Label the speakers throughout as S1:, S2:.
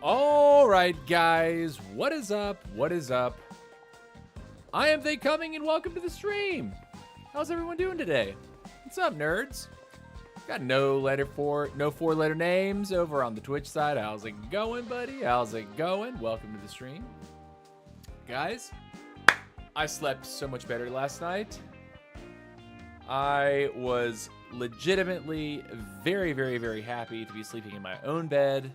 S1: All right, guys, what is up? What is up? I am They Coming, and welcome to the stream. How's everyone doing today? What's up, nerds? Got no four-letter names over on the Twitch side. How's it going, buddy? How's it going? Welcome to the stream, guys. I slept so much better last night. I was legitimately very, very, very happy to be sleeping in my own bed.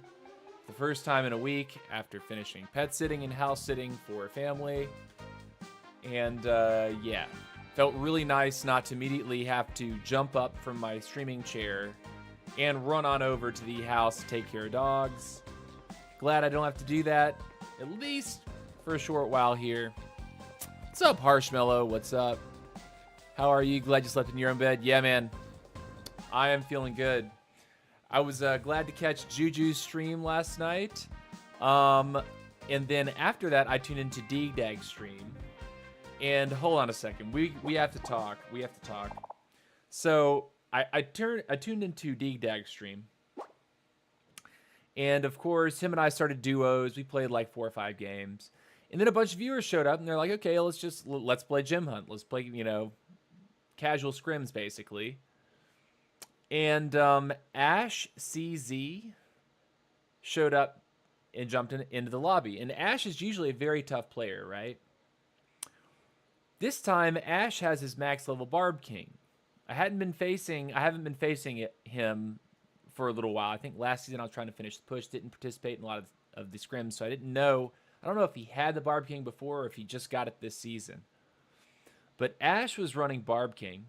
S1: The first time in a week after finishing pet sitting and house sitting for a family. And yeah, felt really nice not to immediately have to jump up from my streaming chair and run on over to the house to take care of dogs. Glad I don't have to do that, at least for a short while here. What's up, Harshmellow? What's up? How are you? Glad you slept in your own bed? Yeah, man. I am feeling good. I was glad to catch Juju's stream last night. And then after that, I tuned into Digdag's stream. And hold on a second. We have to talk. We have to talk. So I tuned into Digdag's stream. And of course, him and I started duos. We played like 4 or 5 games. And then a bunch of viewers showed up and they're like, okay, let's play Gym Hunt. Let's play, casual scrims basically. And Ash CZ showed up and jumped into the lobby. And Ash is usually a very tough player, right? This time, Ash has his max level Barb King. I haven't been facing him for a little while. I think last season I was trying to finish the push, didn't participate in a lot of the scrims, so I don't know if he had the Barb King before or if he just got it this season. But Ash was running Barb King,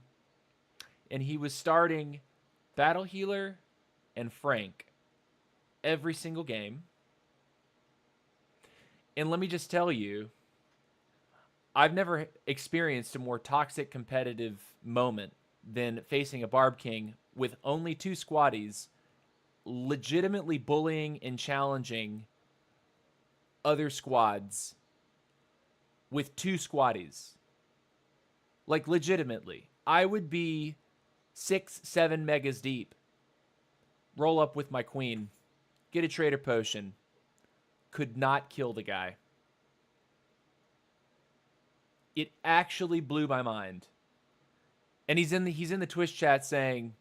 S1: and he was starting Battle Healer and Frank every single game. And let me just tell you, I've never experienced a more toxic competitive moment than facing a Barb King with only 2 squaddies legitimately bullying and challenging other squads with 2 squaddies. Like, legitimately. I would be 6-7 megas deep. Roll up with my queen. Get a trader potion. Could not kill the guy. It actually blew my mind. And he's in the Twitch chat saying,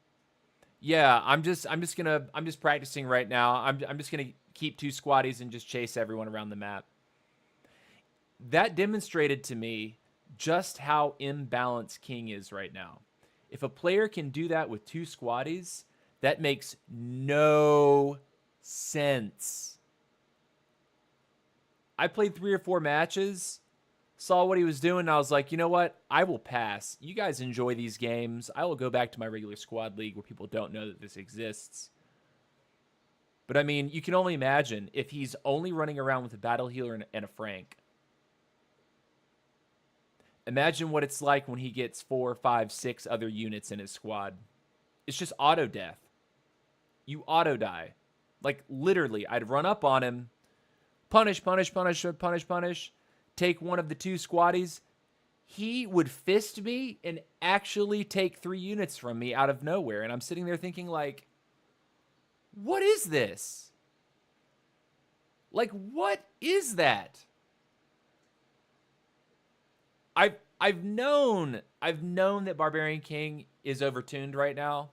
S1: "Yeah, I'm just practicing right now. I'm just gonna keep 2 squaddies and just chase everyone around the map." That demonstrated to me just how imbalanced King is right now. If a player can do that with 2 squaddies, that makes no sense. I played 3 or 4 matches, saw what he was doing, and I was like, you know what? I will pass. You guys enjoy these games. I will go back to my regular squad league where people don't know that this exists. But I mean, you can only imagine if he's only running around with a battle healer and a Frank. Imagine what it's like when he gets 4, 5, 6 other units in his squad. It's just auto death. You auto die. Like, literally, I'd run up on him, punish, take one of the 2 squaddies. He would fist me and actually take 3 units from me out of nowhere. And I'm sitting there thinking, like, what is this? Like, what is that? I've known that Barbarian King is overtuned right now,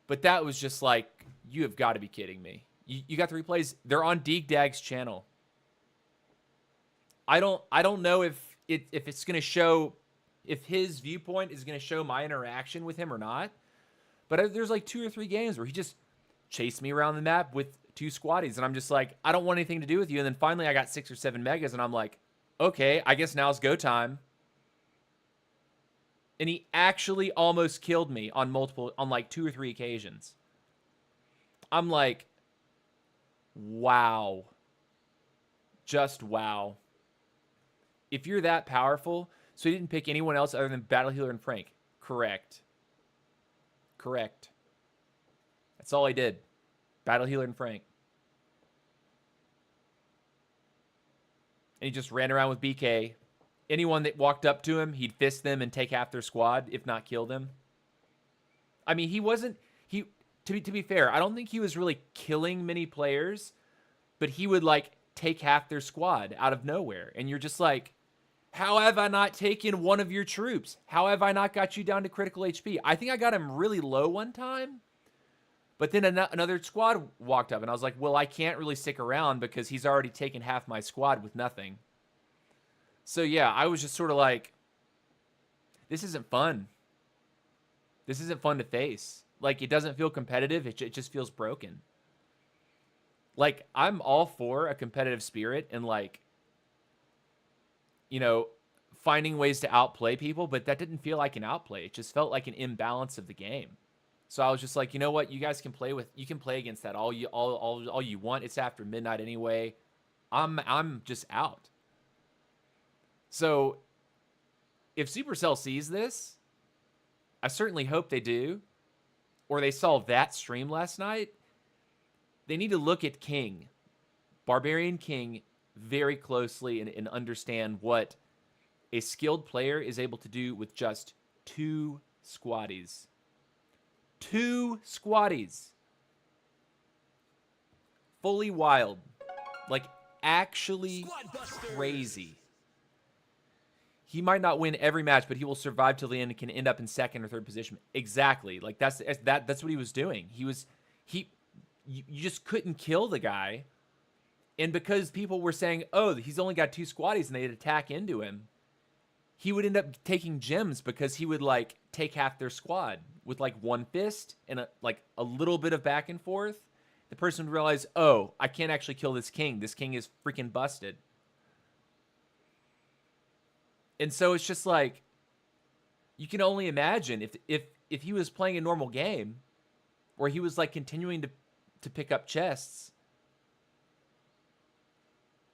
S1: but that was just like, you have got to be kidding me. You got the replays. They're on Digdag's channel. I don't know if it's gonna show, if his viewpoint is gonna show my interaction with him or not. But there's like 2 or 3 games where he just chased me around the map with 2 squaddies, and I'm just like, I don't want anything to do with you. And then finally I got 6 or 7 megas, and I'm like, okay, I guess now's go time. And he actually almost killed me on like 2 or 3 occasions. I'm like, wow. Just wow. If you're that powerful, so he didn't pick anyone else other than Battle Healer and Frank. Correct. That's all I did. Battle Healer and Frank. And he just ran around with BK. Anyone that walked up to him, he'd fist them and take half their squad, if not kill them. I mean, to be fair, I don't think he was really killing many players, but he would like take half their squad out of nowhere. And you're just like, how have I not taken one of your troops? How have I not got you down to critical HP? I think I got him really low one time, but then another squad walked up and I was like, well, I can't really stick around because he's already taken half my squad with nothing. So yeah, I was just sort of like, this isn't fun. This isn't fun to face. Like, it doesn't feel competitive. It just feels broken. Like, I'm all for a competitive spirit and, like, you know, finding ways to outplay people, but that didn't feel like an outplay. It just felt like an imbalance of the game. So I was just like, you know what? You guys can play against that all you want. It's after midnight anyway. I'm just out. So if Supercell sees this, I certainly hope they do, or they saw that stream last night, they need to look at King, Barbarian King, very closely and understand what a skilled player is able to do with just 2 squaddies. 2 squaddies. Fully wild. Like, actually crazy. He might not win every match, but he will survive till the end and can end up in 2nd or 3rd position. Exactly. Like, that's what he was doing. You just couldn't kill the guy. And because people were saying, oh, he's only got 2 squaddies and they'd attack into him, he would end up taking gems because he would, like, take half their squad with, like, 1 fist and, a little bit of back and forth. The person would realize, oh, I can't actually kill this king. This king is freaking busted. And so it's just like, you can only imagine if he was playing a normal game where he was, like, continuing to pick up chests,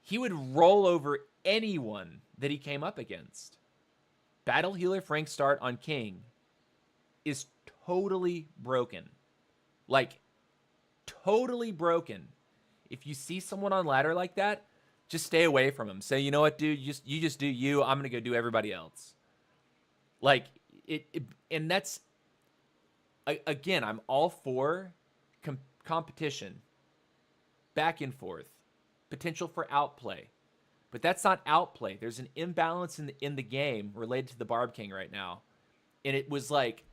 S1: he would roll over anyone that he came up against. Battle Healer Frank Start on King is totally broken. Like, totally broken. If you see someone on ladder like that, just stay away from him. Say, you know what, dude, you just do you. I'm going to go do everybody else. Like, and that's, again, I'm all for competition. Back and forth. Potential for outplay. But that's not outplay. There's an imbalance in the game related to the Barb King right now. And it was, like,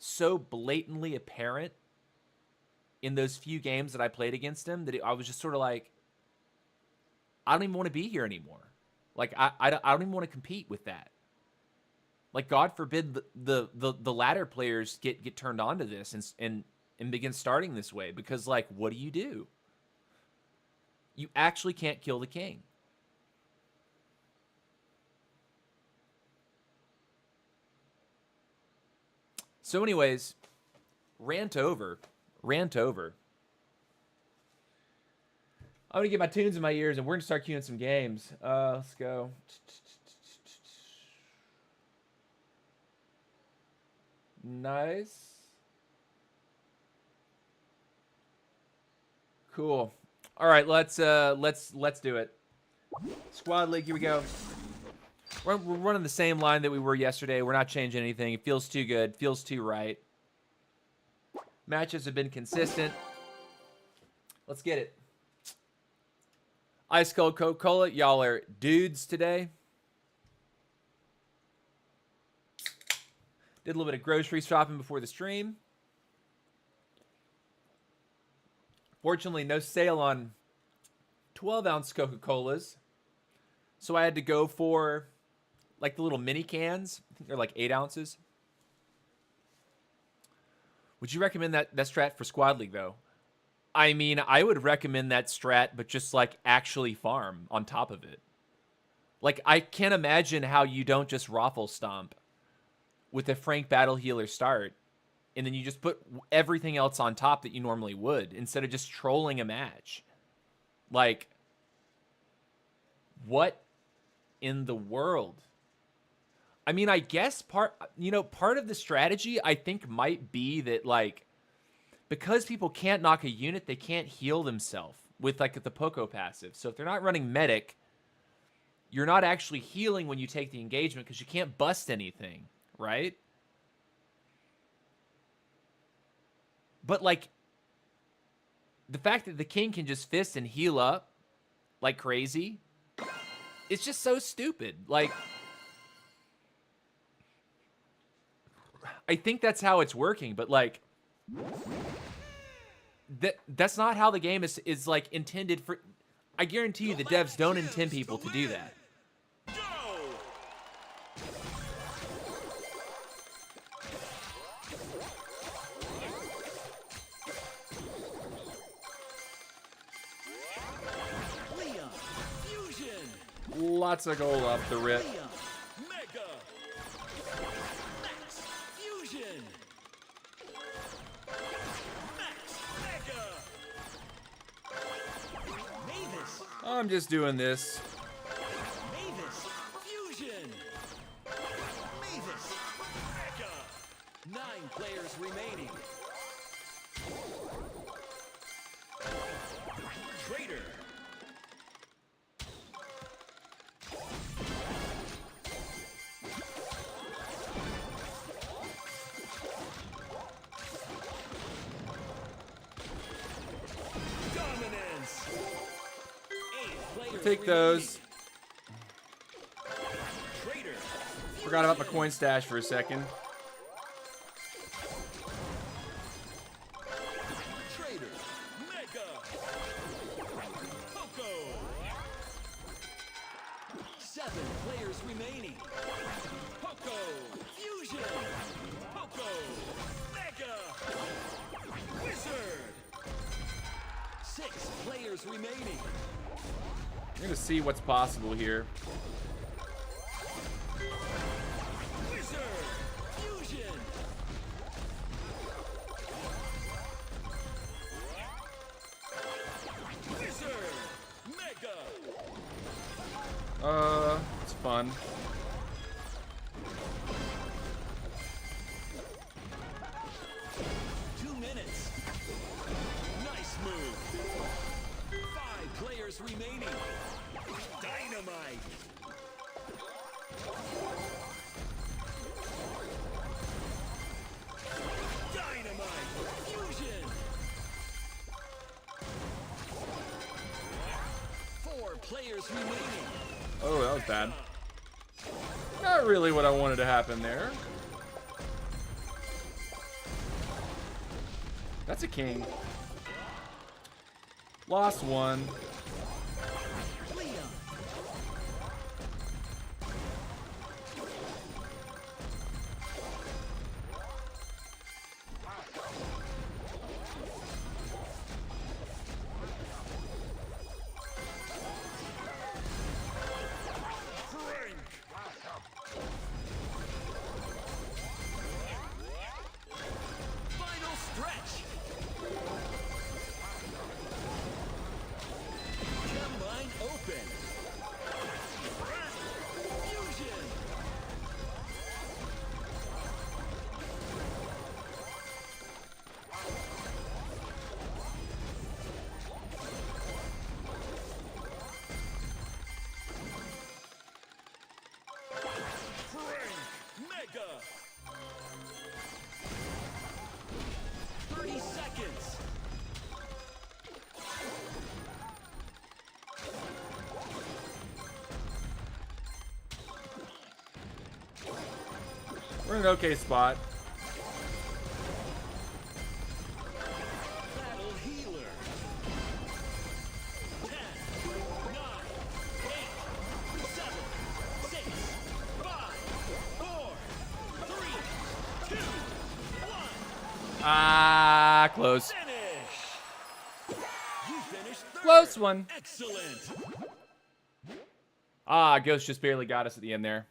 S1: so blatantly apparent in those few games that I played against him that I was just sort of like, I don't even want to be here anymore. Like, I don't even want to compete with that. Like, God forbid the ladder players get turned on to this and begin starting this way. Because, like, what do? You actually can't kill the king. So anyways, rant over. Rant over. I'm going to get my tunes in my ears, and we're going to start queuing some games. Let's go. Nice. Cool. All right, let's do it. Squad League, here we go. We're running the same line that we were yesterday. We're not changing anything. It feels too good. Feels too right. Matches have been consistent. Let's get it. Ice Cold Coca-Cola. Y'all are dudes today. Did a little bit of grocery shopping before the stream. Fortunately, no sale on 12-ounce Coca-Colas. So I had to go for, like, the little mini cans. I think they're like 8 ounces. Would you recommend that strat for Squad League, though? I mean, I would recommend that strat, but just, like, actually farm on top of it. Like, I can't imagine how you don't just raffle stomp with a Frank Battle Healer start, and then you just put everything else on top that you normally would, instead of just trolling a match. Like, what in the world? I mean, I guess part of the strategy, I think, might be that, like, because people can't knock a unit, they can't heal themselves with, like, the Poco passive. So if they're not running medic, you're not actually healing when you take the engagement because you can't bust anything, right? But, like, the fact that the king can just fist and heal up like crazy. It's just so stupid. Like, I think that's how it's working, but like, that's not how the game is like intended for. I guarantee you the devs don't intend people to do that. Lots of gold off the rip. I'm just doing this.
S2: Mavis, fusion. Mavis, Mega. 9 players remaining. Traitor. Dominance. 8 players
S1: Take those.
S2: Traitor.
S1: Forgot about my coin stash for a second.
S2: Traitor. Mega. Poco. 7 players remaining. Poco. Fusion. Poco. Mega. Wizard. 6 players remaining.
S1: I'm gonna see what's possible here.
S2: Wizard. Fusion. Wizard. Mega.
S1: It's fun.
S2: Two minutes. Nice move. 5 players remaining. Dynamite. Dynamite. Fusion. 4 players remaining.
S1: Oh, that was bad. Not really what I wanted to happen there. That's a king. Lost one.
S2: Leon. Frank. Final stretch. Combine open. Fusion. Frank. Mega. 30 seconds.
S1: We're in an okay spot.
S2: Battle healer. 10, 9, 8, 7, 6, 5, 4, 3, 2, 1.
S1: Ah, close.
S2: Finish. You finished third.
S1: Close one.
S2: Excellent.
S1: Ah, Ghost just barely got us at the end there.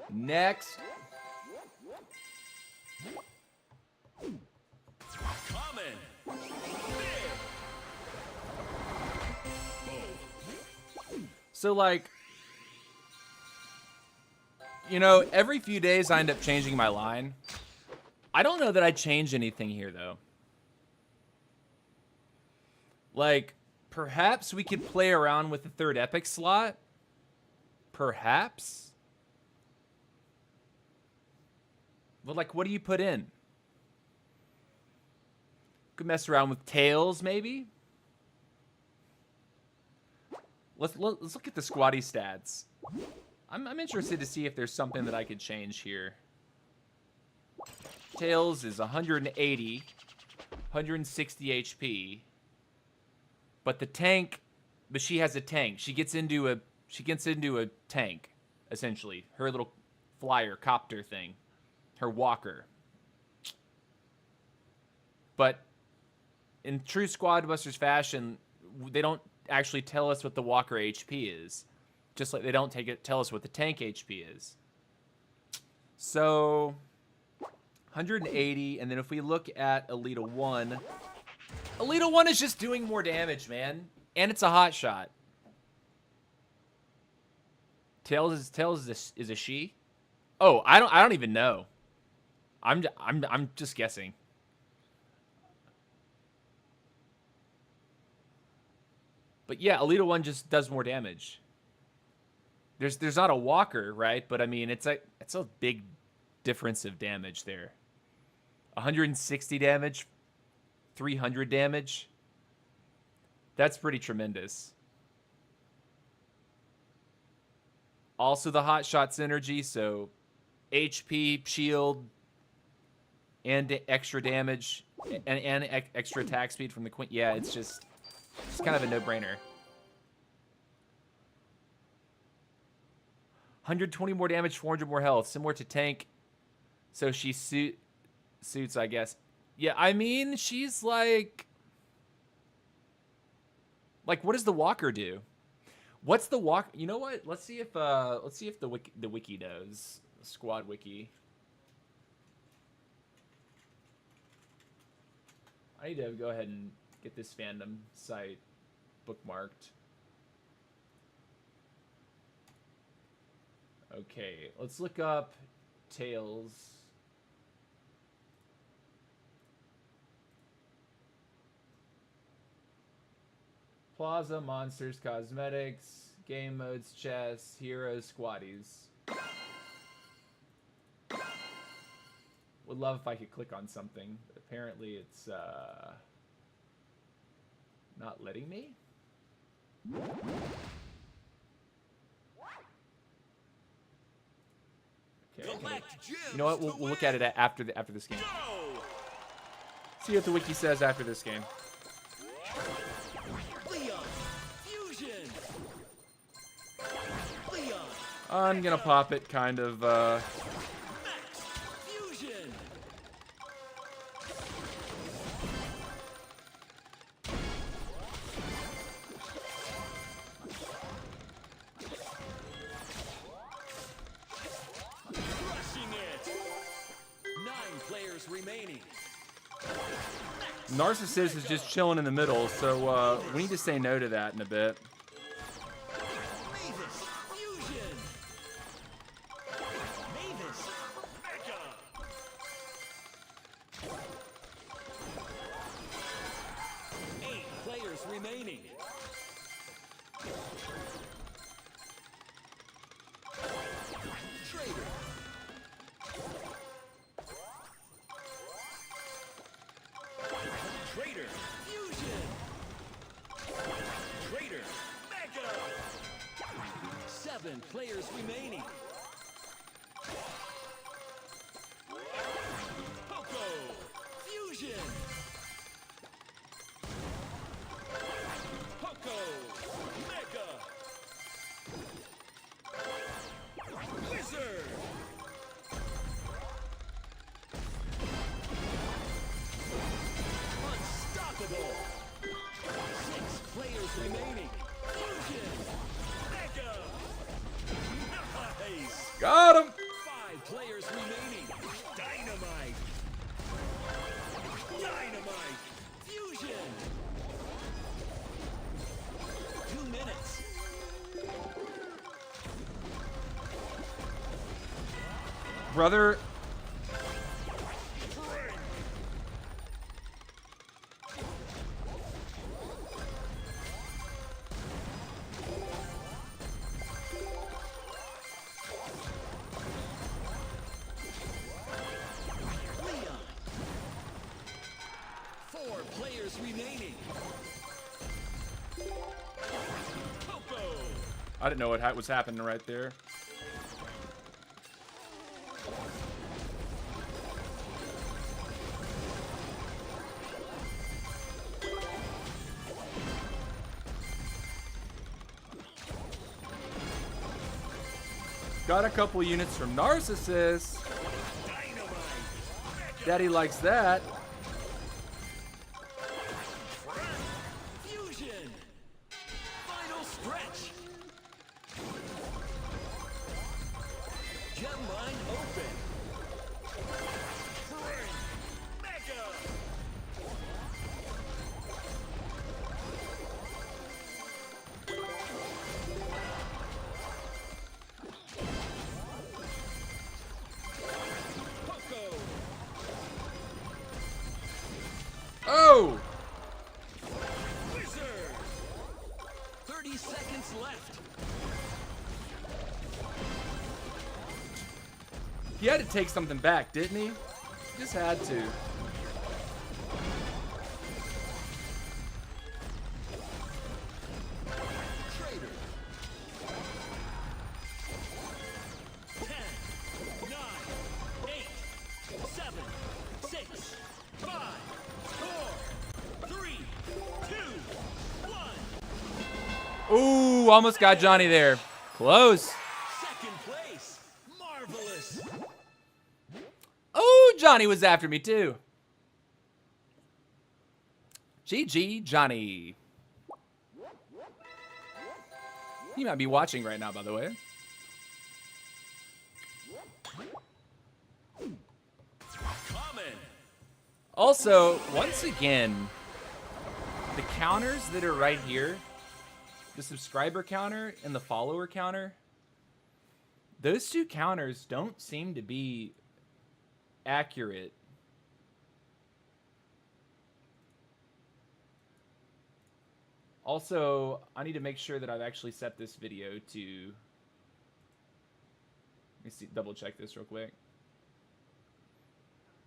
S1: Next.
S2: Common.
S1: So, like, you know, every few days I end up changing my line. I don't know that I change anything here, though. Like, perhaps we could play around with the 3rd epic slot. Perhaps. But, like, what do you put in? Could mess around with tails, maybe? let's look at the squatty stats. I'm interested to see if there's something that I could change here. Tails is 180, 160 HP. But she has a tank. She gets into a tank, essentially. Her little flyer copter thing. Her walker. But in true Squad Busters fashion, they don't actually tell us what the walker HP is. Just like they don't tell us what the tank HP is. So 180, and then if we look at Alita 1, Alita 1 is just doing more damage, man. And it's a hot shot. Tails is a she? Oh, I don't even know. I'm just guessing. But yeah, Alita 1 just does more damage. There's not a walker, right? But I mean, it's a big difference of damage there. 160 damage, 300 damage. That's pretty tremendous. Also the hot shot synergy, so HP, shield, and extra damage, and extra attack speed from the Queen. Yeah, it's kind of a no-brainer. 120 more damage, 400 more health, similar to tank. So she suits, I guess. Yeah, I mean, she's like, what does the walker do? What's the walker? You know what? Let's see if the wiki knows. Squad wiki. I need to go ahead and get this fandom site bookmarked. Okay, let's look up Tails. Plaza, monsters, cosmetics, game modes, chess, heroes, squatties. Would love if I could click on something, but apparently it's not letting me. Okay, you know what? We'll look at it after this game. See what the wiki says after this game. I'm gonna pop it kind of Narcissist is just chilling in the middle, so we need to say no to that in a bit.
S2: Players remaining. Poco Fusion. Poco Mega. Wizard. Unstoppable. 6 players remaining. Fusion. Mega. Nice.
S1: Got him.
S2: 5 players remaining. Dynamite. Dynamite. Fusion. 2 minutes.
S1: Brother.
S2: Remaining. Coco.
S1: I didn't know what was happening right there. Got a couple units from Narcissus. Daddy likes that.
S2: Fusion. Final stretch. Gem line open. Mega.
S1: Oh!
S2: Wizard. 30 seconds left.
S1: He had to take something back, didn't he? Just had to.
S2: Trader. 10, 9, 8, 7, 6, 5, 4, 3, 2, 1.
S1: Ooh, almost got Johnny there. Close.
S2: Second place. Marvelous.
S1: Oh, Johnny was after me too. GG, Johnny. He might be watching right now, by the way.
S2: Common.
S1: Also, once again, the counters that are right here, the subscriber counter and the follower counter, those two counters don't seem to be accurate. Also, I need to make sure that I've actually set this video to... Let me see, double check this real quick.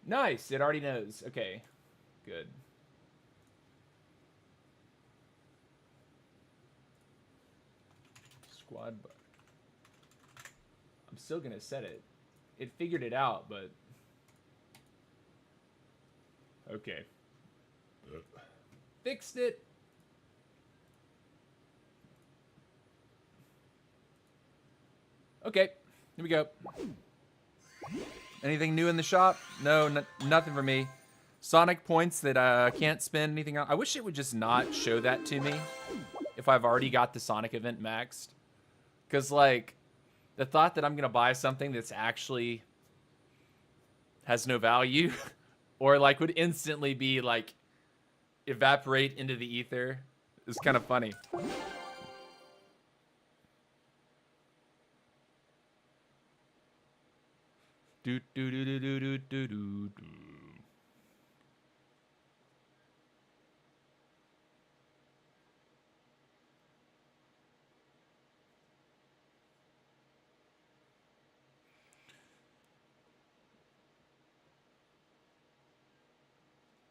S1: Nice, it already knows. Okay, good. Squad. I'm still gonna set it. It figured it out, but... Okay. Fixed it. Okay, here we go. Anything new in the shop? No, nothing for me. Sonic points that I can't spend anything on. I wish it would just not show that to me if I've already got the Sonic event maxed. Because, like, the thought that I'm going to buy something that's actually has no value or, like, would instantly be, like, evaporate into the ether is kind of funny. Do do do do do do do do.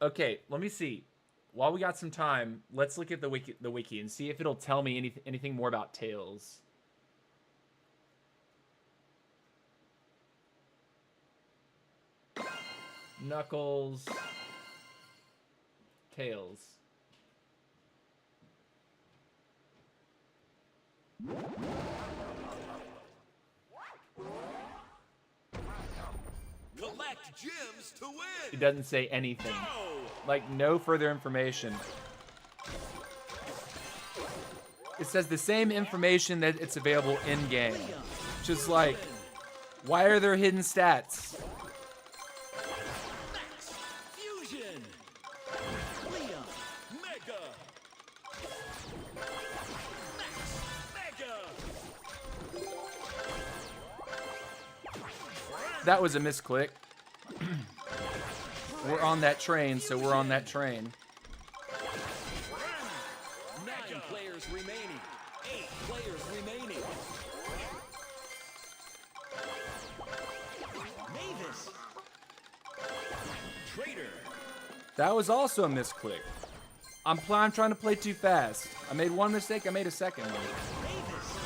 S1: Okay, let me see. While we got some time, let's look at the wiki and see if it'll tell me anything more about Tails. Knuckles, Tails.
S2: Collect gems to win.
S1: It doesn't say anything. Like, no further information. It says the same information that it's available in-game. Which is like, why are there hidden stats?
S2: Max. Fusion. Leon. Mega. Max. Mega.
S1: That was a misclick. We're on that train, so we're on that train.
S2: 9 players remaining. 8 players remaining. Mavis. Trader.
S1: That was also a misclick. I'm trying to play too fast. I made one mistake, I made a second one.
S2: Mavis.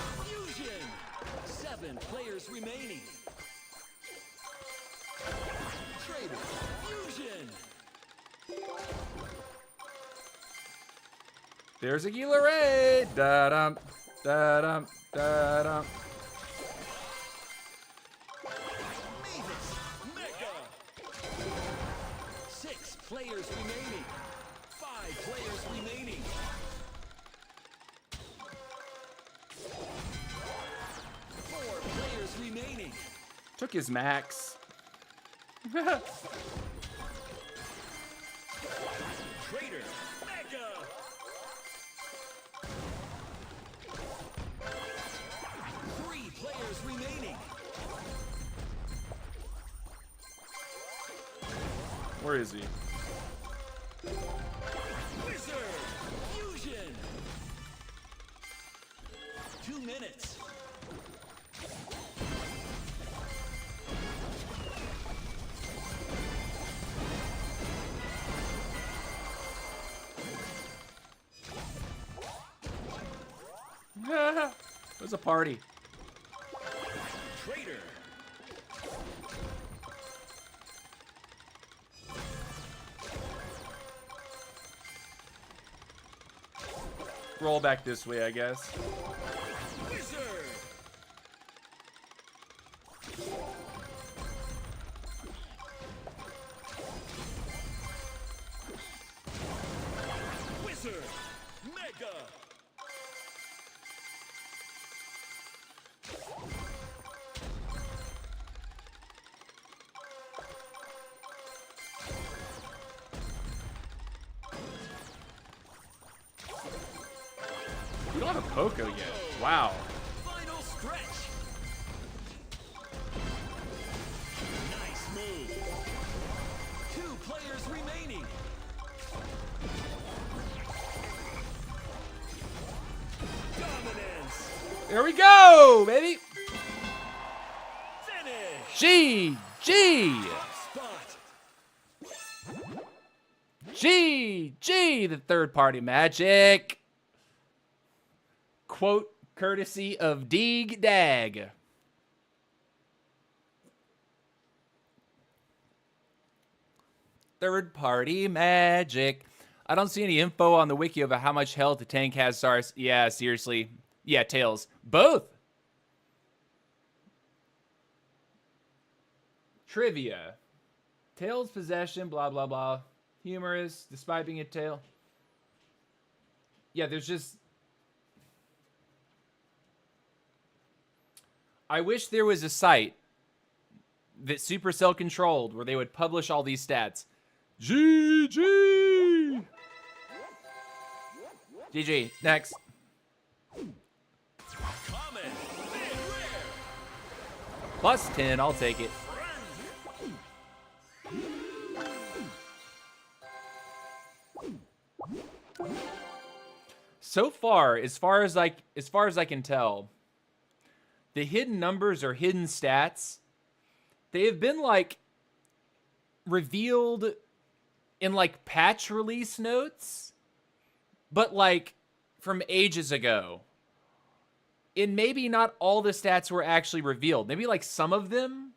S2: Trader. Fusion.
S1: There's a Gila Ray. Da-dum, da-dum, da-dum.
S2: Mavis. Mega. 6 players remaining. 5 players remaining. 4 players remaining.
S1: Took his max.
S2: Trader. Mega. 3 players remaining.
S1: Where is he?
S2: Wizard. Fusion. 2 minutes.
S1: It was a party.
S2: Trader.
S1: Roll back this way, I guess.
S2: Wizard. Wizard. Mega.
S1: We don't have a Poco yet. Wow.
S2: Final stretch. Nice move. 2 players remaining. Dominance.
S1: There we go, baby.
S2: Finish.
S1: GG.
S2: Spot.
S1: GG, the third party magic. Quote courtesy of Deeg Dag. Third party magic. I don't see any info on the wiki about how much health the tank has. Sorry. Yeah, seriously. Yeah, Tails. Both. Trivia. Tails' possession, blah, blah, blah. Humorous, despite being a tail. Yeah, there's just... I wish there was a site that Supercell controlled where they would publish all these stats. GG! GG. Next.
S2: Common. Big rare.
S1: Plus 10, I'll take it. So far as I can tell, the hidden numbers or hidden stats, they have been like revealed in like patch release notes, but like from ages ago. And maybe not all the stats were actually revealed. Maybe like some of them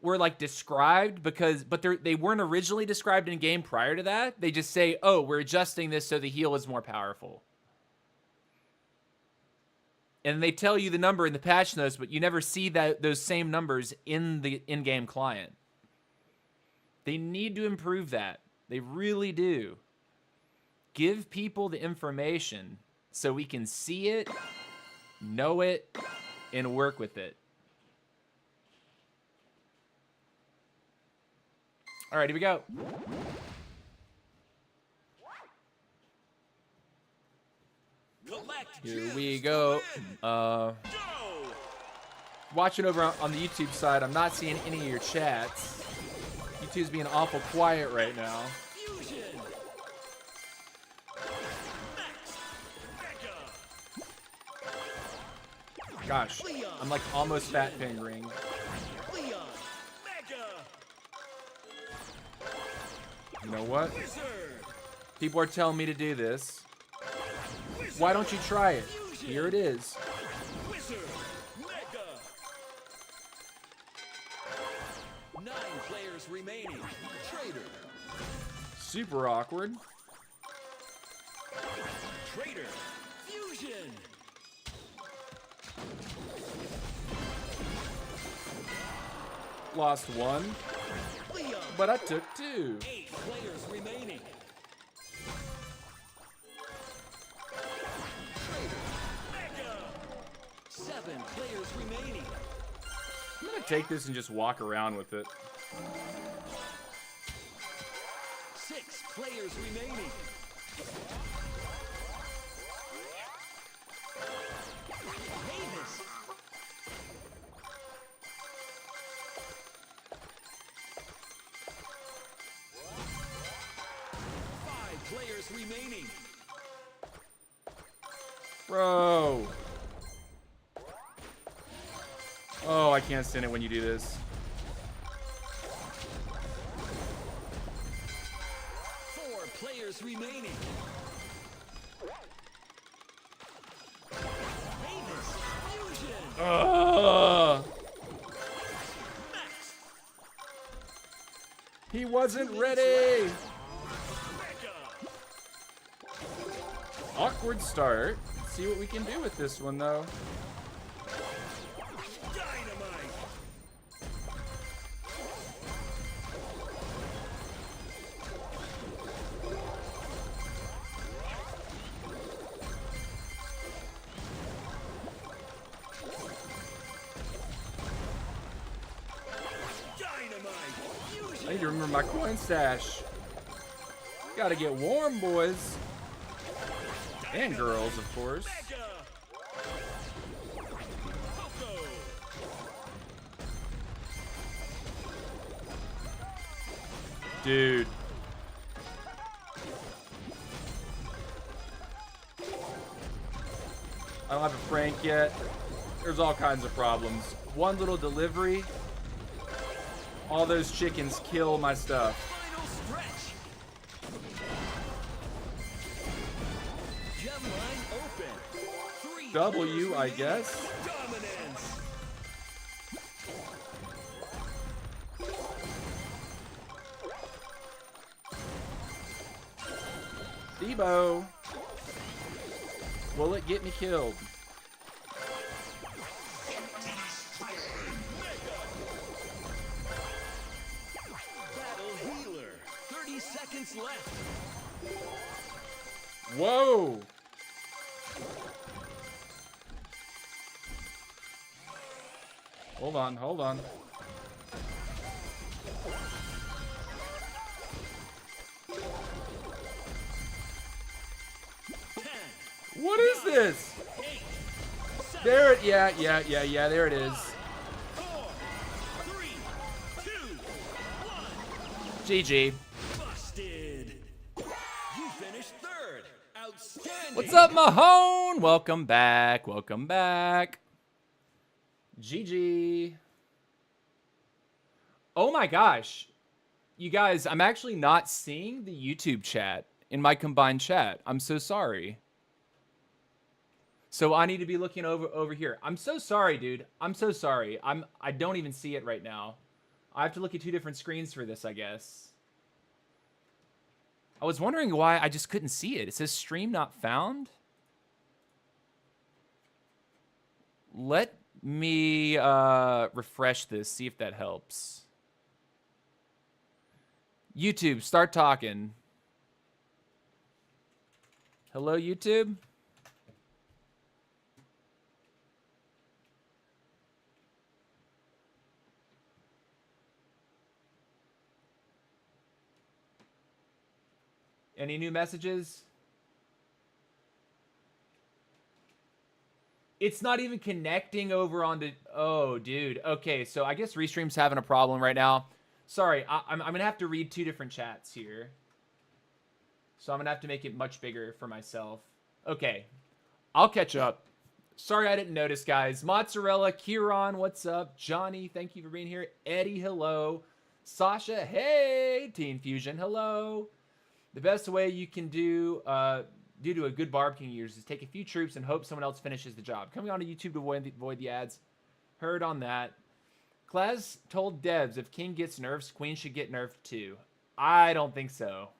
S1: were like described but they weren't originally described in game prior to that. They just say, "Oh, we're adjusting this so the heal is more powerful." And they tell you the number in the patch notes, but you never see those same numbers in the in-game client. They need to improve that. They really do. Give people the information so we can see it, know it, and work with it. All right, here we go. Here we go. Watching over on the YouTube side, I'm not seeing any of your chats. YouTube's being awful quiet right now. Gosh, I'm like almost fat fingering. You know what? People are telling me to do this. Why don't you try it? Here it is.
S2: 9 players remaining. Traitor.
S1: Super awkward.
S2: Traitor. Fusion.
S1: Lost one,
S2: Leon.
S1: but I took 2.
S2: 8 players remaining. Traitor. Mega. 7 players remaining.
S1: I'm gonna take this and just walk around with it.
S2: 6 players remaining. Davis. 5 players remaining.
S1: Bro. Oh, I can't stand it when you do this.
S2: 4 players remaining. Davis. Fusion.
S1: Ugh.
S2: Max.
S1: He wasn't ready.
S2: Mega.
S1: Awkward start. Let's see what we can do with this one, though.
S2: Dynamite. Dynamite. Fusion.
S1: I need to remember my coin stash. Gotta get warm, boys. And girls, of course.
S2: Mega. Coco.
S1: Dude. I don't have a Frank yet. There's all kinds of problems. One little delivery. All those chickens kill my stuff.
S2: Final stretch. Gem line open. 3
S1: W,
S2: players
S1: I
S2: remaining.
S1: guess.
S2: Dominance.
S1: Debo. Will it get me killed?
S2: Battle healer. 30 seconds left.
S1: Whoa. Hold on, hold on. What is this?
S2: 8, 7,
S1: There it, yeah, there it is.
S2: 4, 3, 2, 1.
S1: GG.
S2: Busted. You finished third. Outstanding.
S1: What's up, Mahone? Welcome back, welcome back. GG. Oh my gosh. You guys, I'm actually not seeing the YouTube chat in my combined chat. I'm so sorry. So I need to be looking over here. I'm so sorry, dude. I'm so sorry. I don't even see it right now. I have to look at 2 different screens for this, I guess. I was wondering why I just couldn't see it. It says stream not found. Let me refresh this, see if that helps. YouTube, start talking. Hello, YouTube? Any new messages? It's not even connecting over onto... Oh, dude. Okay, so I guess Restream's having a problem right now. Sorry, I'm going to have to read 2 different chats here. So I'm going to have to make it much bigger for myself. Okay, I'll catch up. Sorry I didn't notice, guys. Mozzarella, Kieran, what's up? Johnny, thank you for being here. Eddie, hello. Sasha, hey. Teen Fusion, hello. The best way you can do due to a good Barb King use is take a few troops and hope someone else finishes the job. Coming onto YouTube to avoid the ads. Heard on that. Claz told devs if king gets nerfs, queen should get nerfed too. I don't think so.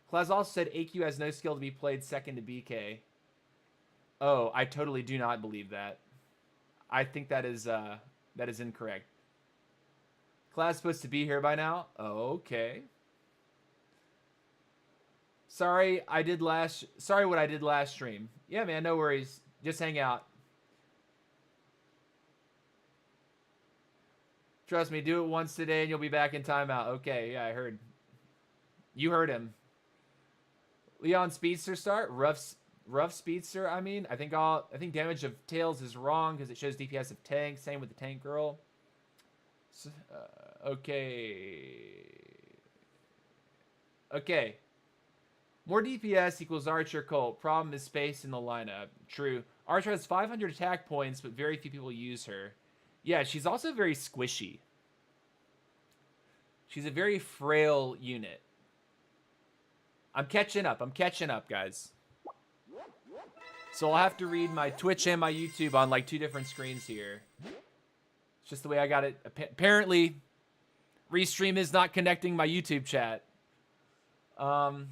S1: Claz also said AQ has no skill to be played second to BK. Oh, I totally do not believe that. I think that is incorrect. Claz supposed to be here by now? Okay. Sorry what I did last stream. Yeah, man, no worries. Just hang out. Trust me, do it once today and you'll be back in timeout. Okay, yeah, I heard. You heard him. Leon Speedster start? Rough Speedster, I mean. I think damage of tails is wrong because it shows DPS of tank. Same with the tank girl. So, okay. Okay. More DPS equals Archer Colt. Problem is space in the lineup. True. Archer has 500 attack points, but very few people use her. Yeah, she's also very squishy. She's a very frail unit. I'm catching up, guys. So I'll have to read my Twitch and my YouTube on like 2 different screens here. It's just the way I got it. Apparently, Restream is not connecting my YouTube chat. Thought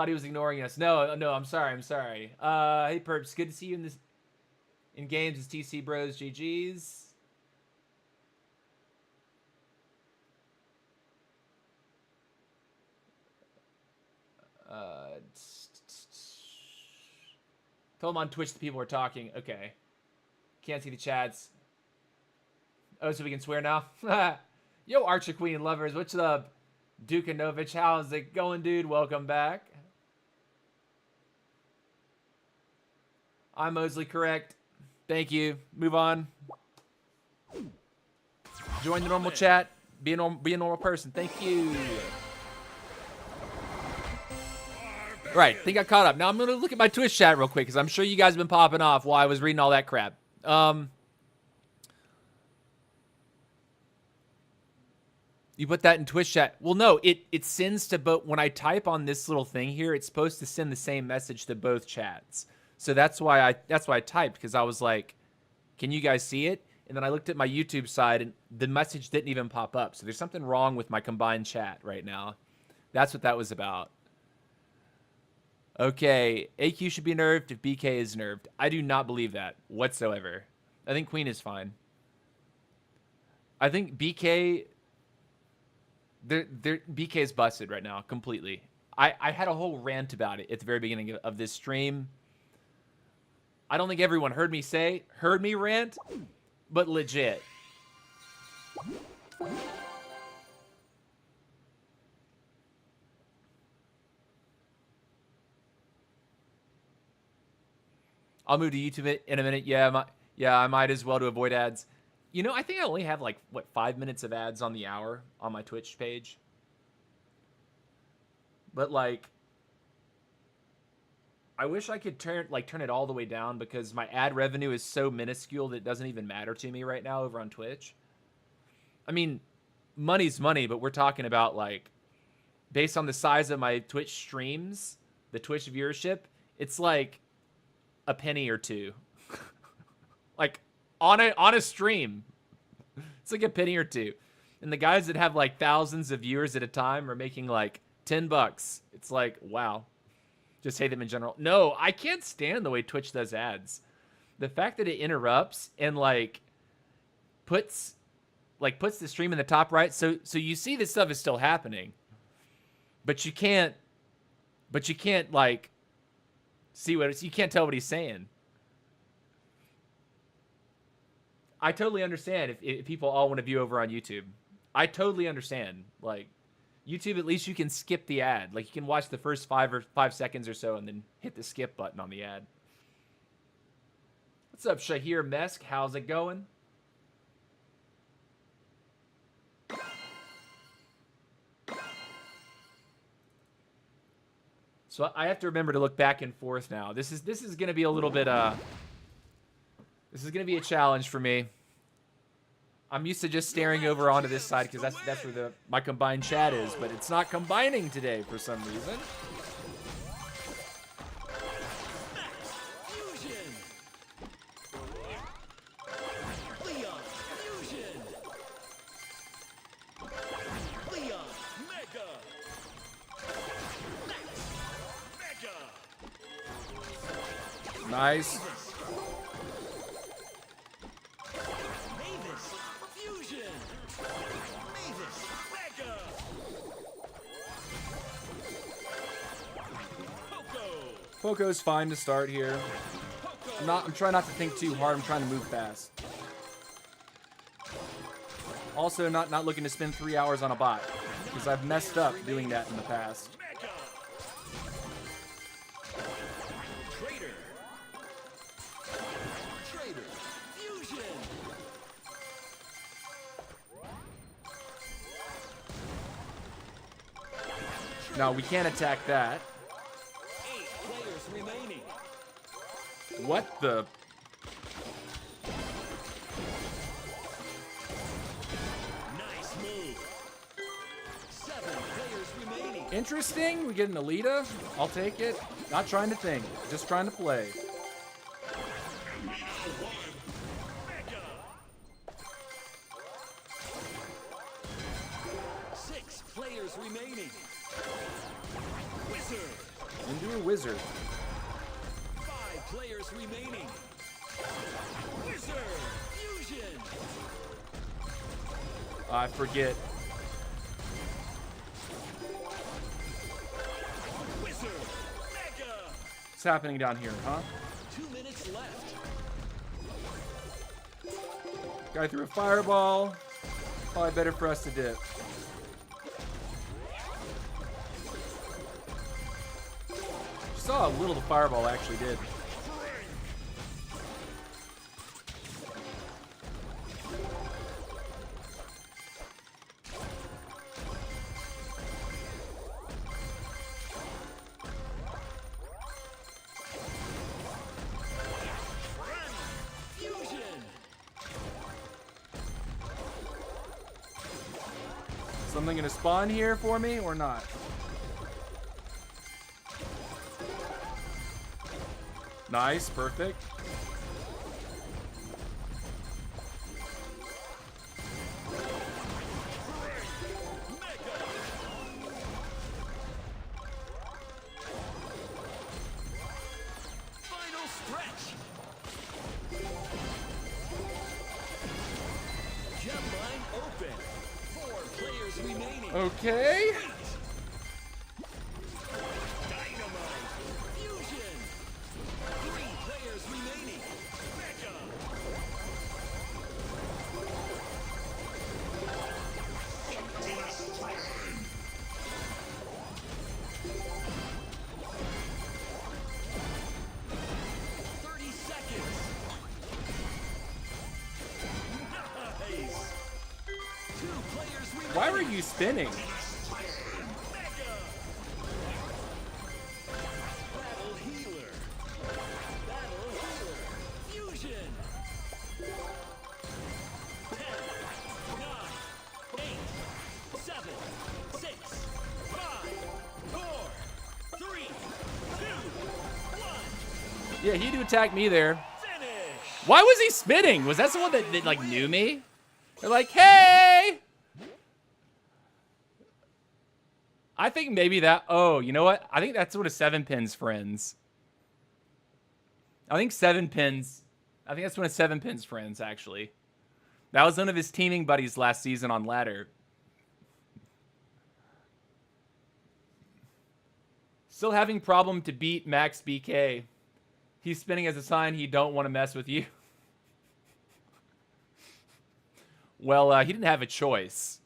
S1: he was ignoring us. No, I'm sorry. Hey Perps, good to see you in games. It's TC Bros, GG's. Told him on Twitch the people were talking. Okay. Can't see the chats. Oh, so we can swear now? Yo, Archer Queen lovers. What's up? Dukanovich, how's it going, dude? Welcome back. I'm Mosley correct. Thank you. Move on. Join the normal chat. Be a normal person. Thank you. Right, think I caught up. Now I'm going to look at my Twitch chat real quick because I'm sure you guys have been popping off while I was reading all that crap. You put that in Twitch chat. Well, no, it sends to both. When I type on this little thing here, it's supposed to send the same message to both chats. So that's why I typed, because I was like, can you guys see it? And then I looked at my YouTube side and the message didn't even pop up. So there's something wrong with my combined chat right now. That's what that was about. Okay, AQ should be nerfed if BK is nerfed. I do not believe that whatsoever. I think Queen is fine. I think BK... BK is busted right now, completely. I had a whole rant about it at the very beginning of this stream. I don't think everyone heard me rant, but legit. I'll move to YouTube in a minute. Yeah, I might as well to avoid ads. You know, I think I only have like, what, 5 minutes of ads on the hour on my Twitch page. But like, I wish I could turn it all the way down, because my ad revenue is so minuscule that it doesn't even matter to me right now over on Twitch. I mean, money's money, but we're talking about like, based on the size of my Twitch streams, the Twitch viewership, it's like a penny or two. Like on a stream, it's like a penny or two. And the guys that have like thousands of viewers at a time are making like $10. It's like, wow. Just hate them in general. No, I can't stand the way Twitch does ads. The fact that it interrupts and like puts the stream in the top right, so you see this stuff is still happening, but you can't like see you can't tell what he's saying. I totally understand if people all want to view over on YouTube. I totally understand. Like, YouTube, at least you can skip the ad. Like, you can watch the first 5 seconds or so and then hit the skip button on the ad. What's up, Shahir Mesk? How's it going? So I have to remember to look back and forth now. This is going to be a little bit this is going to be a challenge for me. I'm used to just staring over onto this side because that's where my combined chat is, but it's not combining today for some reason. Nice.
S2: Mavis. Fusion. Mavis. Mega. Poco.
S1: Poco's fine to start here.
S2: Poco.
S1: I'm trying not to think too hard. I'm trying to move fast. Also, not looking to spend 3 hours on a bot, because I've messed up doing that in the past.
S2: Mega. Trader. Trader. Fusion.
S1: Now, we can't attack that.
S2: 8 players remaining.
S1: What the?
S2: Nice move. 7 players remaining.
S1: Interesting. We get an Alita. I'll take it. Not trying to think. Just trying to play.
S2: Mega. 6 players remaining. Wizard.
S1: Into a wizard.
S2: 5 players remaining. Wizard. Fusion.
S1: I forget.
S2: Wizard. Mega.
S1: What's happening down here, huh?
S2: 2 minutes left.
S1: Guy threw a fireball. Probably better for us to dip. Saw how little the fireball actually did.
S2: Fusion.
S1: Something gonna spawn here for me or not? Nice, perfect.
S2: Final stretch. Jet line open. 4 players remaining.
S1: Okay.
S2: Dynamite. Fusion. 3 players remaining. Mega. Thirty seconds. Nice. 2 players remaining.
S1: Why were you spinning?
S2: Mega. Battle healer. Battle healer. Fusion. 10, 9, 8, 7, 6, 5, 4, 3, 2, 1.
S1: Yeah, he had to attack me there.
S2: Finish.
S1: Why was he spinning? Was that someone that like knew me? They're like, hey! I think maybe that. Oh, you know what? I think that's one of 7-Pin's friends. I think 7-Pin's. I think that's one of 7-Pin's friends, actually. That was one of his teaming buddies last season on Ladder. Still having problem to beat Max BK. He's spinning as a sign he don't want to mess with you. Well, he didn't have a choice.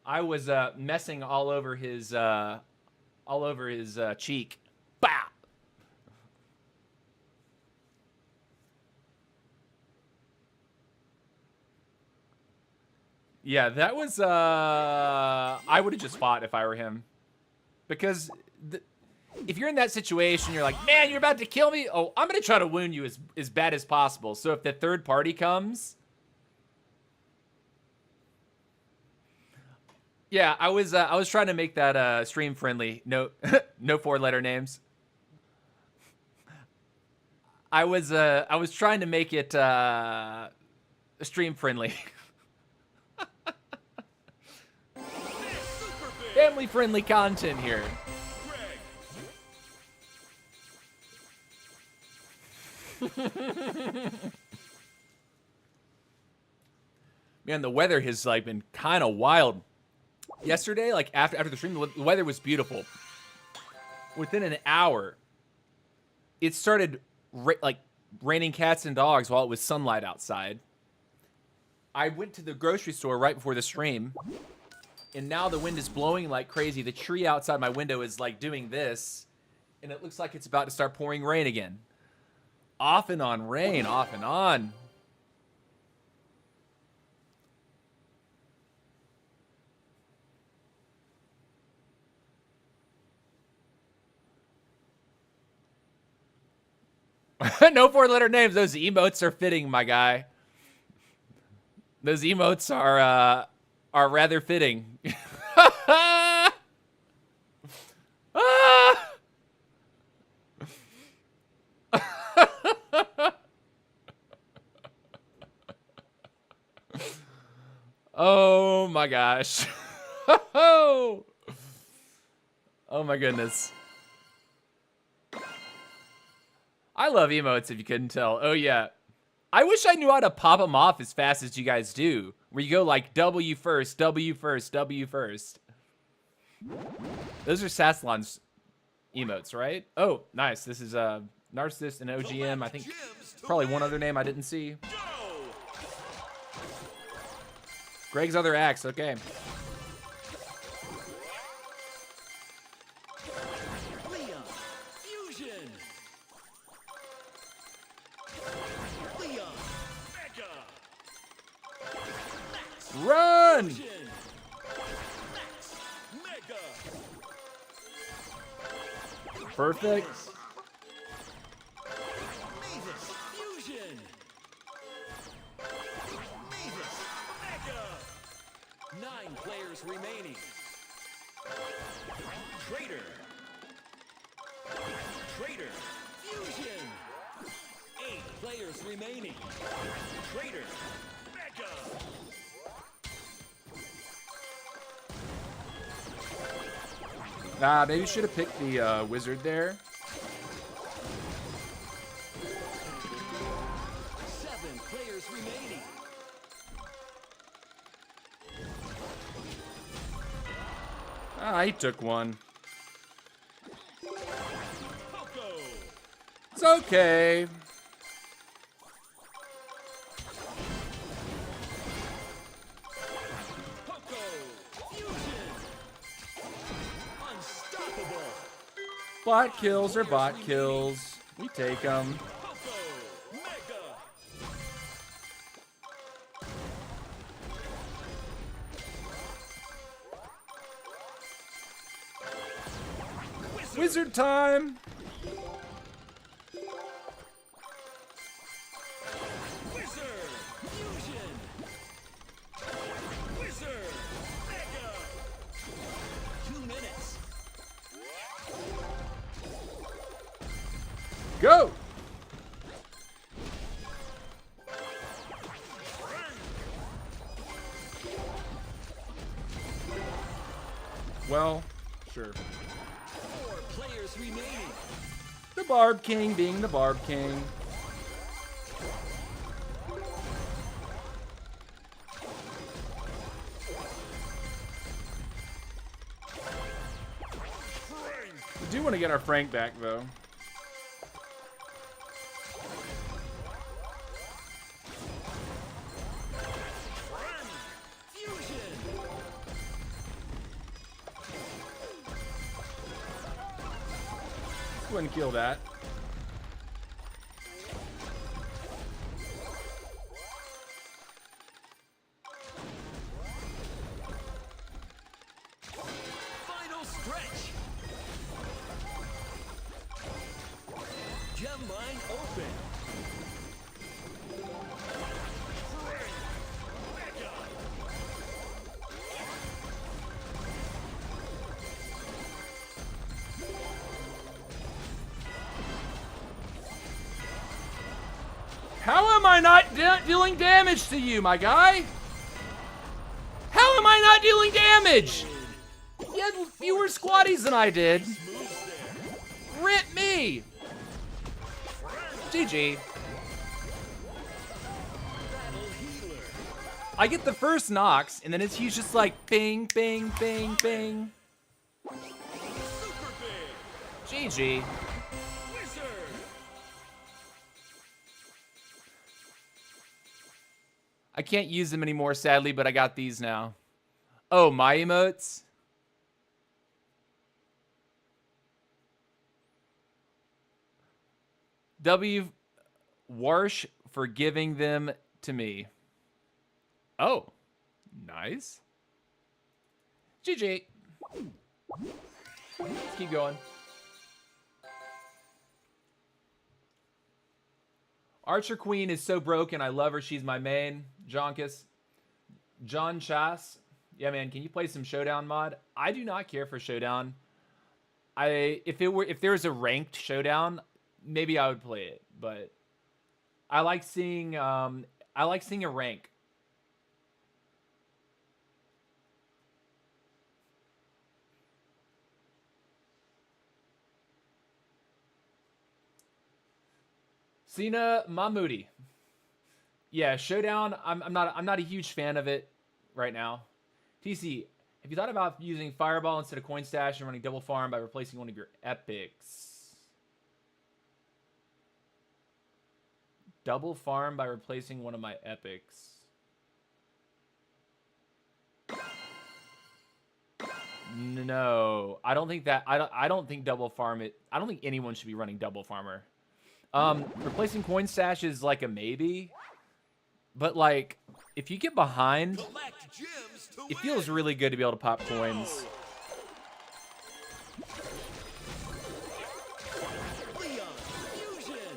S1: I was messing all over his cheek. Bow. Yeah, that was. I would have just fought if I were him, because if you're in that situation, you're like, man, you're about to kill me. Oh, I'm gonna try to wound you as bad as possible. So if the third party comes. Yeah, I was trying to make that stream friendly. No, no 4-letter names. I was trying to make it stream friendly. Family friendly content here.
S2: Greg.
S1: Man, the weather has like been kind of wild. Yesterday, like after the stream, the weather was beautiful. Within an hour, it started raining cats and dogs while it was sunlight outside. I went to the grocery store right before the stream, and now the wind is blowing like crazy. The tree outside my window is like doing this, and it looks like it's about to start pouring rain again. Off and on rain, off and on. No 4-letter names. Those emotes are fitting, my guy. Those emotes are rather fitting. Oh my gosh. Oh my goodness. I love emotes if you couldn't tell. Oh yeah. I wish I knew how to pop them off as fast as you guys do. Where you go like W first, W first, W first. Those are Sassalon's emotes, right? Oh, nice. This is Narcissist and OGM. I think probably one other name I didn't see. Greg's other axe, okay. Run! Perfect.
S2: Nine players remaining. Traitor. Traitor. Fusion. 8 players remaining. Traitor. Mega.
S1: Maybe you should have picked the wizard there.
S2: 7 players remaining.
S1: He took one.
S2: Poco.
S1: It's okay.
S2: Poco. Fusion. Unstoppable.
S1: Bot kills are bot kills. We take them.
S2: Poco. Mega.
S1: Wizard time!
S2: Wizard. Fusion. Wizard. Mega. 2 minutes.
S1: Go! Well, sure.
S2: 4 players remaining.
S1: The Barb King being the Barb King. We do want to get our Frank back, though.
S2: Fusion.
S1: Wouldn't kill that.
S2: Final stretch. Gem mine open. Mega.
S1: How am I not dealing damage to you, my guy? How am I not dealing damage? You had fewer squatties than I did.
S2: Moves there.
S1: Rip me. GG. I get the first Nox, and then he's just like bing, bing, bing, bing.
S2: Super big.
S1: GG.
S2: Wizard.
S1: I can't use them anymore, sadly, but I got these now. Oh, my emotes? W. Warsh for giving them to me. Oh, nice. GG. Let's keep going. Archer Queen is so broken. I love her. She's my main. Jonkus. John Chas. Yeah, man. Can you play some Showdown mod? I do not care for Showdown. If there was a ranked Showdown, maybe I would play it. But I like seeing a rank. Sina Mahmoudi. Yeah, Showdown. I'm not a huge fan of it right now. TC, have you thought about using Fireball instead of Coin Stash and running double farm by replacing one of your epics? Double farm by replacing one of my epics. No, I don't think that. I don't think double farm it. I don't think anyone should be running double farmer. Replacing Coin Stash is like a maybe, but like if you get behind,
S2: Collect gems to
S1: it feels really good to be able to pop coins.
S2: Leon. Fusion.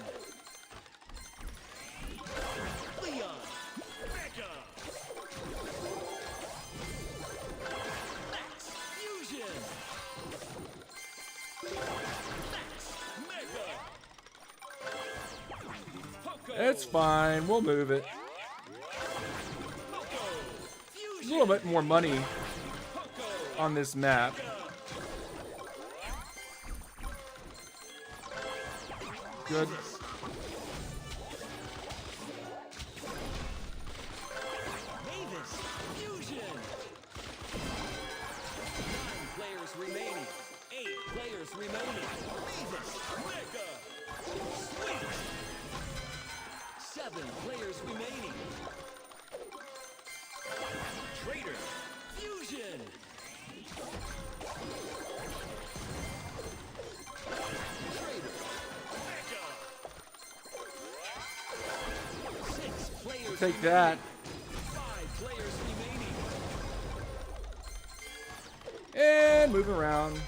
S2: Leon. Mega. Max. Fusion. Max. Mega. Poco.
S1: It's fine. We'll move it.
S2: Poco.
S1: A
S2: Fusion.
S1: little bit more money
S2: Poco.
S1: on this map. Good.
S2: Mavis. Fusion. 9 players remaining. 8 players remaining. Mavis. Mega. Sweet. 7 players remaining. Trader. Fusion. Trader. Mega. 6 players
S1: Take that.
S2: 5 players remaining.
S1: And move around.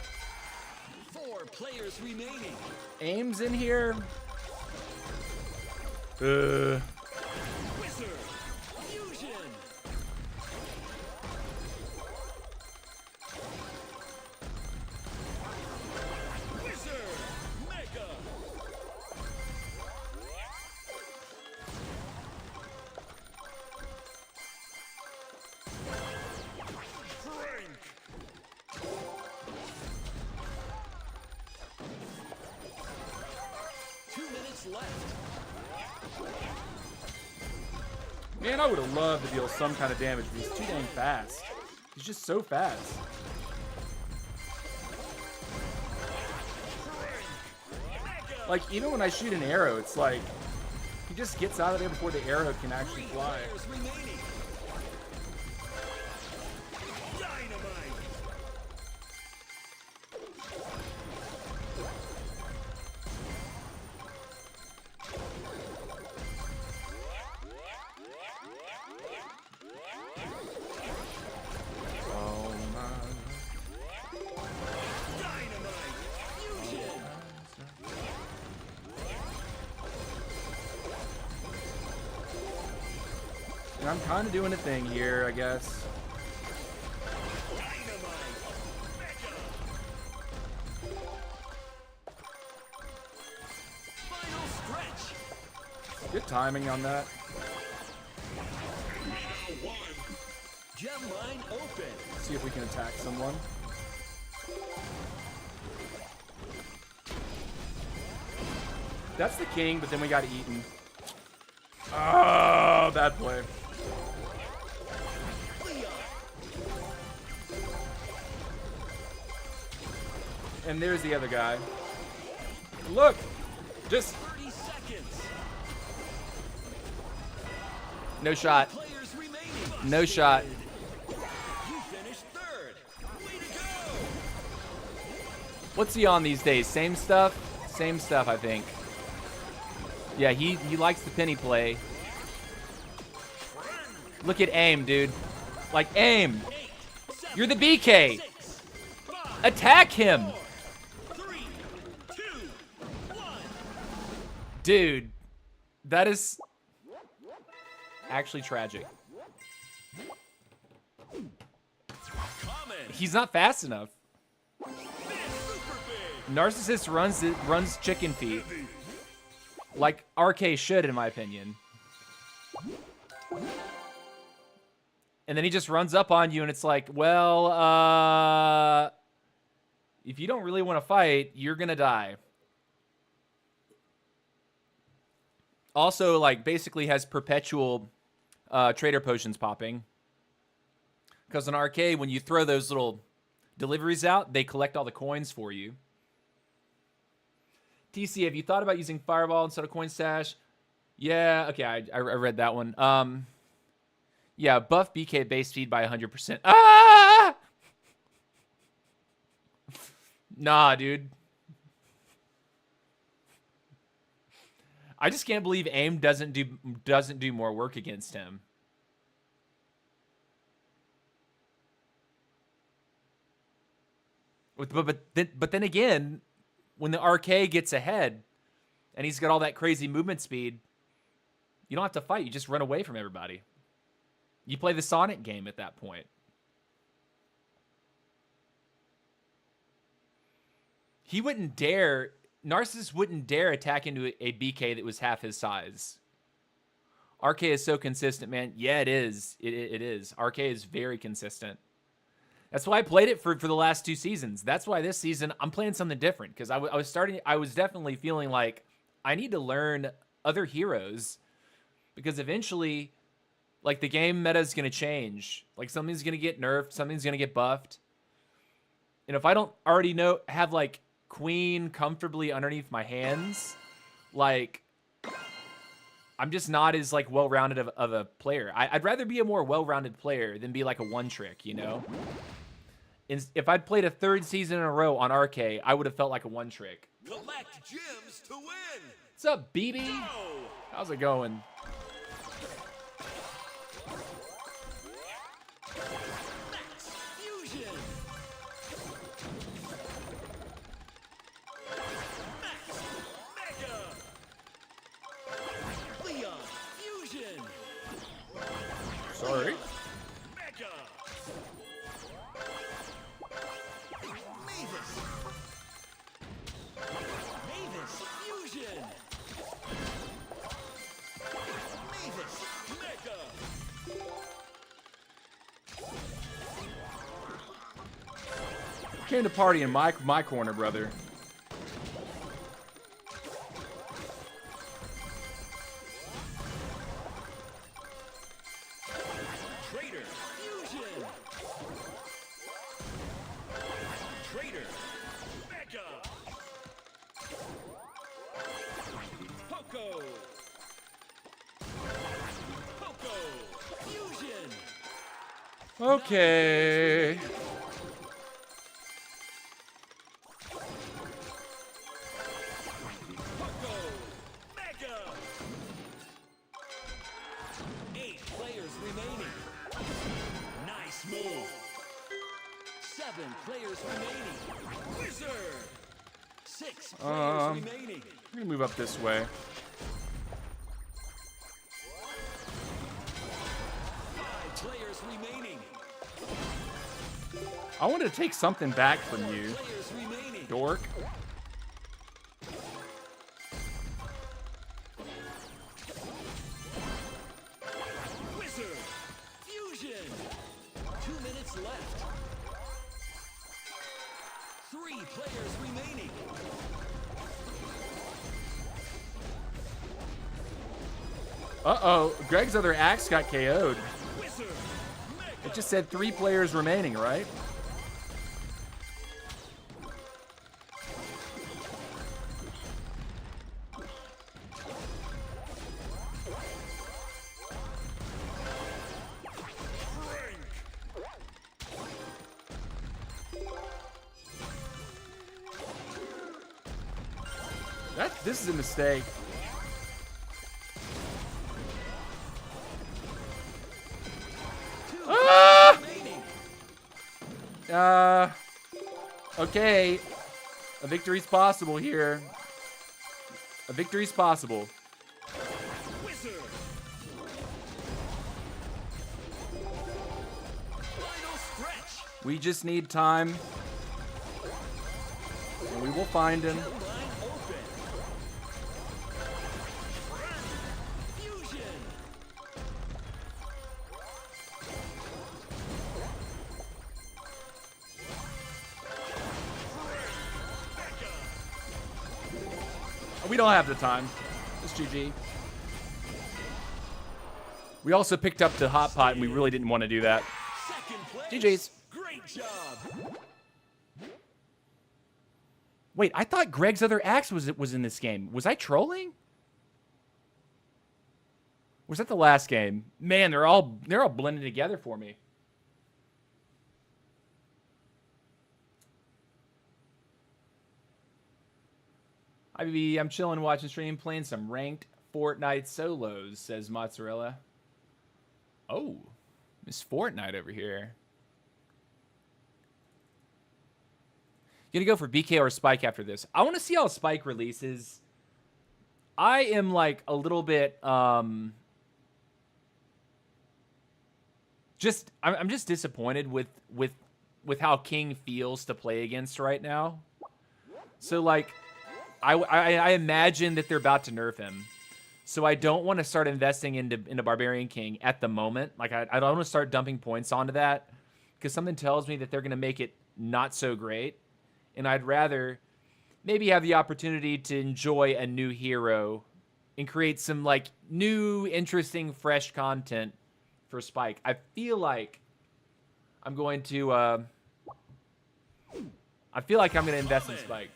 S2: 4 players remaining.
S1: Aim's in here.
S2: Wizard. Fusion. Wizard. Mega. Frank. 2 minutes left.
S1: Man, I would have loved to deal some kind of damage, but he's too dang fast. He's just so fast. Like, even when I shoot an arrow, it's like, he just gets out of there before the arrow can actually
S2: 3
S1: fly.
S2: players remaining. Dynamite.
S1: Oh,
S2: Dynamite. Fusion.
S1: and I'm kind of doing a thing here, I guess.
S2: Dynamite. Mega. Final stretch.
S1: Good timing on that.
S2: Gem mine open.
S1: See if we can attack someone. That's the king, but then we got eaten. Oh, bad play. And there's the other guy. Look! Just
S2: 30 seconds.
S1: no shot.
S2: Players remaining.
S1: No shot.
S2: You finished third. Way to go.
S1: What's he on these days? Same stuff? Same stuff, I think. Yeah, he likes the penny play. Look at aim, dude. Like, aim.
S2: 8, 7,
S1: You're the BK.
S2: 6, 5,
S1: Attack him.
S2: 4, 3, 2, 1.
S1: Dude, that is actually tragic.
S2: Common.
S1: He's not fast enough.
S2: Super big.
S1: Narcissist runs chicken feet. Like RK should, in my opinion. And then he just runs up on you, and it's like, well, if you don't really want to fight, you're gonna die. Also, like, basically has perpetual trader potions popping. Because in arcade, when you throw those little deliveries out, they collect all the coins for you. TC, have you thought about using Fireball instead of Coin Stash? Yeah, okay, I read that one. Yeah, buff BK base speed by 100%. Ah! Nah, dude. I just can't believe aim doesn't do more work against him. But then again, when the RK gets ahead and he's got all that crazy movement speed, you don't have to fight. You just run away from everybody. You play the Sonic game at that point. He wouldn't dare... Narcissus wouldn't dare attack into a BK that was half his size. RK is so consistent, man. Yeah, it is. It is. RK is very consistent. That's why I played it for the last 2 seasons. That's why this season I'm playing something different. Because I was definitely feeling like I need to learn other heroes. Because eventually, like, the game meta is going to change. Like, something's going to get nerfed. Something's going to get buffed. And if I don't already have, like, Queen comfortably underneath my hands, like, I'm just not as, like, well-rounded of a player. I'd rather be a more well-rounded player than be like a one-trick, you know? If I'd played a 3rd season in a row on RK, I would have felt like a one-trick.
S2: Collect gems to win.
S1: What's up, BB?
S2: Go.
S1: How's it going?
S2: Max Fusion. Max Mega. Leon Fusion.
S1: Sorry.
S2: Mega. Mavis. Mavis Fusion. Mavis Mega.
S1: Came to party in my corner, brother.
S2: Trader Fusion. Trader Mega. Poco. Poco Fusion.
S1: Okay.
S2: Poco Mega. 8 players remaining. Nice move. 7 players remaining. Wizard. 6 players remaining.
S1: I'm gonna move up this way.
S2: 5 players remaining.
S1: I wanted to take something back from you,
S2: Players remaining.
S1: dork.
S2: Wizard. Fusion. 2 minutes left. 3 players remaining.
S1: Uh-oh, Greg's other axe got KO'd.
S2: Wizard. Mega.
S1: It just said 3 players remaining, right? This is a mistake. Ah! Okay. A victory's possible here. A victory's possible.
S2: Wizard. Final stretch.
S1: We just need time. And we will find him.
S2: Line open. Fusion.
S1: We don't have the time. It's GG. We also picked up the hot pot, and we really didn't want to do that.
S2: Second place.
S1: GG's.
S2: Great job.
S1: Wait, I thought Greg's other axe was in this game. Was I trolling? Was that the last game? Man, they're all blended together for me. I'm chilling, watching stream, playing some ranked Fortnite solos, says Mozzarella. Oh, Miss Fortnite over here. Gonna go for BK or Spike after this. I want to see how Spike releases. I am like a little bit I'm just disappointed with how King feels to play against right now. So like I imagine that they're about to nerf him. So I don't want to start investing into Barbarian King at the moment. Like I don't want to start dumping points onto that because something tells me that they're going to make it not so great. And I'd rather maybe have the opportunity to enjoy a new hero and create some like new, interesting, fresh content for Spike. I feel like I'm going to invest in Spike.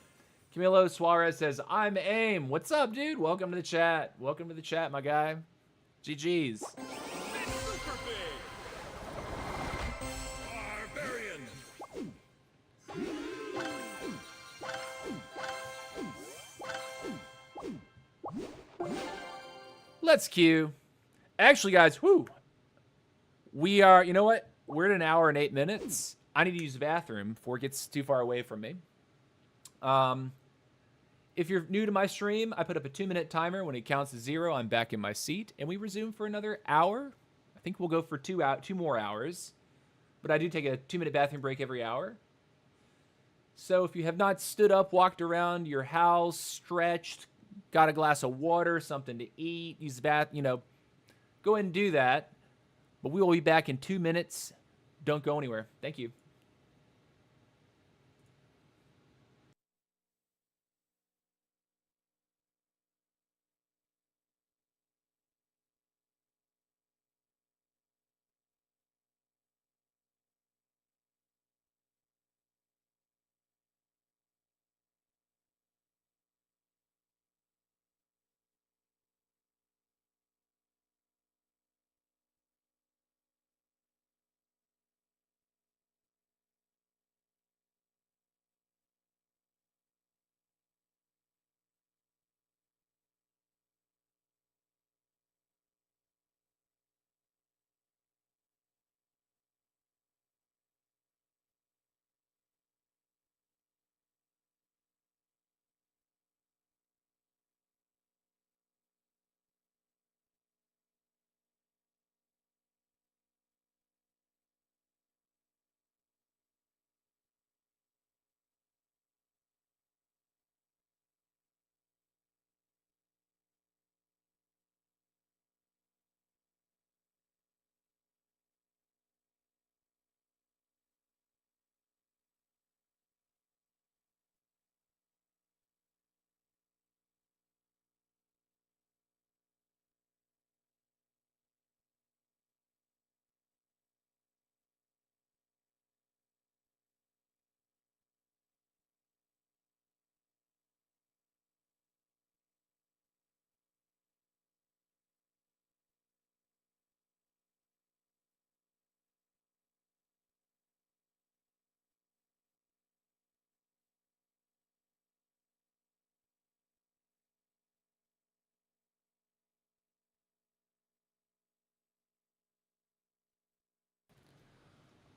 S1: Camilo Suarez says, I'm AIM. What's up, dude? Welcome to the chat. Welcome to the chat, my guy. GG's.
S2: Super big. Barbarian.
S1: Let's queue. Actually, guys, we are, you know what? We're at an hour and 8 minutes. I need to use the bathroom before it gets too far away from me. If you're new to my stream, I put up a 2-minute timer. When it counts to 0, I'm back in my seat, and we resume for another hour. I think we'll go for 2 more hours, but I do take a 2-minute bathroom break every hour. So if you have not stood up, walked around your house, stretched, got a glass of water, something to eat, use the bath, go ahead and do that. But we will be back in 2 minutes. Don't go anywhere. Thank you.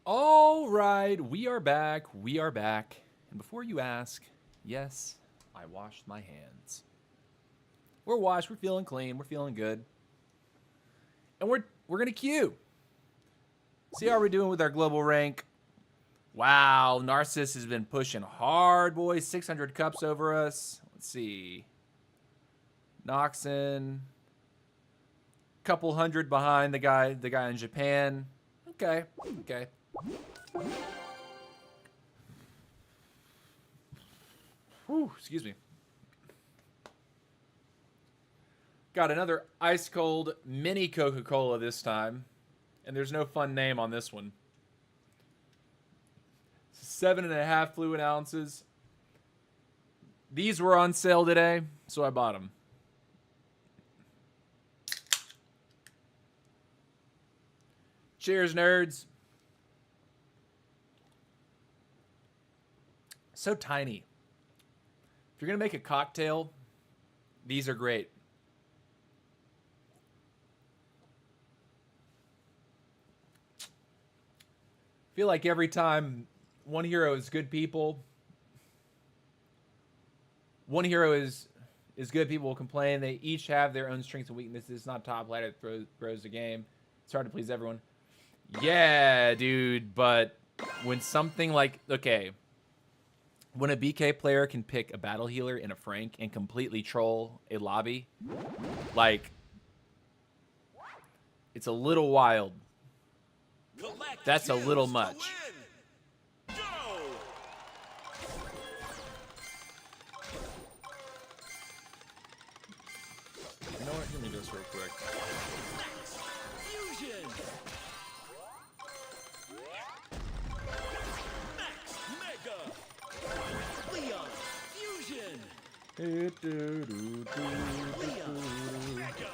S1: All right, we are back. We are back. And before you ask, yes, I washed my hands. We're washed. We're feeling clean. We're feeling good. And we're gonna queue. See how we're doing with our global rank. Wow, Narcissus has been pushing hard, boys. 600 cups over us. Let's see. Noxon, couple hundred behind the guy in Japan. Okay. Whew, excuse me. Got another ice cold mini Coca-Cola this time. And there's no fun name on this one. 7.5 fluid ounces. These were on sale today, so I bought them. Cheers, nerds. So tiny. If you're going to make a cocktail, these are great. I feel like every time one hero is good people, one hero is good people will complain. They each have their own strengths and weaknesses. It's not top ladder that throws the game. It's hard to please everyone. Yeah, dude, but when something like, okay, when a BK player can pick a battle healer in a Frank and completely troll a lobby, like, it's a little wild. That's a little much. You know what? Give me this real quick.
S2: Fusion. Max Mega. Leon Fusion. Leon Mega.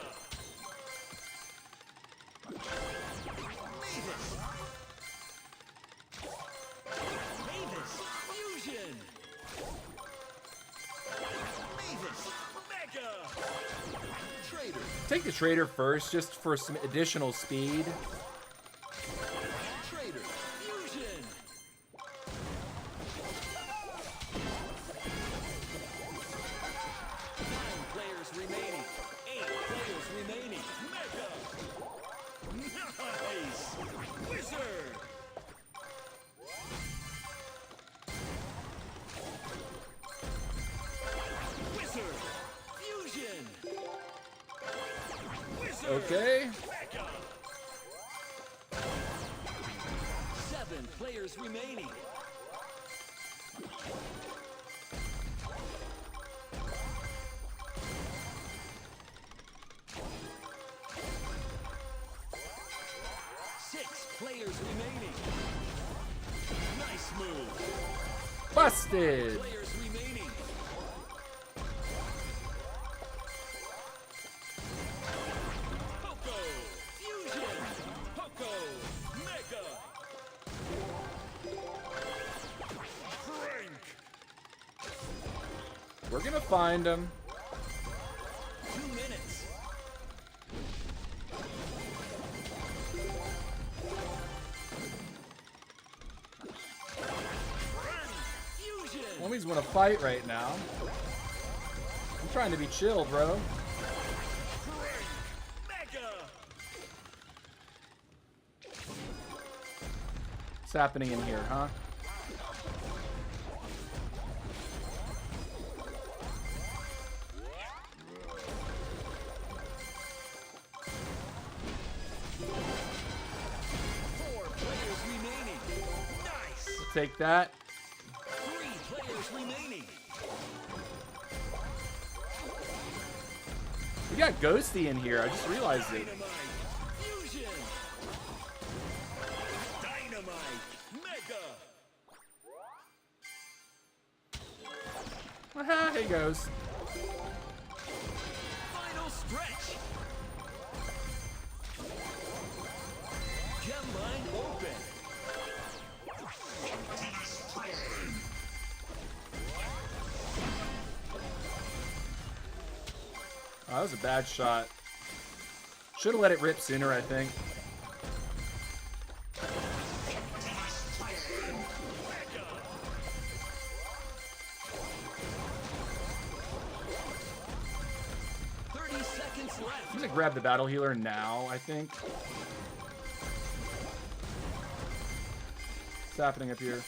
S2: Mavis Fusion. Mavis Mega. Trader.
S1: Take the trader first, just for some additional speed.
S2: Trader Fusion. 9 players remaining. 8 players remaining. Mega. Nice. Wizard. Wizard. Fusion. Wizard.
S1: Okay.
S2: Mega. 7 players remaining. Six players remaining. Nice move.
S1: Busted.
S2: Players remaining. Poco. Fusion. Poco. Mega. Frank.
S1: We're gonna find him.
S2: 2 minutes. Frank. Fusion.
S1: Homies want to fight right now. I'm trying to be chill, bro.
S2: Frank. Mega.
S1: What's happening in here, huh?
S2: Four players remaining. Nice.
S1: Take that.
S2: 3 players remaining.
S1: We got Ghosty in here. I just realized it.
S2: Dynamite. Fusion. Dynamite. Mega.
S1: Aha, here he goes.
S2: Final stretch. Gem line open.
S1: Oh, that was a bad shot. Should have let it rip sooner, I think. to grab the battle healer now, I think. What's happening up here?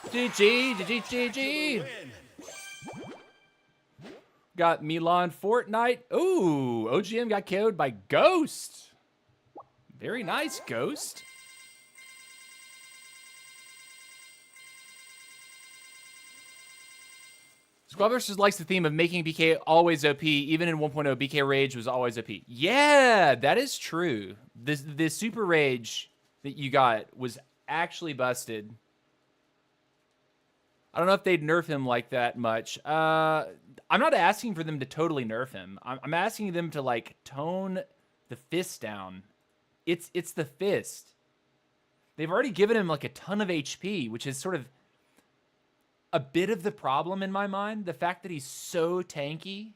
S2: Finish.
S1: GG. Got Milan Fortnite. Ooh, OGM got KO'd by Ghost. Very nice, Ghost. Squad Versus likes the theme of making BK always OP. Even in 1.0, BK Rage was always OP. Yeah, that is true. The Super Rage that you got was actually busted. I don't know if they'd nerf him like that much. I'm not asking for them to totally nerf him. I'm asking them to, like, tone the fist down. It's the fist. They've already given him, like, a ton of HP, which is sort of a bit of the problem in my mind. The fact that he's so tanky.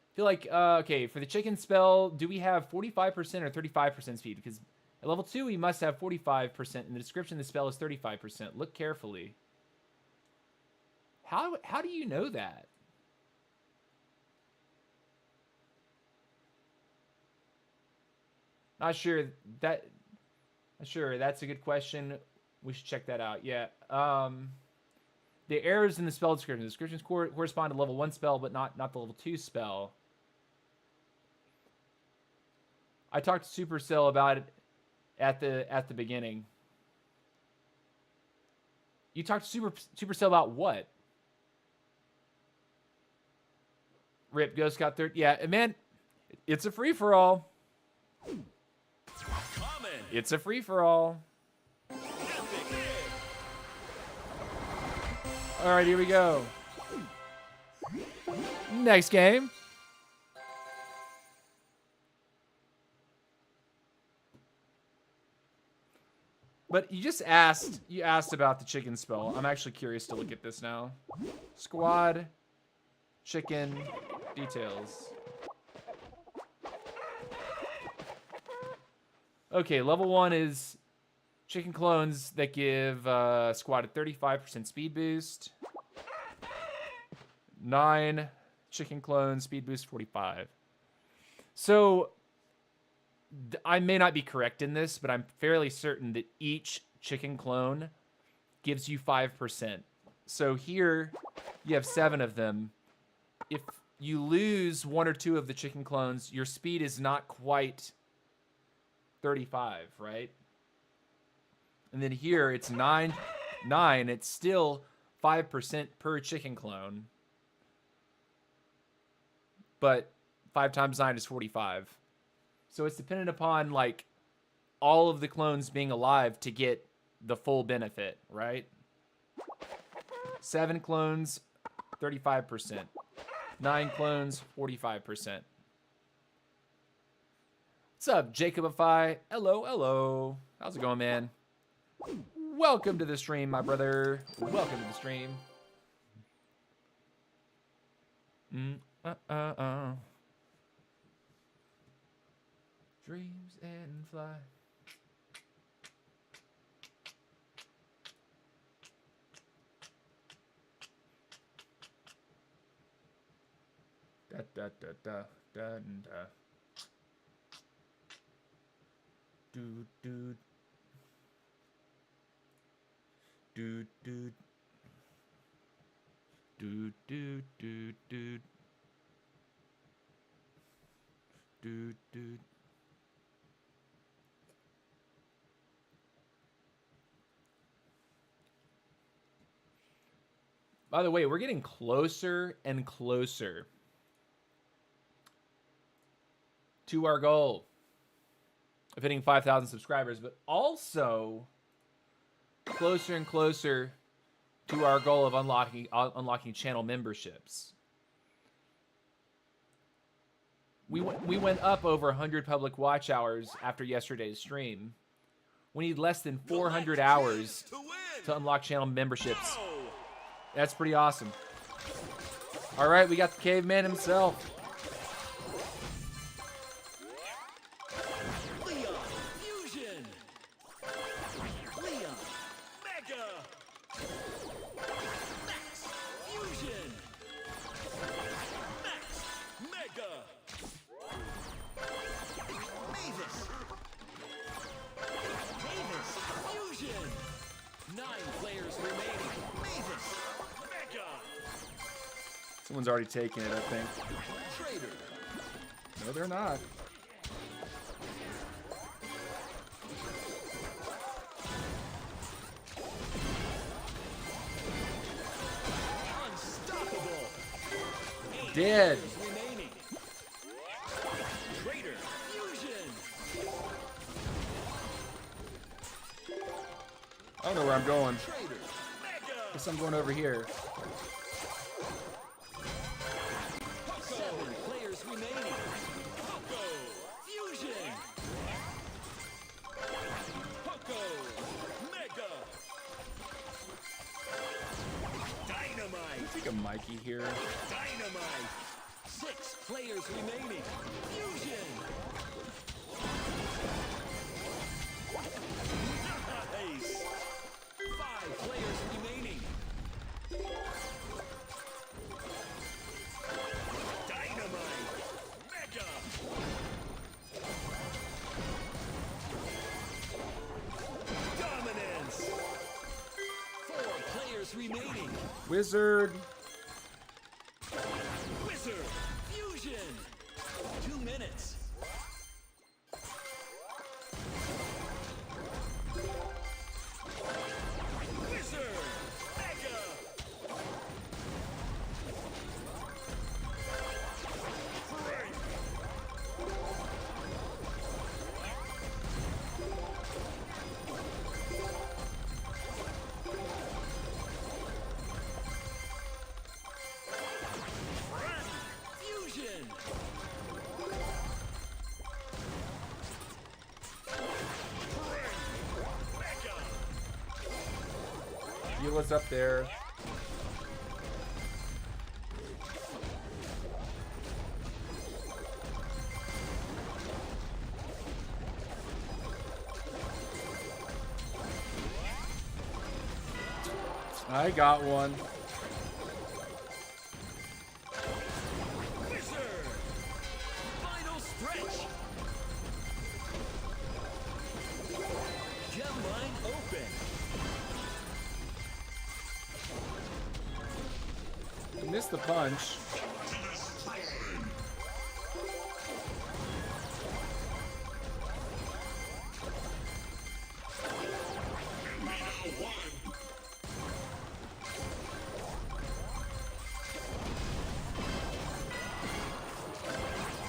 S1: I feel like, okay, for the chicken spell, do we have 45% or 35% speed? Because at level 2, we must have 45%. In the description, the spell is 35%. Look carefully. How do you know that? Not sure. That's a good question. We should check that out. Yeah. The errors in the spell description. The descriptions correspond to level 1 spell, but not the level 2 spell. I talked to Supercell about it at the beginning. You talked to Supercell about what? Rip Ghost got third. Yeah, man, it's a free for all. It's a free for all. All right, here we go. Next game. But you asked about the chicken spell. I'm actually curious to look at this now. Squad, chicken, details. Okay, level 1 is chicken clones that give squad a 35% speed boost. 9 chicken clones, speed boost 45. So I may not be correct in this, but I'm fairly certain that each chicken clone gives you 5%. So here you have 7 of them. If you lose 1 or 2 of the chicken clones, your speed is not quite 35, right? And then here it's 9. It's still 5% per chicken clone. But 5 times 9 is 45. So it's dependent upon, like, all of the clones being alive to get the full benefit, right? 7 clones, 35%. 9 clones, 45%. What's up, Jacobify? Hello. How's it going, man? Welcome to the stream, my brother. Welcome to the stream. Dreams and fly. Da da da da da da. Do do do do do do do do do do. By the way, we're getting closer and closer to our goal of hitting 5,000 subscribers, but also closer and closer to our goal of unlocking channel memberships. We went up over 100 public watch hours after yesterday's stream. We need less than 400
S2: Select
S1: hours
S2: to win.
S1: to unlock channel memberships.
S2: Go.
S1: That's pretty awesome. All right, we got the caveman himself.
S2: Leon Fusion. Leon Mega. Max Fusion. Max Mega. Mavis. Mavis Fusion. 9 players remaining. Mavis Mega.
S1: Someone's already taken it, I think.
S2: Trader.
S1: No, they're not.
S2: Unstoppable. 8
S1: Dead.
S2: players remaining. Trader Fusion.
S1: I don't know where I'm going.
S2: Trader Mega.
S1: Guess I'm going over here.
S2: 7 players remaining. Poco Fusion. Poco Mega. Dynamite.
S1: Take a Mikey here.
S2: Dynamite. 6 players remaining. Fusion. Nice. 5 players remaining. Dynamite. Mega. Dominance. 4 players remaining.
S1: Wizard.
S2: Wizard Fusion. 2 minutes. Wizard Mega. Frank. Rant. Fusion. Mega.
S1: Eula's up there. I got one.
S2: Wizard. Final stretch. Gem line open.
S1: Missed the punch.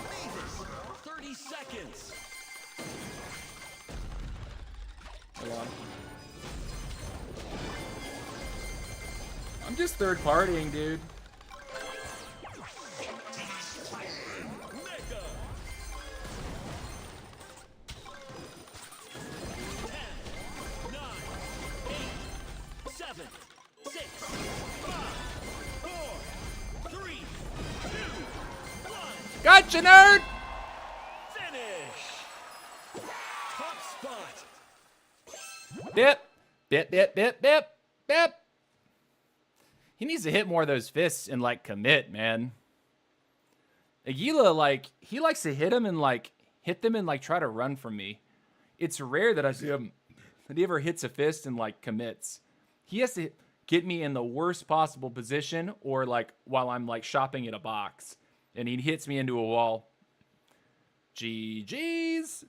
S2: Mavis. 30 seconds.
S1: Hold on. I'm just third partying, dude.
S2: Mega. 10, 9, 8, 7, 6, 5, 4, 3, 2, 1.
S1: Gotcha, nerd!
S2: Finish. Top spot.
S1: Dip. Dip, dip, dip, dip, dip. He needs to hit more of those fists and, like, commit, man. Aguila, like, he likes to hit them and, like, try to run from me. It's rare that I see him, that he ever hits a fist and, like, commits. He has to get me in the worst possible position or, like, while I'm, like, shopping at a box. And he hits me into a wall. GG's.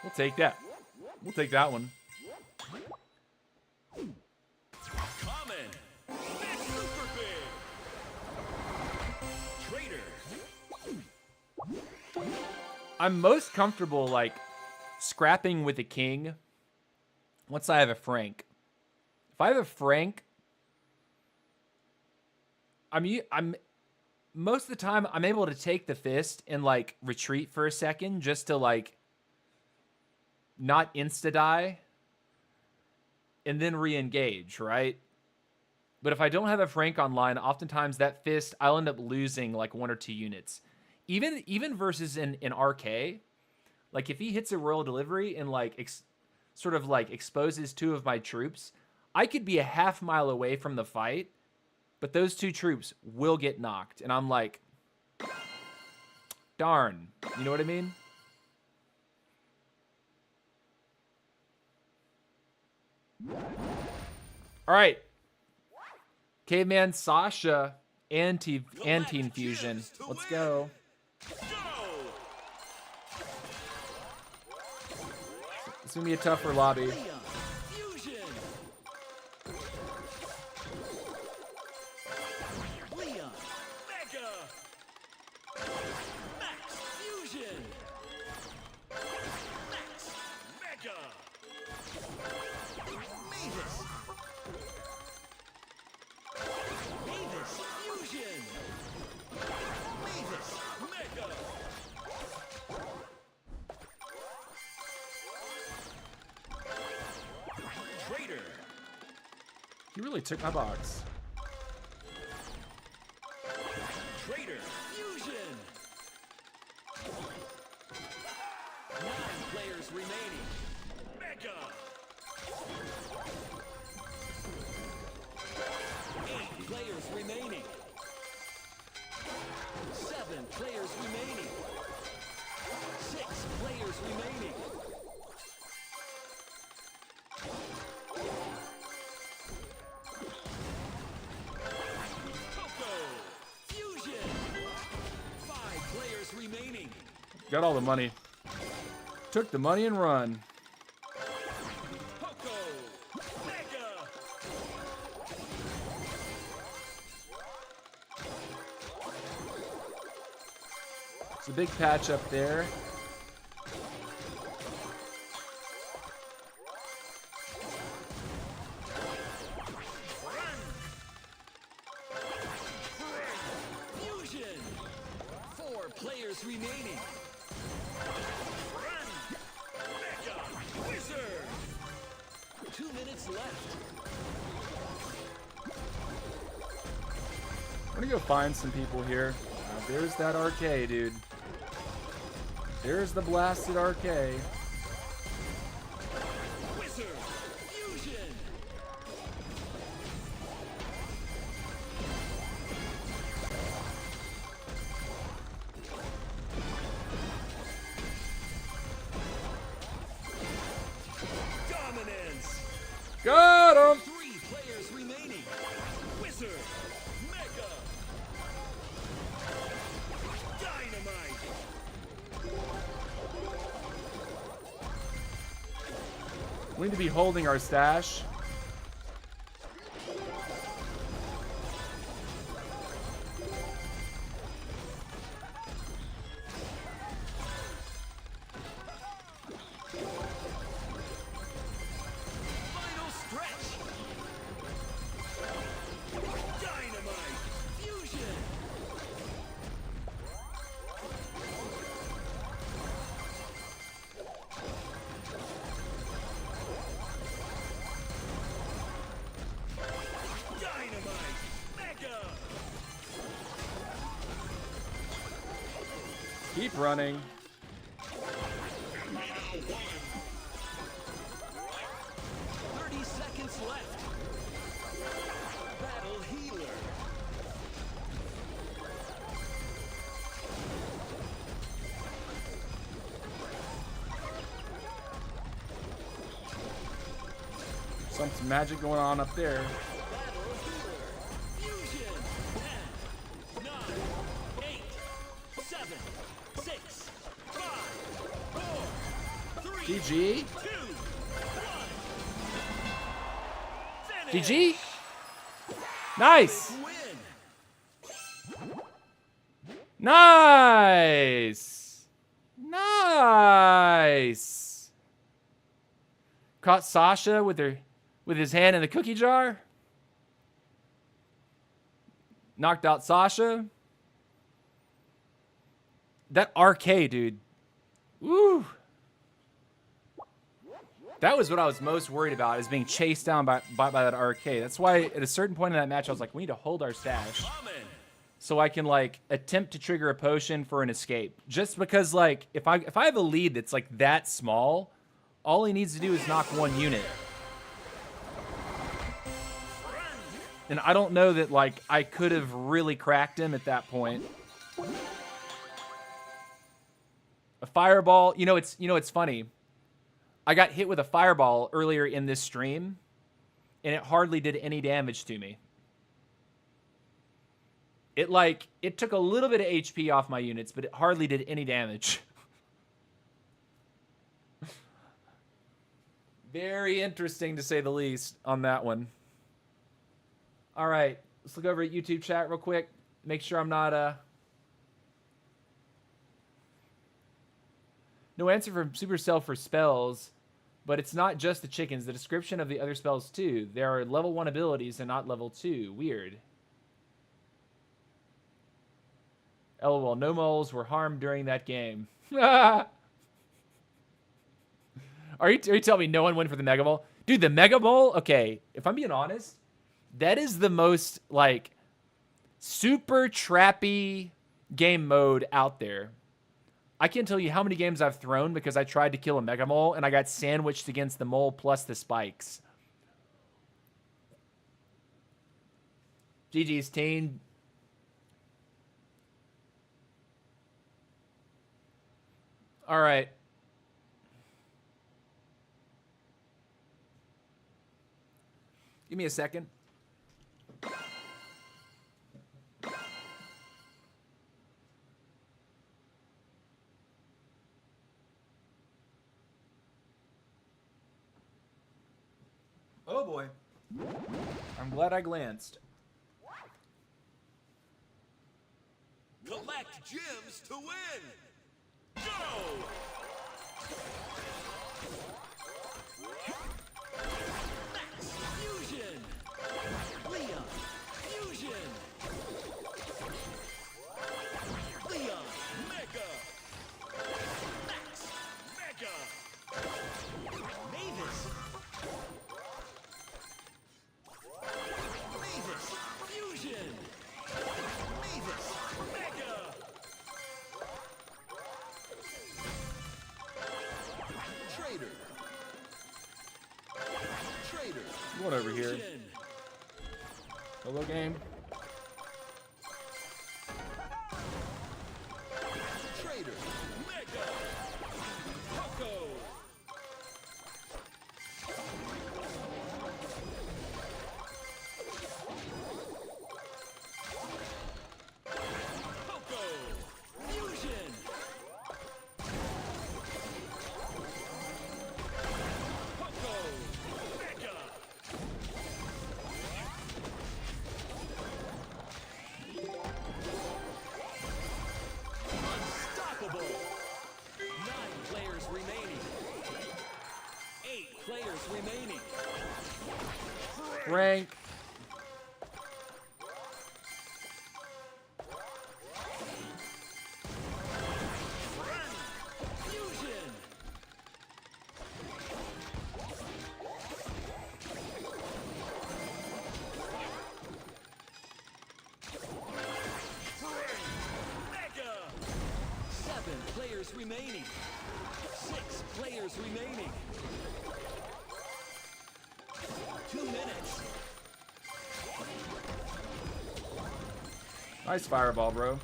S1: We'll take that. We'll take that one.
S2: Common. Big super big. Trader.
S1: I'm most comfortable, like, scrapping with a king once I have a Frank. If I have a Frank, I'm most of the time I'm able to take the fist and, like, retreat for a second just to, like, not insta-die, and then re-engage, right? But if I don't have a Frank online, oftentimes that fist, I'll end up losing like 1 or 2 units. Even versus in RK, like if he hits a royal delivery and like sort of like exposes 2 of my troops, I could be a half mile away from the fight, but those 2 troops will get knocked. And I'm like, darn. You know what I mean? All right. Caveman Sasha anti fusion. Let's go. It's gonna be a tougher lobby. He really took my box.
S2: Traitor fusion. 9 players remaining. Mega. 8 players remaining. 7 players remaining. 6 players remaining.
S1: Got all the money. Took the money and run. It's a big patch up there.
S2: Fusion. 4 players remaining. 2 minutes left.
S1: I'm gonna go find some people here. There's that RK, dude. There's the blasted RK.
S2: Wizard fusion. Dominance.
S1: Got him!
S2: 3 players remaining. Wizard. Mega. Dynamite.
S1: We need to be holding our stash.
S2: Final stretch. Dynamite. Fusion. Dynamite. Mega.
S1: Keep running.
S2: 30 seconds left. Battle healer.
S1: Some magic going on up there.
S2: Battle healer. Fusion. 10, 9, 8, 7, 6, 5, 4, 3,
S1: GG.
S2: 2, 1.
S1: GG. Nice.
S2: Win.
S1: Nice. Nice. Caught Sasha with his hand in the cookie jar. Knocked out Sasha. That RK, dude. Woo. That was what I was most worried about, is being chased down by that arcade. That's why at a certain point in that match, I was like, we need to hold our stash so I can, like, attempt to trigger a potion for an escape. Just because, like, if I have a lead that's, like, that small, all he needs to do is knock one unit. And I don't know that, like, I could have really cracked him at that point. A fireball, it's funny. I got hit with a fireball earlier in this stream, and it hardly did any damage to me. It took a little bit of HP off my units, but it hardly did any damage. Very interesting, to say the least, on that one. All right, let's look over at YouTube chat real quick. Make sure I'm not... No answer from Supercell for spells, but it's not just the chickens. The description of the other spells, too. There are level 1 abilities and not level 2. Weird. LOL, no moles were harmed during that game. Are you telling me no one went for the Mega Mole? Dude, the Mega Mole, okay, if I'm being honest, that is the most, like, super trappy game mode out there. I can't tell you how many games I've thrown because I tried to kill a Mega Mole and I got sandwiched against the mole plus the spikes. GG's team. All right. Give me a second. Oh boy. I'm glad I glanced.
S2: Collect gems to win. Go! Max Fusion! Leon Fusion! Leon Mega! Max Mega! Mavis! Mavis Fusion! Mavis Mega! Trader! Trader!
S1: What over here?
S2: Fusion!
S1: Hello, game.
S2: Trader! Mega! Coco! Coco! Fusion! Coco! Mega! Unstoppable! 9 players remaining. 8 players remaining.
S1: Rank.
S2: Fusion! Mega! 7 players remaining. 6 players remaining. 2 minutes.
S1: Nice fireball, bro.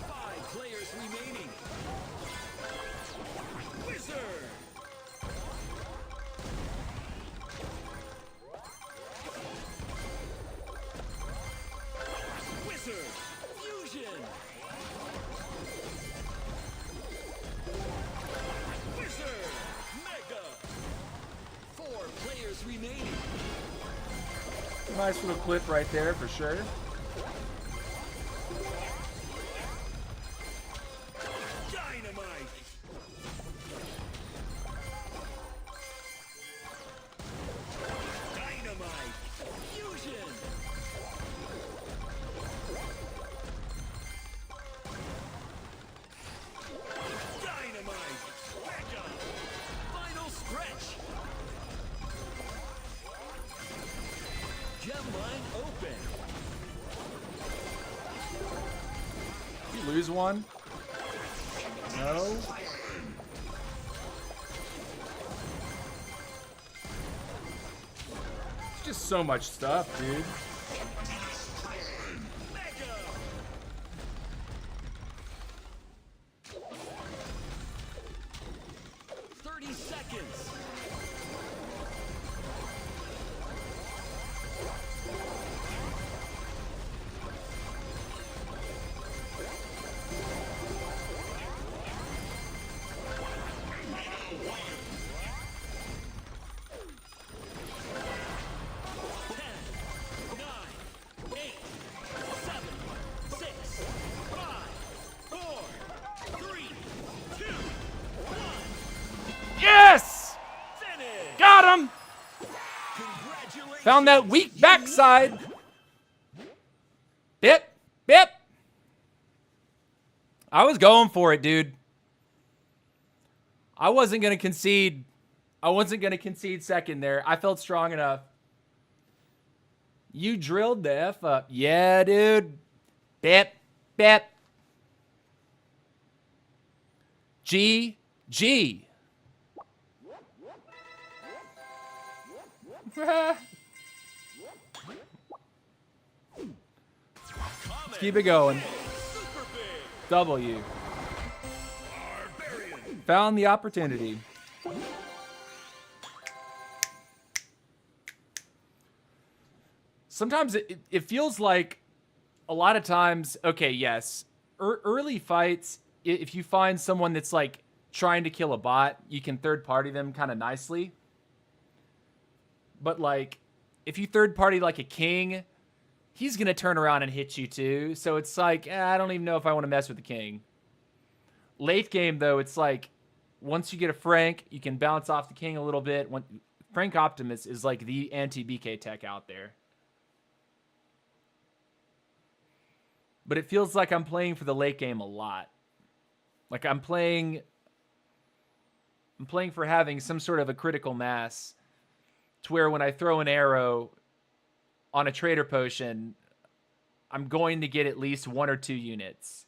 S2: 5 players remaining. Wizard! Wizard! Fusion! Wizard! Mega! 4 players remaining.
S1: Nice little clip right there, for sure.
S2: Dynamite! Dynamite! Fusion! line open.
S1: You lose one? No. It's just so much stuff, dude.
S2: Mega. 30 seconds.
S1: Yes! Got him! Found that weak backside. Bip, bip. I was going for it, dude. I wasn't going to concede. I wasn't going to concede second there. I felt strong enough. You drilled the F up. Yeah, dude. Bip, bip. G, G. Let's keep it going. W. Found the opportunity. Sometimes it feels like a lot of times, okay, yes, early fights, if you find someone that's like trying to kill a bot, you can third party them kind of nicely. But like, if you third party like a king, he's going to turn around and hit you too. So it's like, I don't even know if I want to mess with the king. Late game, though, it's like, once you get a Frank, you can bounce off the king a little bit. Frank Optimus is like the anti-BK tech out there. But it feels like I'm playing for the late game a lot. Like I'm playing for having some sort of a critical mass to where when I throw an arrow on a trader potion, I'm going to get at least 1 or 2 units.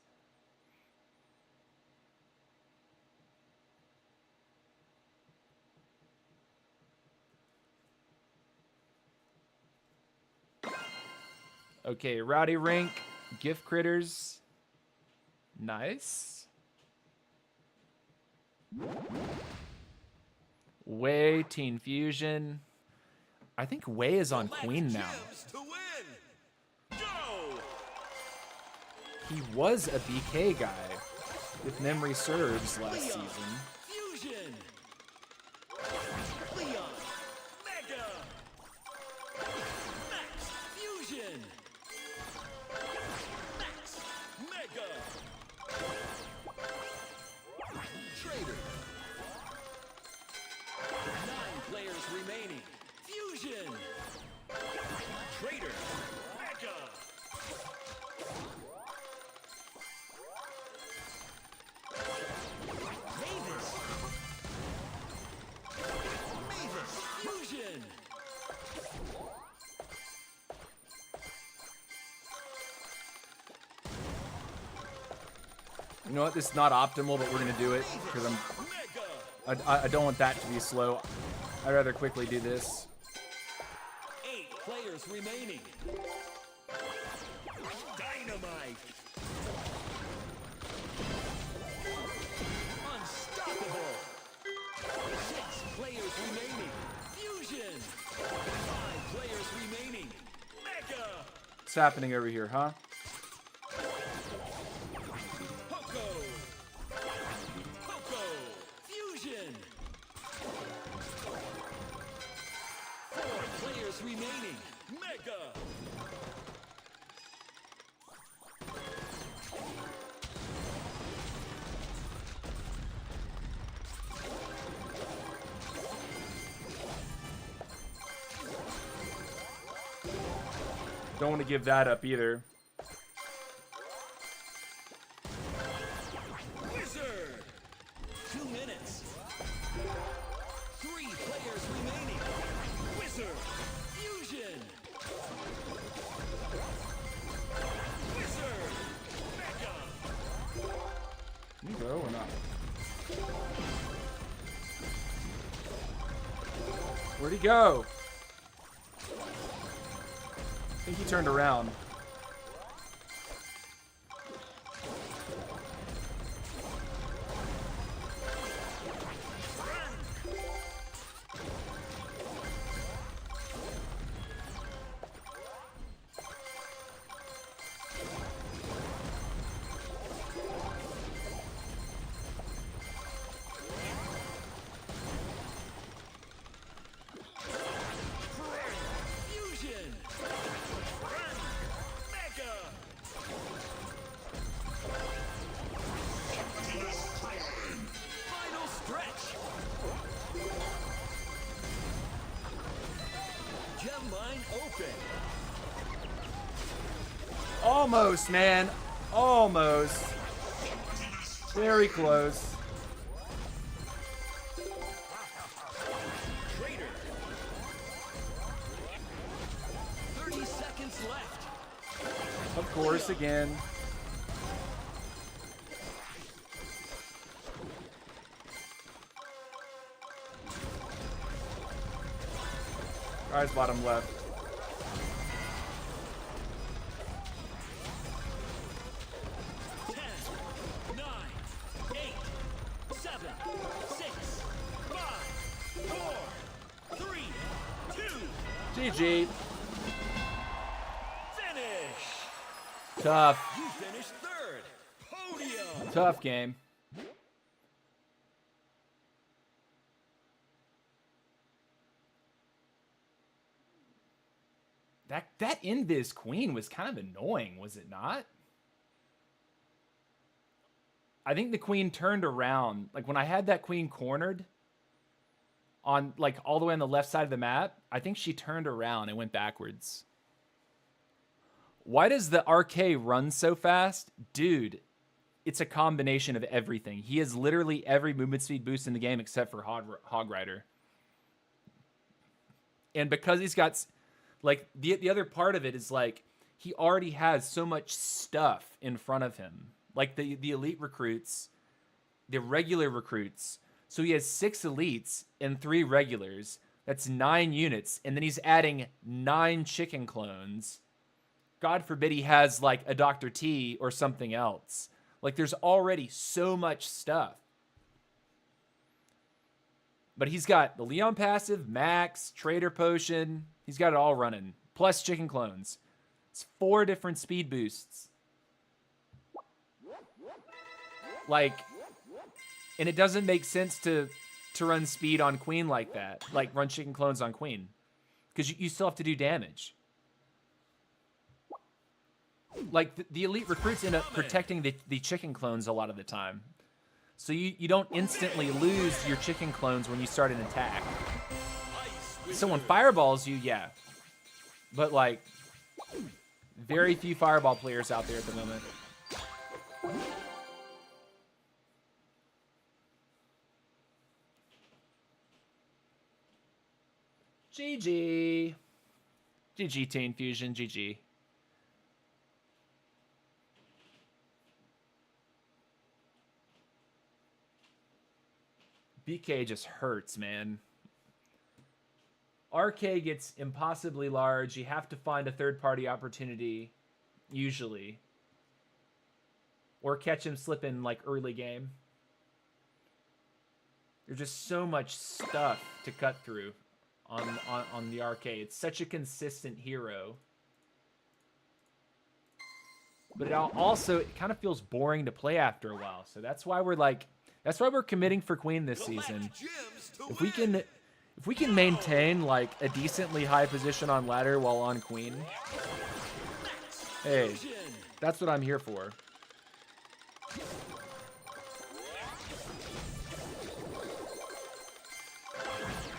S1: Okay, Rowdy Rink, gift critters. Nice. Wei, Teen Fusion. I think Wei is on Queen now. He was a BK guy, if memory serves, last season.
S2: Fusion. Leon. Mega. Max. Fusion. Max. Mega. Trader. 9 players remaining. Fusion. Trader. Mega. Fusion.
S1: You know what? This is not optimal, but we're gonna do it because I don't want that to be slow. I'd rather quickly do this.
S2: 8 players remaining. Dynamite. Unstoppable. 6 players remaining. Fusion. 5 players remaining. Mega.
S1: What's happening over here, huh?
S2: Poco. Poco. Fusion. 4 players remaining. Mega.
S1: Don't want to give that up either.
S2: Wizard. 2 minutes. 3 players remaining. Wizard. Fusion.
S1: Where'd he go? I think he turned around. Almost, man. Almost. Very close.
S2: Traitor. 30 seconds left.
S1: Of course, again. Guys, bottom left.
S2: 10, 9, 8, 7, 6, 5, 4, 3, 2.
S1: GG.
S2: Finish.
S1: Tough.
S2: You finished third. Podium.
S1: Tough game. That invis queen was kind of annoying, was it not? I think the queen turned around. Like when I had that queen cornered on like all the way on the left side of the map, I think she turned around and went backwards. Why does the RK run so fast? Dude, it's a combination of everything. He has literally every movement speed boost in the game except for Hog Rider. And because he's got... Like, the other part of it is, like, he already has so much stuff in front of him. Like, the elite recruits, the regular recruits. So he has 6 elites and 3 regulars. That's 9 units. And then he's adding 9 chicken clones. God forbid he has, like, a Dr. T or something else. Like, there's already so much stuff. But he's got the Leon passive, Max, Trader Potion... He's got it all running. Plus chicken clones. It's 4 different speed boosts. Like, and it doesn't make sense to run speed on Queen like that. Like, run chicken clones on Queen. Because you still have to do damage. Like, the elite recruits end up protecting the chicken clones a lot of the time. So you don't instantly lose your chicken clones when you start an attack. Someone fireballs you, yeah. But, like, very few fireball players out there at the moment. GG. GG, Teen Fusion, GG. BK just hurts, man. RK gets impossibly large. You have to find a third-party opportunity, usually. Or catch him slipping, like, early game. There's just so much stuff to cut through on the RK. It's such a consistent hero. But it kind of feels boring to play after a while. So that's why we're committing for Queen this season. If we can maintain, like, a decently high position on ladder while on Queen, hey, that's what I'm here for.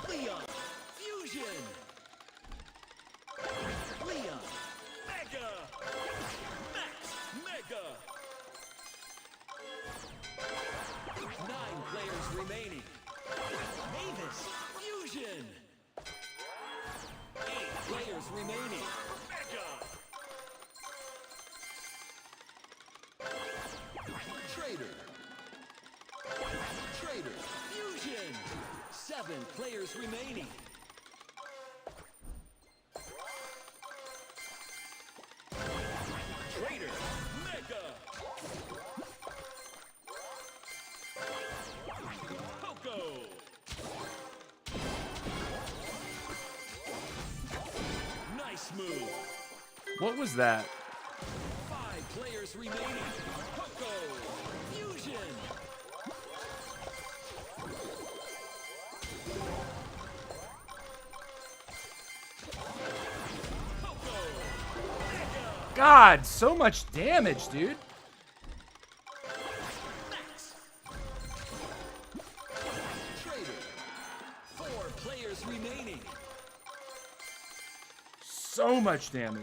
S2: Leon. Fusion. Leon. Mega. Max. Mega. 9 players remaining. Mavis. Fusion. 8 players remaining. Mega. Trader. Trader. Fusion. 7 players remaining. Nice move.
S1: What was that?
S2: 5 players remaining. Coco. Fusion. Coco. Mega.
S1: God, so much damage, dude.
S2: Max. Trader. 4 players remaining.
S1: So much damage.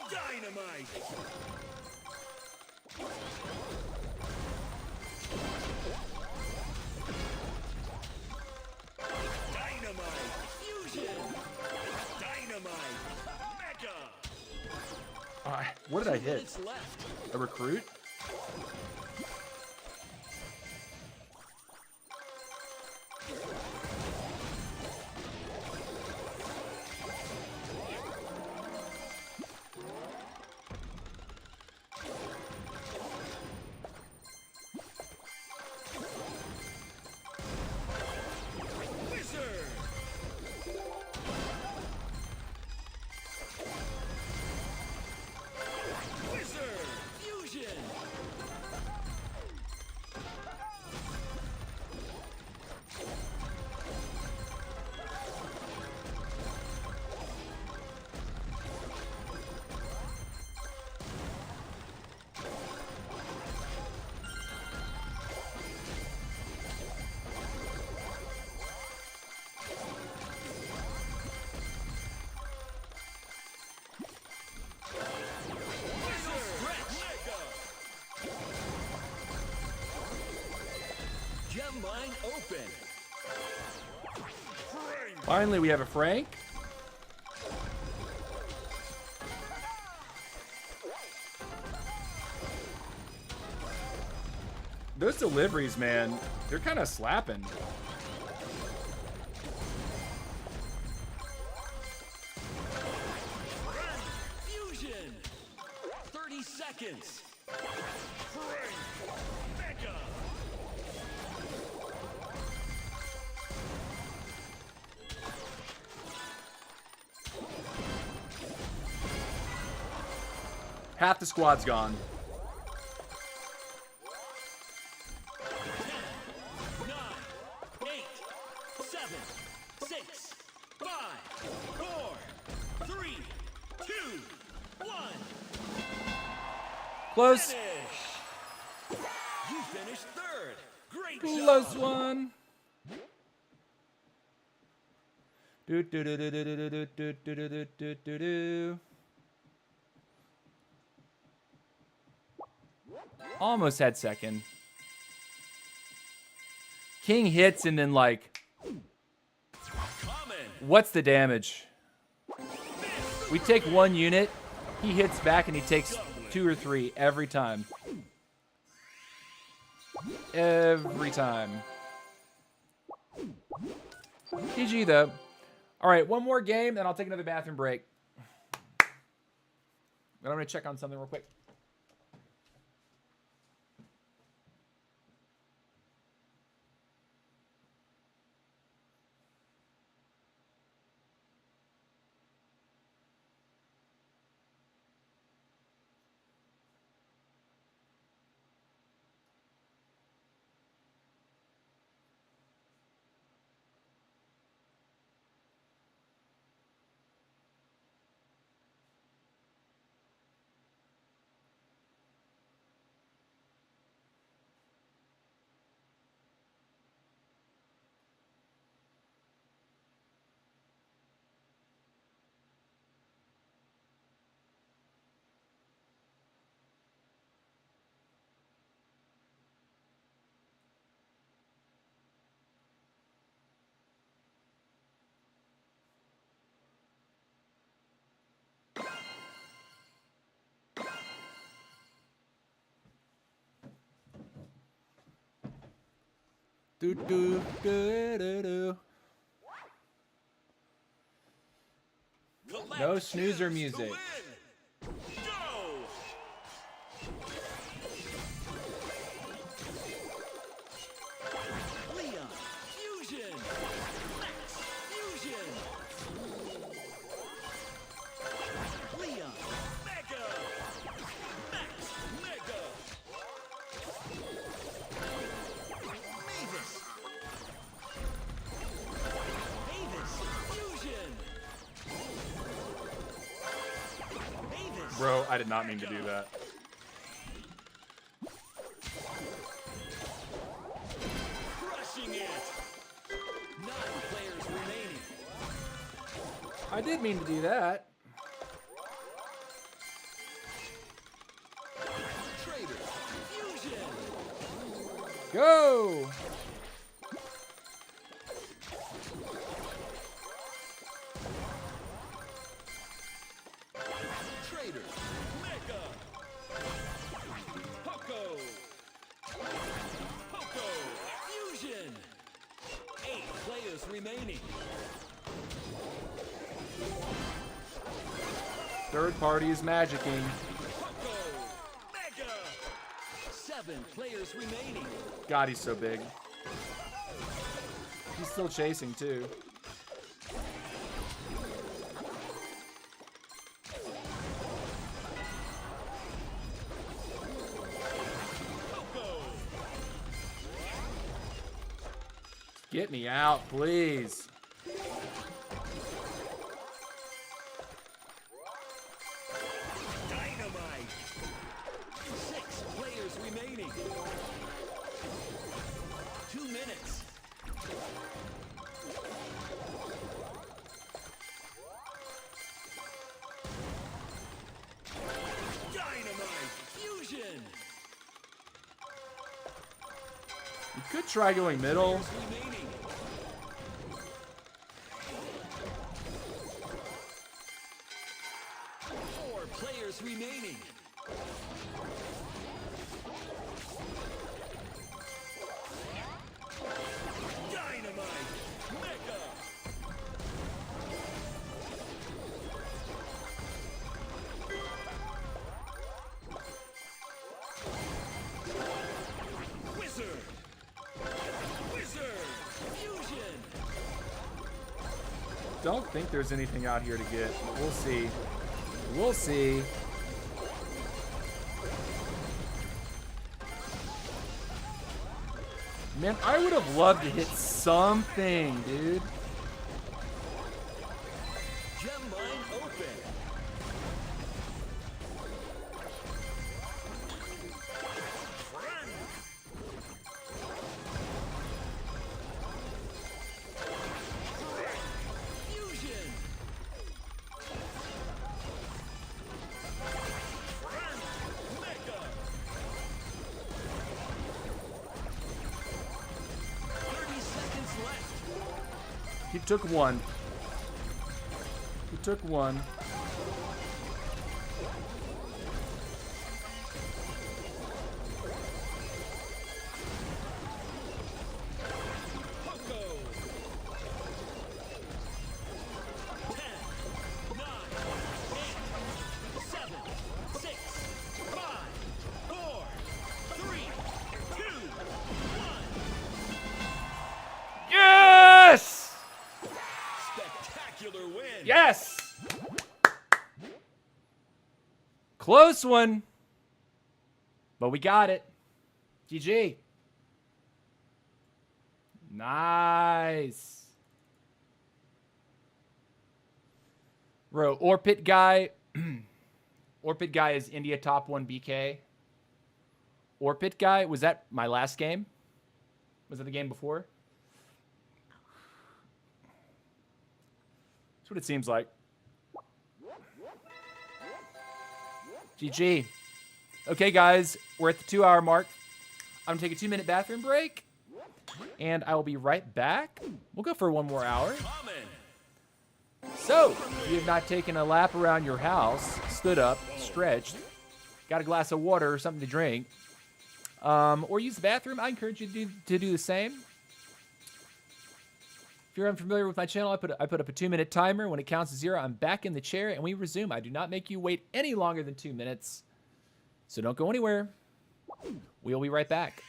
S2: Dynamite. Dynamite. Fusion. Dynamite. Mega.
S1: What did I
S2: 2
S1: hit?
S2: minutes left.
S1: A recruit?
S2: Wizard. Wizard. Fusion. Gem mine open.
S1: Finally, we have a Frank. Those deliveries, man, they're kind of slapping.
S2: Fusion. 30 seconds. Mega.
S1: Half the squad's gone.
S2: 9, 8, 7, 6, 5, 4, 3, 2, 1.
S1: Close.
S2: Finish. You finished third. Great
S1: Close
S2: job.
S1: one. Do do do do do do do do do do do do do. Almost had second. King hits and then like,
S2: Common.
S1: what's the damage? We take 1 unit, he hits back and he takes 2 or 3 every time. Every time. GG though. All right, one more game, then I'll take another bathroom break. But I'm gonna check on something real quick. Do, do, do, do, do. No snoozer music.
S2: Leon.
S1: Bro, I did not mean to do that.
S2: Crushing it. 9 players remaining.
S1: I did mean to do that.
S2: Traitor. Fusion.
S1: Go!
S2: Traitor. Mega. Poco. Poco. Fusion. 8 players remaining.
S1: Third party is magicking.
S2: Poco. Mega. 7 players remaining.
S1: God, he's so big. He's still chasing, too.
S2: Poco.
S1: Get me out, please.
S2: Dynamite. 6 players remaining. 2 minutes. Dynamite. Fusion.
S1: You could try going middle.
S2: Remaining. Four players remaining. Dynamite. Mega. Wizard. Wizard. Fusion.
S1: Don't think there's anything out here to get. But we'll see. We'll see. Man, I would have loved to hit something, dude.
S2: Gem mine open. Friend. Fusion. Friend. Mega. 30 seconds left.
S1: He took one. He took one.
S2: Poco. 10, 9, 8, 7, 6, 5, 4, 3, 2, 1.
S1: Yes!
S2: Spectacular win.
S1: Yes! Close one. But we got it. GG. Nice. Bro, Orpit guy. Orpit guy is India top 1 BK. Orpit guy, was that my last game? Was that the game before? That's what it seems like. GG. Okay, guys, we're at the 2-hour mark. I'm gonna take a 2-minute bathroom break, and I will be right back. We'll go for 1 more hour.
S2: Common.
S1: So, if you have not taken a lap around your house, stood up, stretched, got a glass of water or something to drink, or use the bathroom, I encourage you to do the same. If you're unfamiliar with my channel, I put up a 2-minute timer. When it counts to 0, I'm back in the chair, and we resume. I do not make you wait any longer than 2 minutes, so don't go anywhere. We'll be right back.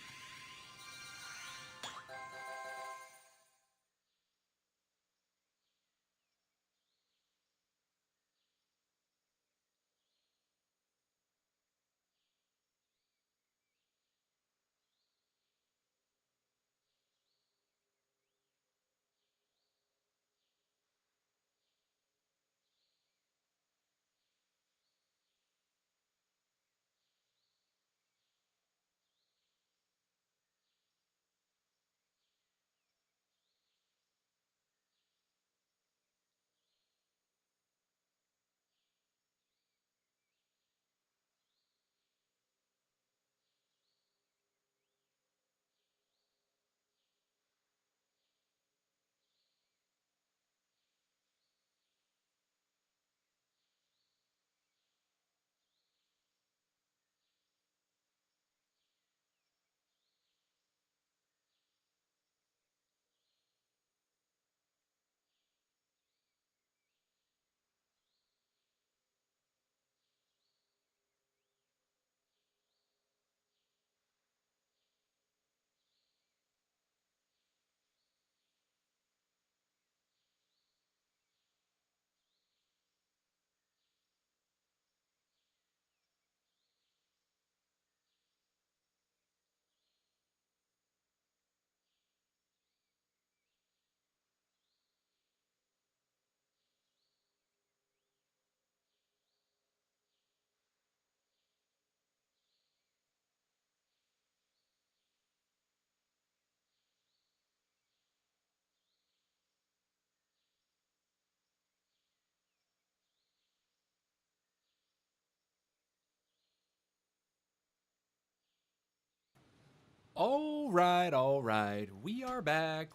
S1: All right. We are back.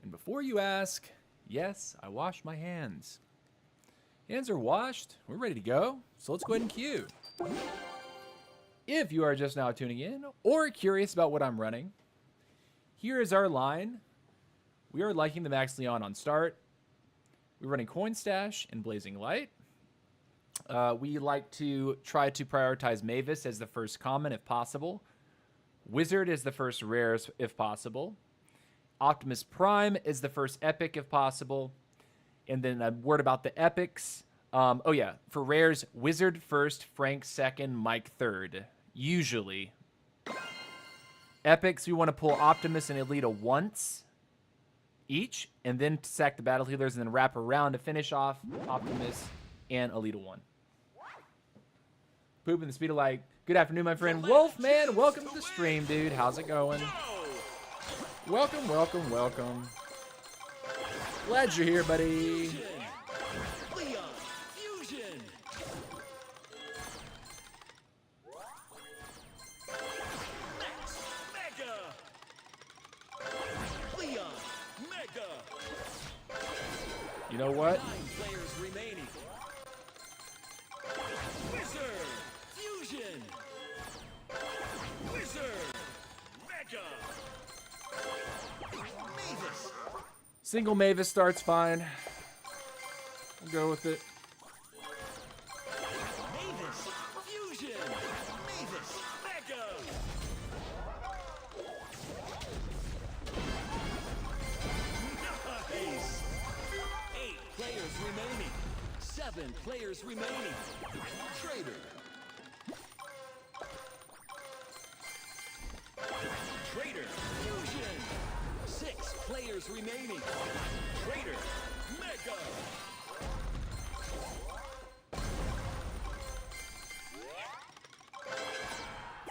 S1: And before you ask, yes, I washed my hands. Hands are washed. We're ready to go. So let's go ahead and queue. If you are just now tuning in or curious about what I'm running, here is our line. We are liking the Max Leon on start. We're running Coin Stash and Blazing Light. We like to try to prioritize Mavis as the first common if possible. Wizard is the first rare if possible. Optimus Prime is the first epic if possible. And then a word about the epics. For rares, Wizard first, Frank second, Mike third. Usually. Epics, we want to pull Optimus and Alita once each, and then sack the battle healers and then wrap around to finish off Optimus and Alita 1. Poop in the speed of light. Good afternoon, my friend Wolfman. Welcome to the stream, dude. How's it going? Welcome. Glad you're here, buddy.
S2: Leon Fusion. Max Mega. Leon Mega.
S1: You know what?
S2: 9 players remaining. Wizard Fusion. Wizard Mega. Mavis.
S1: Single Mavis starts fine. We'll go with it.
S2: Mavis Fusion. Mavis Mega. Nice. 8 players remaining. 7 players remaining. Trader. Trader Fusion. 6 players remaining. Trader Mega.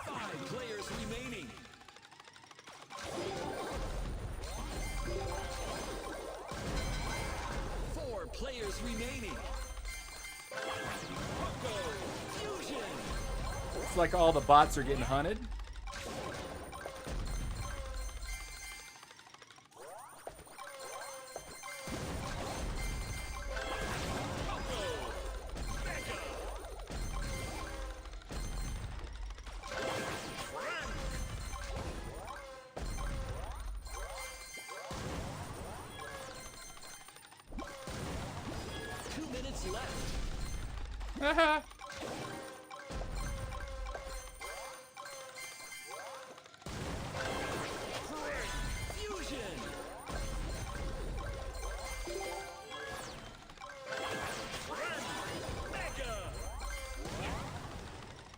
S2: 5 players remaining. Four players remaining. Poco Fusion.
S1: It's like all the bots are getting hunted. Haha.
S2: Fusion. Mega.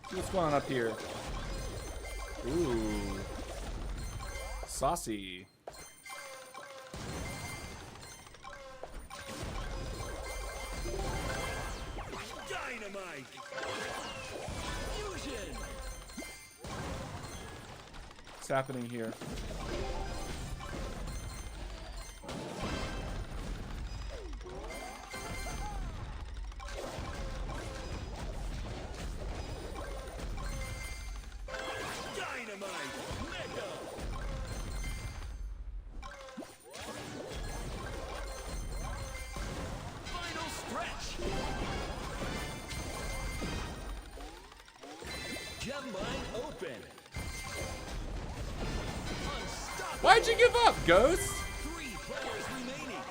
S1: See what's going on up here. Ooh. Saucy.
S2: Dynamite. Fusion.
S1: What's happening here?
S2: Dynamite. Mega. Final stretch. Gem mine open. Unstoppable.
S1: Why'd you give up, Ghost?
S2: 3 players remaining.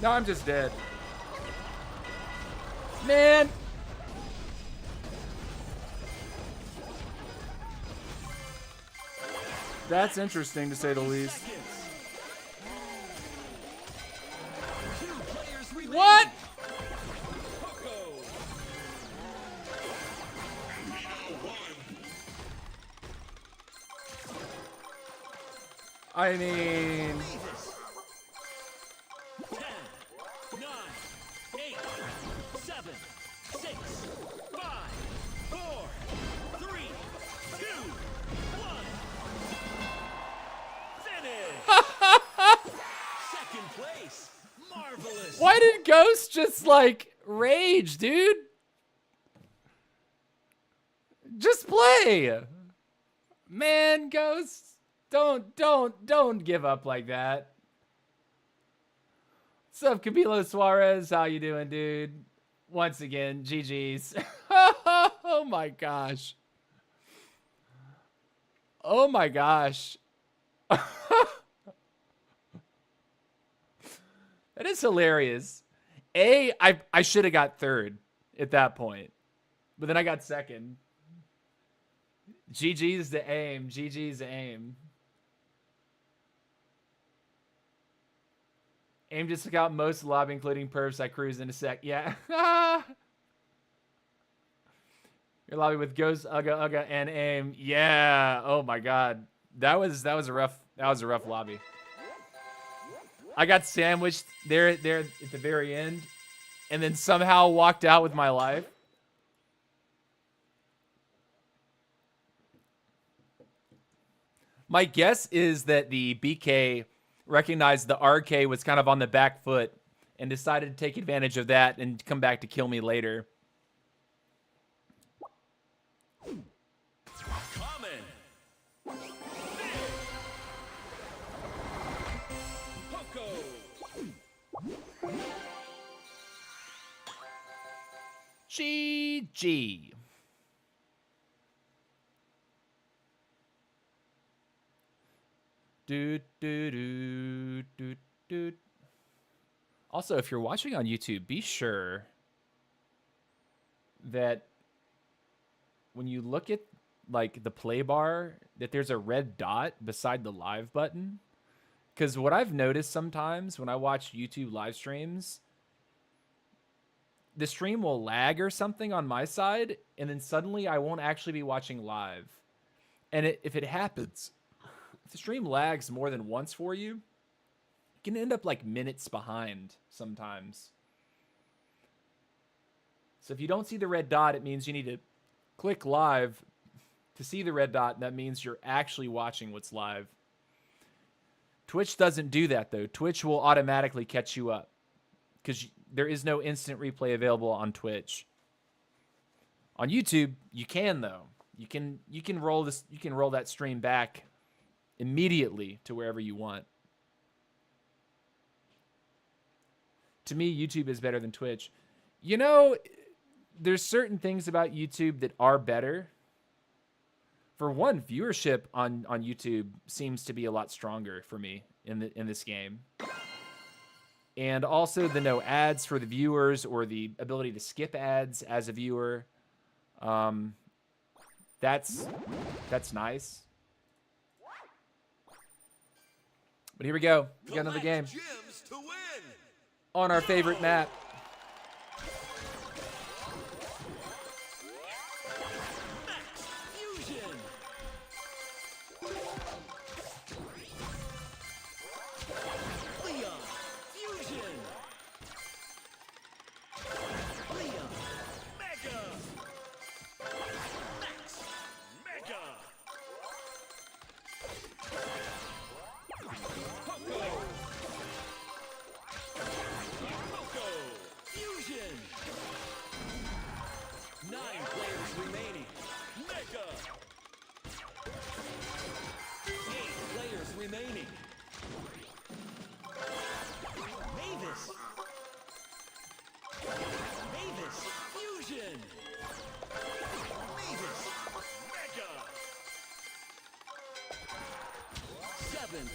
S1: No, I'm just dead. Man. That's interesting to say the least.
S2: Seconds. 2 players remaining.
S1: What?
S2: Poco.
S1: I mean,
S2: Mavis. 10, 9, 8, 7, 6, 5, 4, 3, 2, 1. Finish. Second place. Marvelous.
S1: why didn't Ghost just like rage, dude. Just play. Man, Ghost, don't give up like that. What's up, Camilo Suarez? How you doing, dude? Once again, GG's. Oh my gosh. Oh my gosh. That is hilarious. I should have got third at that point, but then I got second. GG's the aim. GG's the aim. Aim just took out most of the lobby, including perps. I cruise in a sec. Yeah. Your lobby with Ghost, Uga, and Aim. Yeah. Oh my god. That was a rough lobby. I got sandwiched there at the very end, and then somehow walked out with my life. My guess is that the BK recognized the RK was kind of on the back foot and decided to take advantage of that and come back to kill me later. GG. Also, if you're watching on YouTube, be sure that when you look at like the play bar, that there's a red dot beside the live button. Because what I've noticed sometimes when I watch YouTube live streams, the stream will lag or something on my side, and then suddenly I won't actually be watching live. And if it happens, if the stream lags more than once for you, you can end up like minutes behind sometimes. So if you don't see the red dot, it means you need to click live to see the red dot, and that means you're actually watching what's live. Twitch doesn't do that, though. Twitch will automatically catch you up because there is no instant replay available on Twitch. On YouTube, you can, though. You can roll this. You can roll that stream back immediately to wherever you want. To me, YouTube is better than Twitch. You know, there's certain things about YouTube that are better. For one, viewership on YouTube seems to be a lot stronger for me in this game. And also the no ads for the viewers, or the ability to skip ads as a viewer. That's nice. But here we go. We got another game on our favorite map.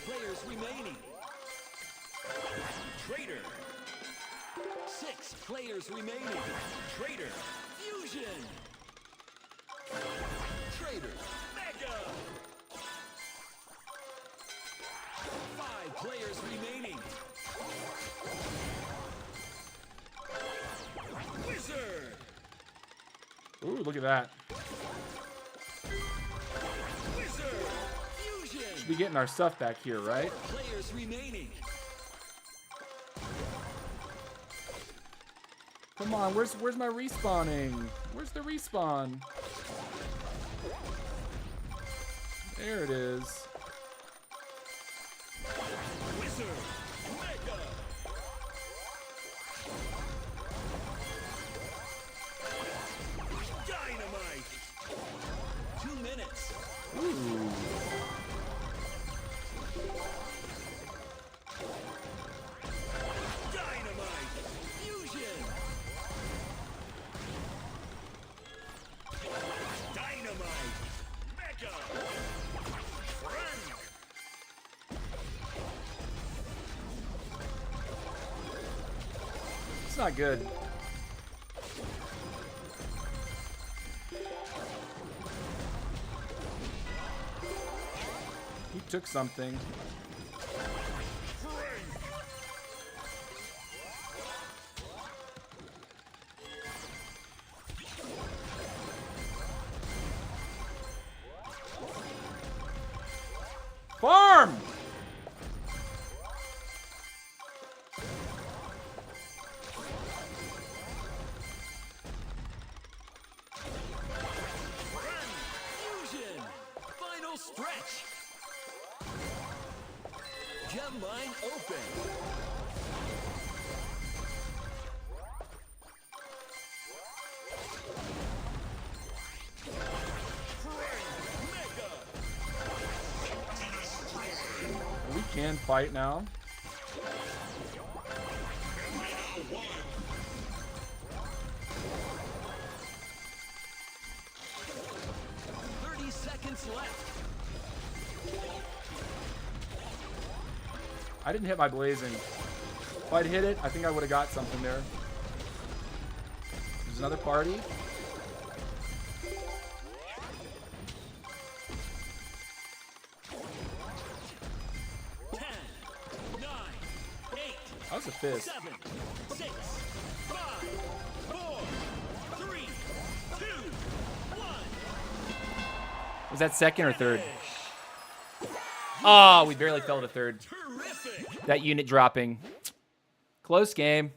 S2: Players remaining. Traitor. 6 players remaining. Traitor. Fusion. Traitor. Mega. 5 players remaining. Wizard.
S1: Ooh, look at that. Be getting our stuff back here, right?
S2: Players remaining.
S1: Come on, where's my respawning? Where's the respawn? There it is.
S2: Wizard. Mega.
S1: not good. He took something. Farm!
S2: Fusion! Final stretch! Gem line open!
S1: We can fight now.
S2: Left.
S1: I didn't hit my blazing. If I'd hit it, I think I would have got something there. There's another party. That was a fist.
S2: 7, 6, 5, 4, 3, 2, 1.
S1: Was that second or third? Oh, we barely fell to third.
S2: Terrific.
S1: That unit dropping. Close game.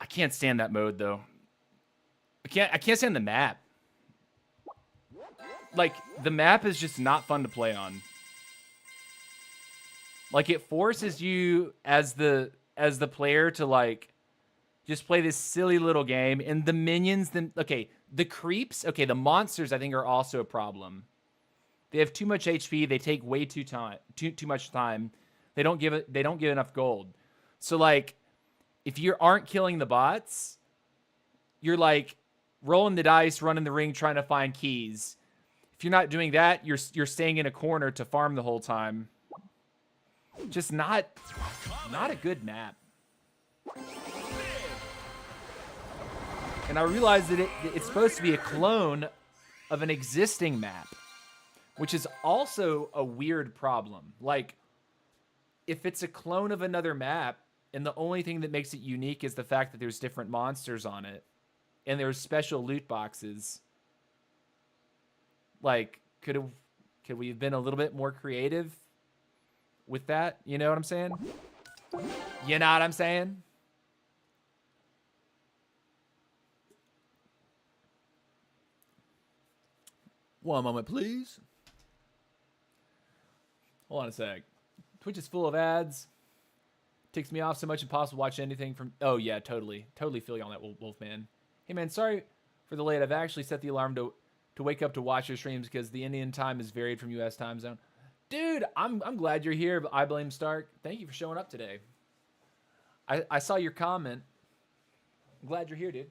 S1: I can't stand that mode though. I can't stand the map. Like, the map is just not fun to play on. Like, it forces you as the player to, like, just play this silly little game. And the minions, the creeps, the monsters I think are also a problem. They have too much HP. They take way too much time. They don't give enough gold. So, like, if you aren't killing the bots, you're, like, rolling the dice, running the ring, trying to find keys. If you're not doing that, you're staying in a corner to farm the whole time. Just not a good map. And I realized that it's supposed to be a clone of an existing map, which is also a weird problem. Like, if it's a clone of another map, and the only thing that makes it unique is the fact that there's different monsters on it, and there's special loot boxes, like, could we have been a little bit more creative with that? You know what I'm saying? You know what I'm saying? One moment, please. Hold on a sec. Twitch is full of ads. Ticks me off so much impossible to watch anything from... Oh, yeah, totally. Totally feel you on that, Wolfman. Hey, man, sorry for the late. I've actually set the alarm to wake up to watch your streams because the Indian time is varied from U.S. time zone. Dude, I'm glad you're here, but I blame Stark. Thank you for showing up today. I saw your comment. I'm glad you're here, dude.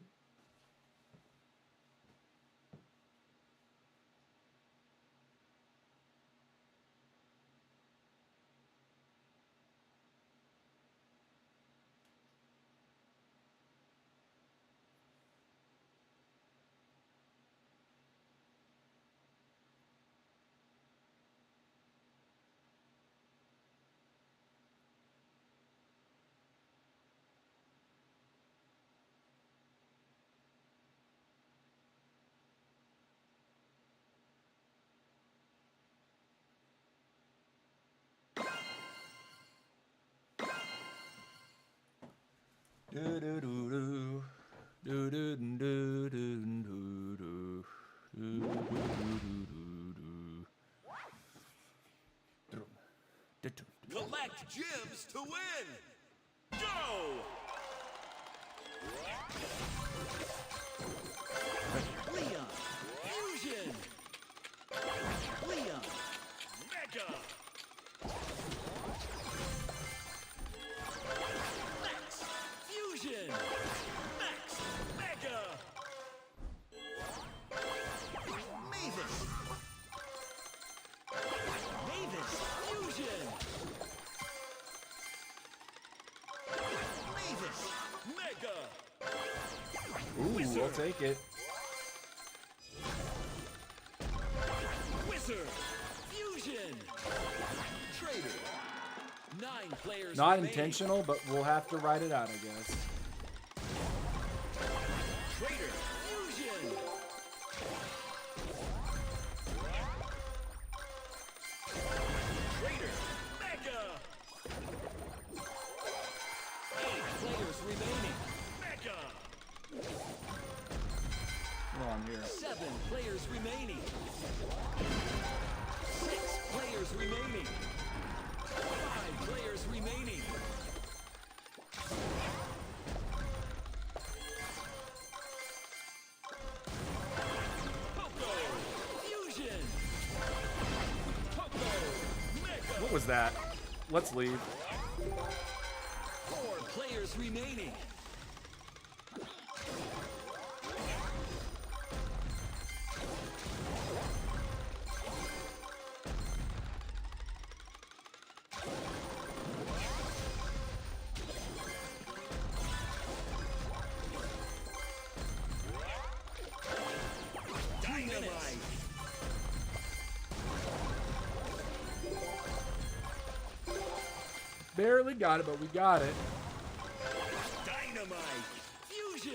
S2: Collect gems to win. Go! Leon, fusion. Leon, mega. Max, fusion. Max, mega. Mavis. Mavis, fusion.
S1: take it.
S2: Wizard. Fusion. Traitor. 9 players
S1: Not
S2: remaining.
S1: intentional, but we'll have to write it out, I guess.
S2: Traitor. Fusion. Traitor. Mega. 8 players remaining. Mega.
S1: Hold on here.
S2: 7 players remaining. 6 players remaining. 5 players remaining. Poco. Fusion. Poco. Mega.
S1: What was that? Let's leave.
S2: 4 players remaining. Dynamite.
S1: Barely got it, but we got it.
S2: Dynamite. Fusion.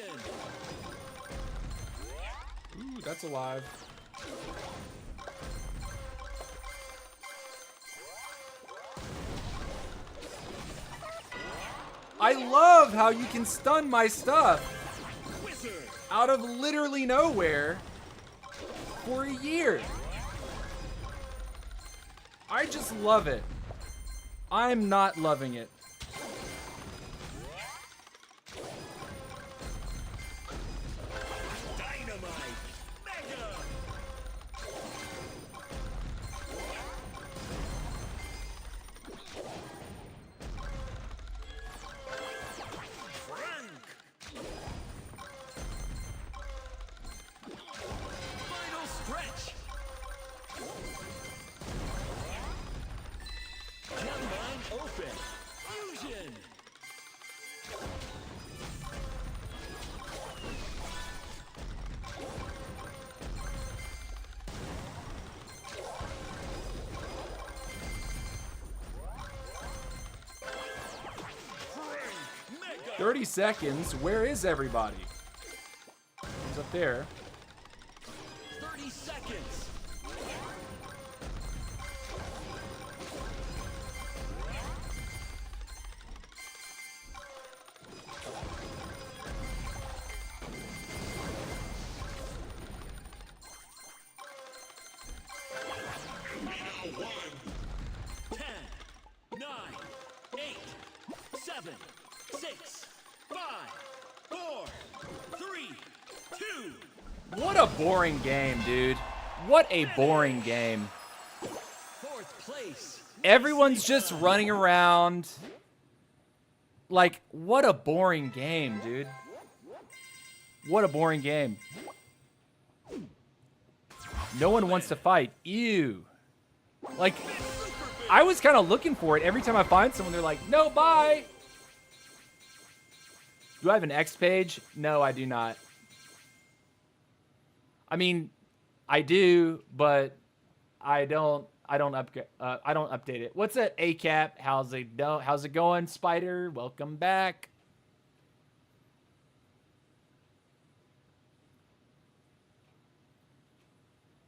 S1: Ooh, that's alive. I love how you can stun my stuff
S2: Wizard.
S1: out of literally nowhere for a year. I just love it. I'm not loving it.
S2: Dynamite. Mega. Frank. Final stretch. Gem mine open. Fusion. Frank. Mega.
S1: 30 seconds. Where is everybody? He's up there.
S2: 30 seconds. Now 1. 10, 9, 8, 7, 6, 5, 4, 3, 2.
S1: What a boring game, dude. What a boring game.
S2: 4th place.
S1: Everyone's just running around. Like, what a boring game, dude. What a boring game. No one wants to fight. Ew. Like, I was kind of looking for it. Every time I find someone, they're like, no, bye. Do I have an X page? No, I do not. I mean, I do, but I don't update it. What's that, ACAP? How's it going, Spider? Welcome back.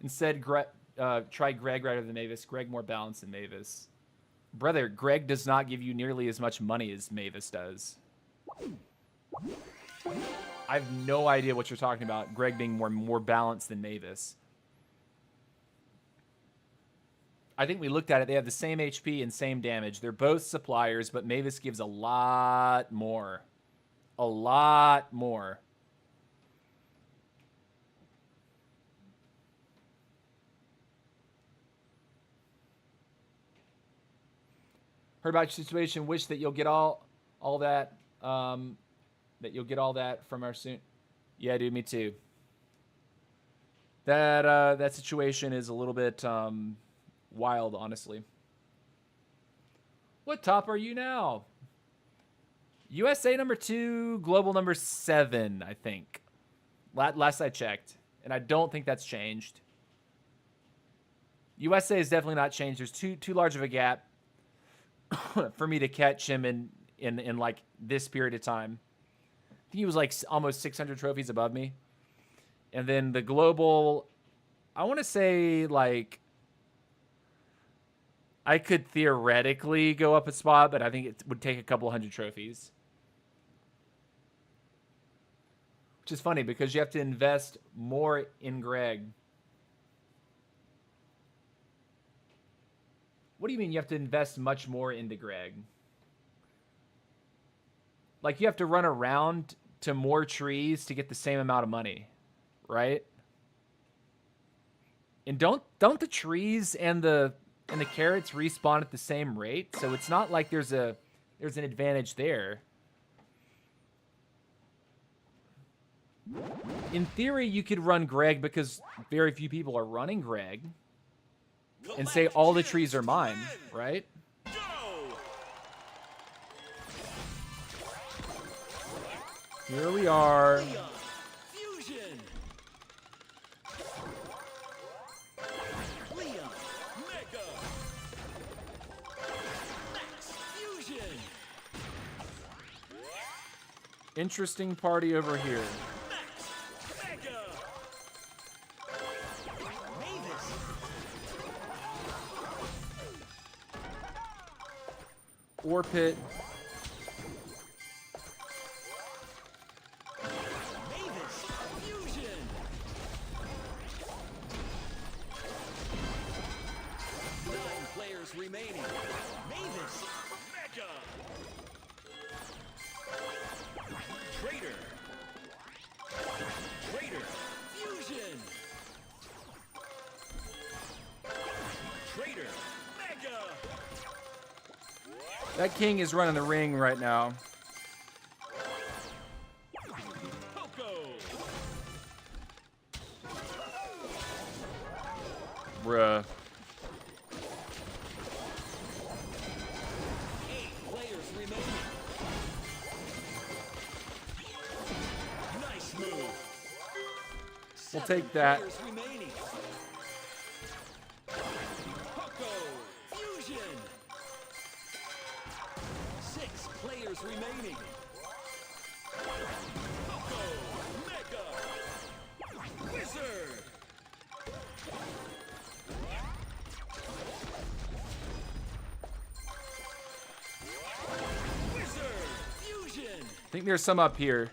S1: Instead, try Greg rather than Mavis. Greg more balanced than Mavis. Brother, Greg does not give you nearly as much money as Mavis does. I have no idea what you're talking about. Greg being more balanced than Mavis. I think we looked at it. They have the same HP and same damage. They're both suppliers, but Mavis gives a lot more. A lot more. Heard about your situation. Wish that you'll get all that. That you'll get all that from our soon. Yeah, dude, me too. That situation is a little bit wild, honestly. What top are you now? USA number 2, global number 7, I think. Last I checked, and I don't think that's changed. USA is definitely not changed. There's too large of a gap for me to catch him in like this period of time. I think he was like almost 600 trophies above me. And then the global, I want to say like I could theoretically go up a spot, but I think it would take a couple hundred trophies. Which is funny because you have to invest more in Greg. What do you mean you have to invest much more into Greg? Like you have to run around to more trees to get the same amount of money, right? And don't the trees and the carrots respawn at the same rate? So it's not like there's an advantage there. In theory, you could run Greg because very few people are running Greg. And say all the trees are mine, right? Here we are. Interesting party over here. Ore pit.
S2: Remaining. Mavis. Mega. Traitor. Traitor. Fusion. Traitor. Mega.
S1: That king is running the ring right now.
S2: Poco.
S1: Bruh. We'll take that.
S2: Poco. Fusion. 6 players remaining. Poco. Mega. Wizard. Wizard. Fusion.
S1: I think there's some up here.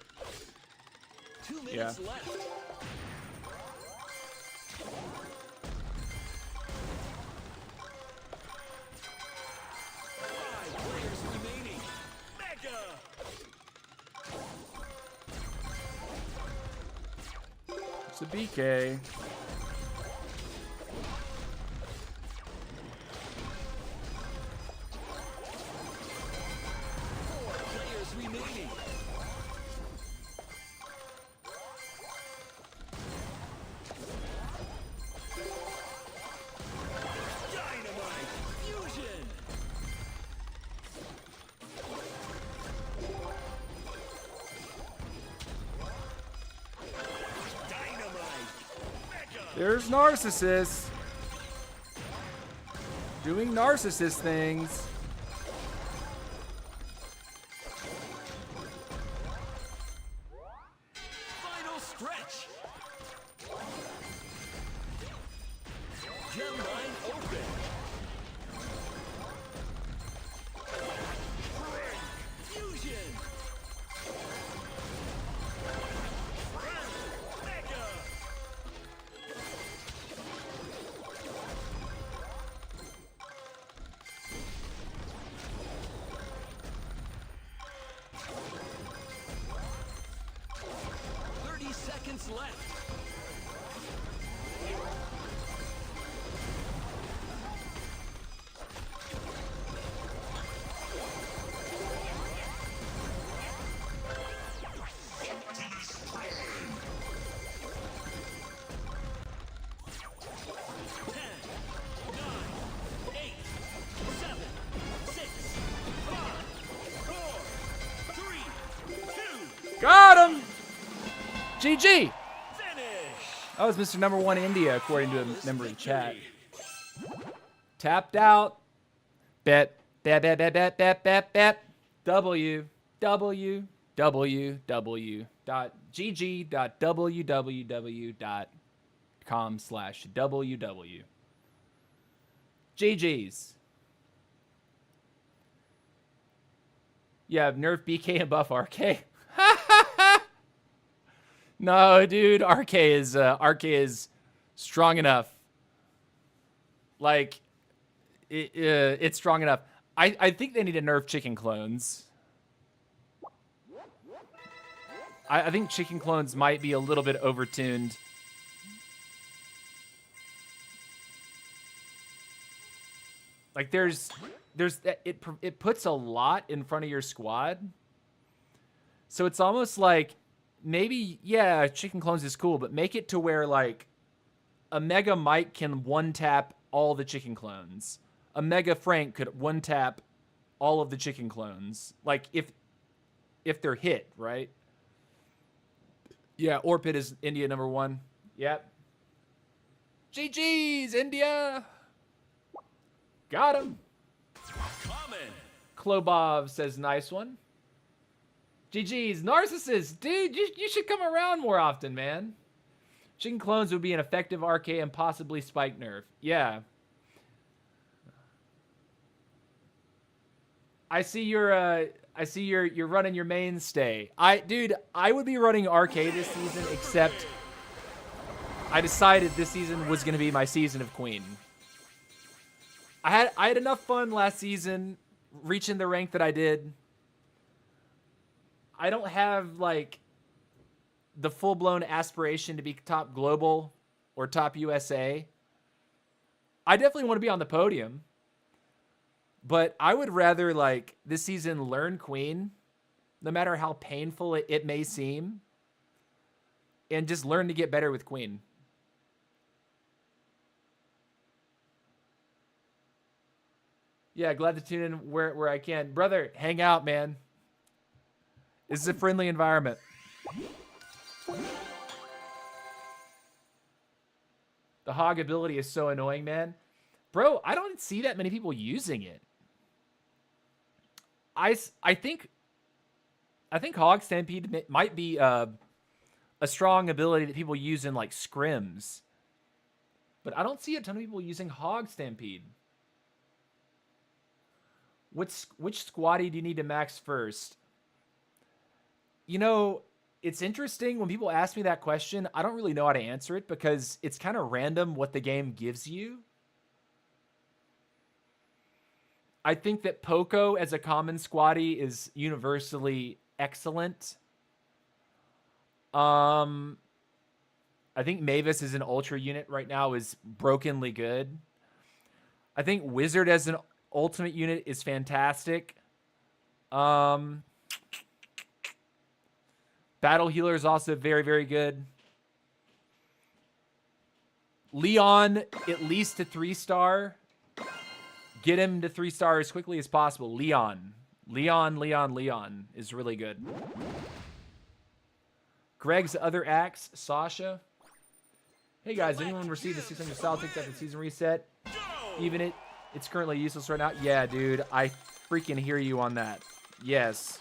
S2: 2 minutes left.
S1: It's a BK.
S2: Players remaining. Dynamite fusion.
S1: There's Narcissus. Doing Narcissus things.
S2: Final stretch. Gem line open. Fusion. Mega. Seconds left.
S1: Got him! GG! That was Mr. Number One India, according to a member of the chat.
S2: Victory.
S1: Tapped out. Bet. Bet, bet, bet, bet, bet, bet, bet. www.gg.www.com/ww. GG's. Yeah, nerf BK and buff RK. No, dude, RK is strong enough. Like, it's strong enough. I think they need to nerf chicken clones. I think chicken clones might be a little bit overtuned. Like it puts a lot in front of your squad. So it's almost like maybe, yeah, chicken clones is cool, but make it to where like a Mega Mike can one tap all the chicken clones. A Mega Frank could one tap all of the chicken clones. Like if they're hit, right? Yeah, Orpid is India number one. Yep. GG's, India. Got him.
S2: Common.
S1: Klobov says, nice one. GG's, Narcissist. Dude, you should come around more often, man. Chicken clones would be an effective RK and possibly spike nerf. Yeah. I see you're running your mainstay. Dude, I would be running RK this season, except I decided this season was gonna be my season of Queen. I had enough fun last season reaching the rank that I did. I don't have like the full-blown aspiration to be top global or top USA. I definitely want to be on the podium. But I would rather, like, this season learn Queen, no matter how painful it may seem, and just learn to get better with Queen. Yeah, glad to tune in where I can. Brother, hang out, man. This is a friendly environment. The hog ability is so annoying, man. Bro, I don't see that many people using it. I think Hog Stampede might be a strong ability that people use in like scrims, but I don't see a ton of people using Hog Stampede. Which squatty do you need to max first? You know, it's interesting when people ask me that question. I don't really know how to answer it because it's kind of random what the game gives you. I think that Poco as a common squatty is universally excellent. I think Mavis as an ultra unit right now is brokenly good. I think Wizard as an ultimate unit is fantastic. Battle Healer is also very, very good. Leon, at least a 3-star. Get him to 3-star as quickly as possible. Leon is really good. Greg's other axe, Sasha. Hey guys, anyone received the 600 style ticks after the season reset? Even it's currently useless right now. Yeah, dude, I freaking hear you on that. Yes.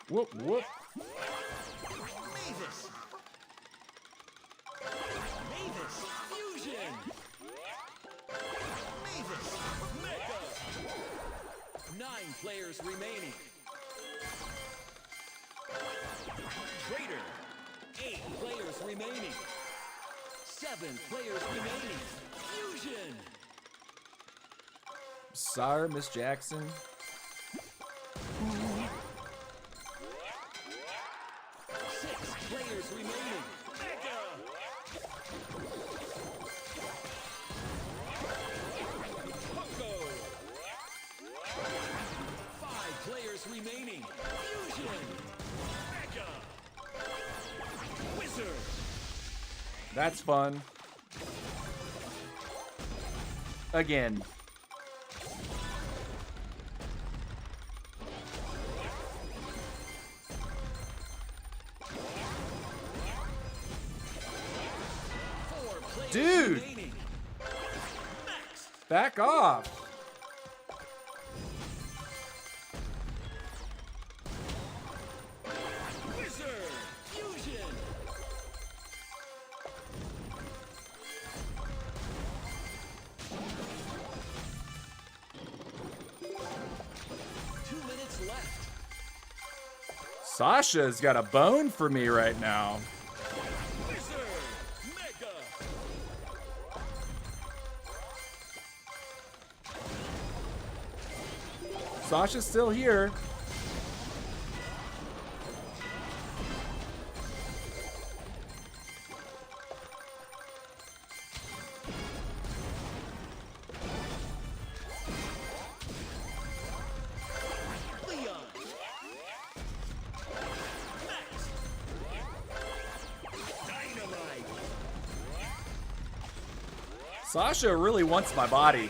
S1: Whoop, whoop.
S2: Mavis. Mavis. Fusion. Mavis. Mega. 9 players remaining. Traitor. 8 players remaining. 7 players remaining. Fusion.
S1: Sorry, Miss Jackson.
S2: 6 players remaining. Mega. 5 players remaining. Fusion. Mega.
S1: That's fun. Again. Dude! Back off!
S2: Wizard Fusion. Left.
S1: Sasha's got a bone for me right now.
S2: Wizard Mega.
S1: Sasha's still here. Sasha really wants my body.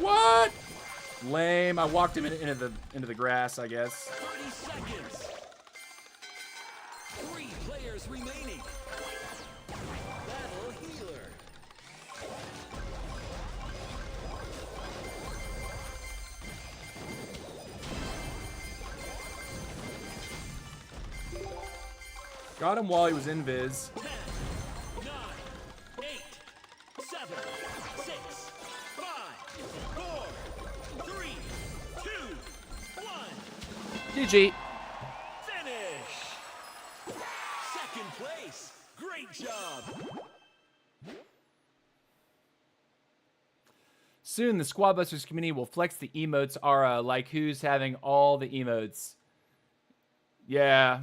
S1: What? Lame. I walked him into the grass, I guess.
S2: 30 seconds. 3 players remaining. Battle healer.
S1: Got him while he was invis.
S2: 10, 9, 8, 7, 6, 5, 4, 3, 2, 1.
S1: GG.
S2: Finish. Second place. Great job.
S1: Soon, the Squad Busters community will flex the emotes aura like who's having all the emotes. Yeah.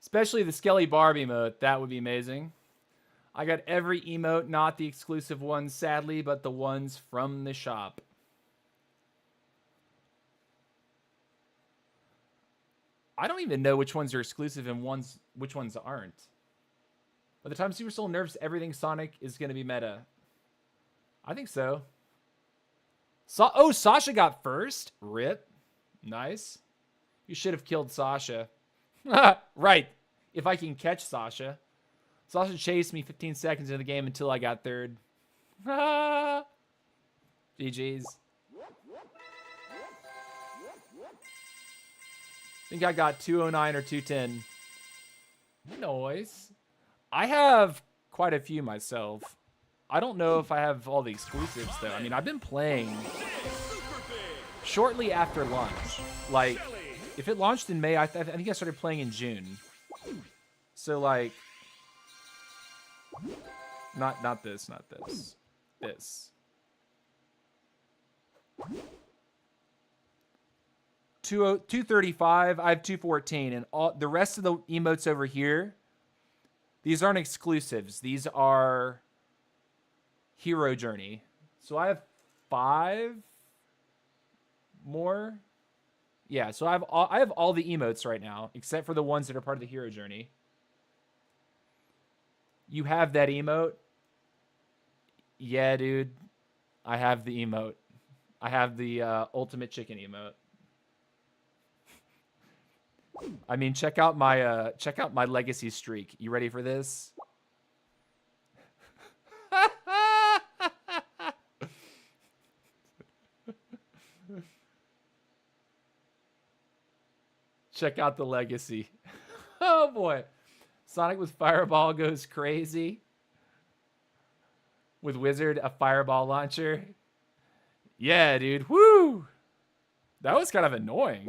S1: Especially the Skelly Barb emote. That would be amazing. I got every emote, not the exclusive ones, sadly, but the ones from the shop. I don't even know which ones are exclusive and which ones aren't. By the time Supercell nerfs everything Sonic is going to be meta. I think so. Oh, Sasha got first? Rip. Nice. You should have killed Sasha. Right. If I can catch Sasha. Sasha chased me 15 seconds into the game until I got third. GG's. I think I got 209 or 210. Noise. I have quite a few myself. I don't know if I have all the exclusives, though. I mean, I've been playing shortly after launch. Like, if it launched in May, I think I started playing in June. So, like... Not this, not this. This. 235, I have 214, and all the rest of the emotes over here, these aren't exclusives. These are Hero Journey. So I have 5 more. Yeah, so I have all the emotes right now, except for the ones that are part of the Hero Journey. You have that emote? Yeah, dude. I have the emote. I have the ultimate chicken emote. I mean, check out my legacy streak. You ready for this? Check out the legacy. Oh boy. Sonic with Fireball goes crazy. With Wizard, a fireball launcher. Yeah, dude. Woo! That was kind of annoying.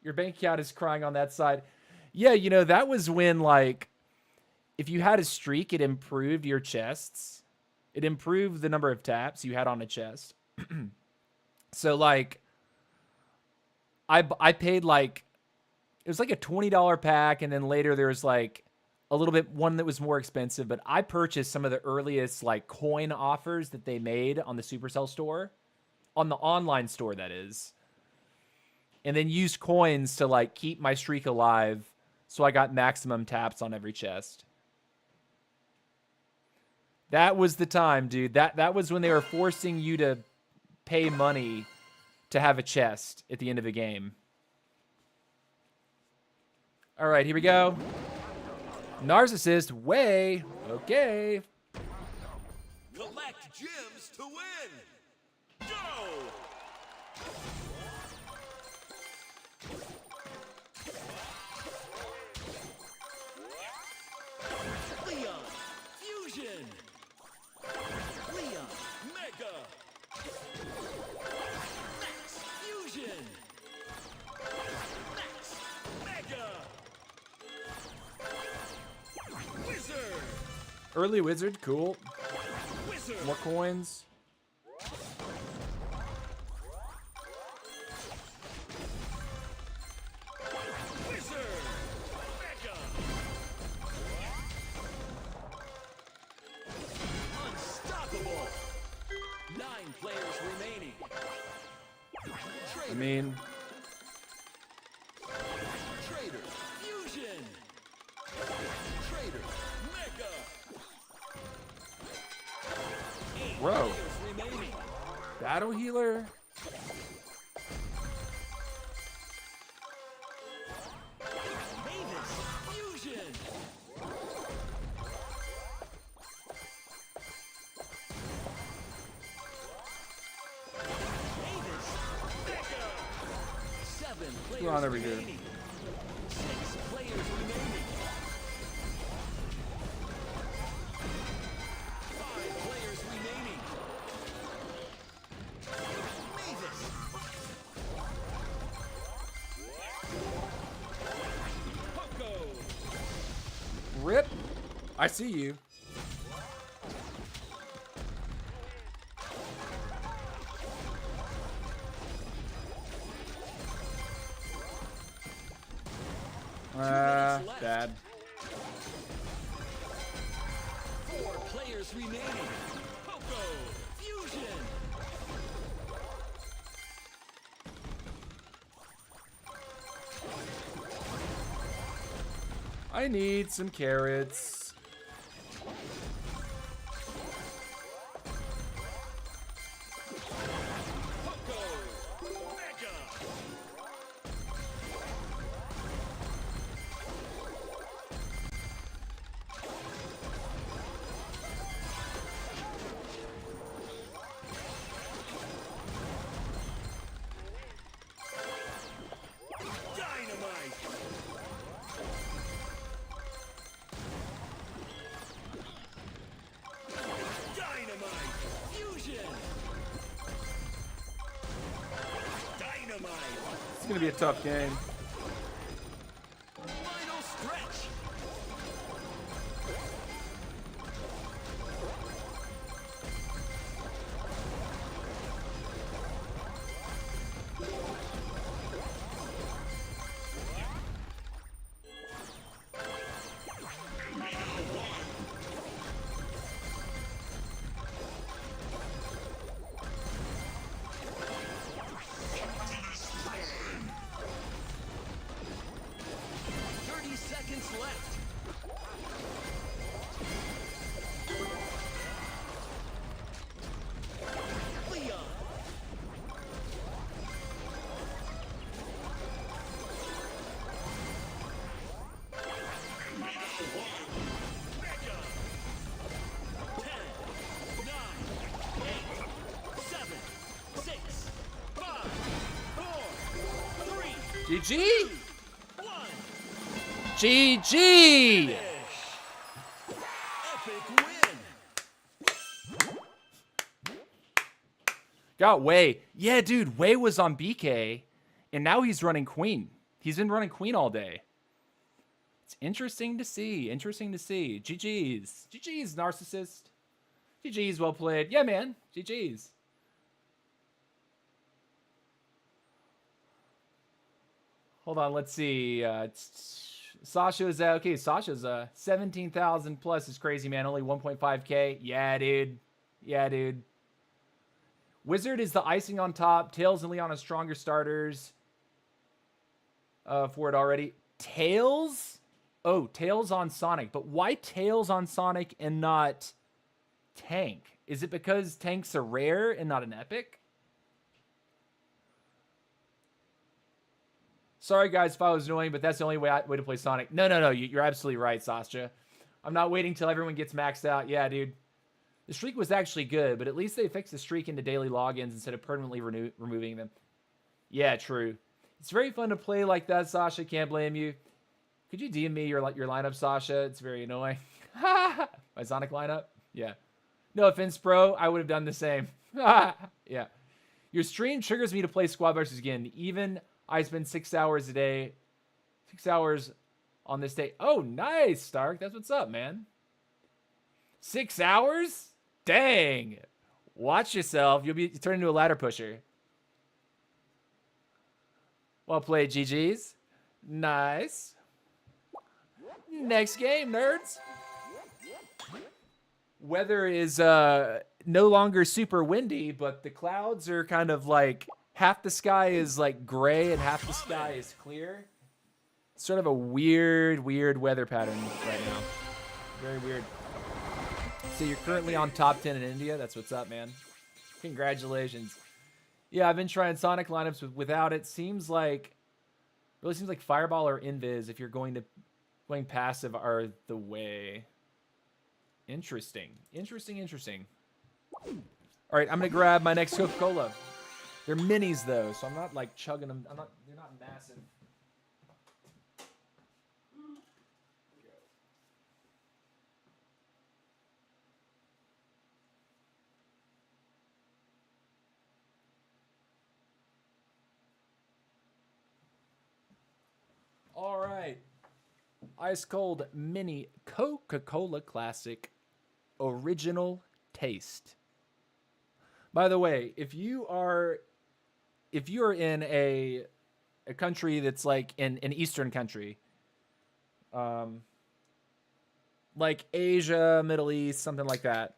S1: Your bank account is crying on that side. Yeah, you know, that was when, like, if you had a streak, it improved your chests. It improved the number of taps you had on a chest. So, like, I paid, like, it was like a $20 pack, and then later there was, like, a little bit, one that was more expensive, but I purchased some of the earliest, like, coin offers that they made on the Supercell store. On the online store, that is. And then used coins to, like, keep my streak alive, so I got maximum taps on every chest. That was the time, dude. That was when they were forcing you to pay money to have a chest at the end of the game. All right, here we go. Narcissist, way. Okay.
S2: Collect gems to win. Go! Leon, Fusion. Leon, Mega. Max, Fusion. Max, Mega. Wizard.
S1: Early wizard, cool.
S2: Wizard.
S1: More coins.
S2: Wizard. Mega. Unstoppable. 9 players remaining.
S1: I mean,
S2: Trader. Fusion. Trader. Mega. 8
S1: Bro.
S2: players remaining.
S1: battle healer.
S2: Mavis. Fusion. Mavis. Mega. 7 players
S1: on over here?
S2: remaining. 6 players remaining. 5 players remaining. Mavis. Poco.
S1: Rip. I see you. Bad.
S2: 4 players remaining. Poco. Fusion.
S1: I need some carrots.
S2: Poco. Mega. Dynamite. Dynamite. Fusion. Dynamite.
S1: It's gonna be a tough game.
S2: Final stretch.
S1: GG!
S2: 1.
S1: GG!
S2: Epic win.
S1: Got Wei. Yeah, dude, Wei was on BK, and now he's running Queen. He's been running Queen all day. It's interesting to see. Interesting to see. GG's. GG's, narcissist. GG's, well played. Yeah, man. GG's. Hold on, let's see. Sasha's okay. Sasha's 17,000 plus is crazy, man. Only 1.5k. Yeah, dude. Yeah, dude. Wizard is the icing on top. Tails and Leon are stronger starters. For it already. Tails? Oh, Tails on Sonic. But why Tails on Sonic and not Tank? Is it because Tank's a rare and not an epic? Sorry, guys, if I was annoying, but that's the only way to play Sonic. No. You're absolutely right, Sasha. I'm not waiting till everyone gets maxed out. Yeah, dude. The streak was actually good, but at least they fixed the streak into daily logins instead of permanently removing them. Yeah, true. It's very fun to play like that, Sasha. Can't blame you. Could you DM me your lineup, Sasha? It's very annoying. My Sonic lineup? Yeah. No offense, bro. I would have done the same. Yeah. Your stream triggers me to play squad versus again. Even I spend 6 hours a day. 6 hours on this day. Oh, nice, Stark. That's what's up, man. 6 hours? Dang. Watch yourself. You'll turn into a ladder pusher. Well played, GG's. Nice. Next game, nerds. Weather is no longer super windy, but the clouds are kind of like half the sky is like gray and half the sky is clear. It's sort of a weird weather pattern right now. Very weird. So you're currently on top 10 in India. That's what's up, man. Congratulations. Yeah, I've been trying Sonic lineups without it. Really seems like Fireball or Invis if you're going passive are the way. Interesting. All right, I'm gonna grab my next Coca-Cola. They're minis though, so I'm not like chugging them. They're not massive. All right. Ice cold mini Coca-Cola Classic original taste. By the way, if you are in a country that's like an Eastern country, like Asia, Middle East, something like that,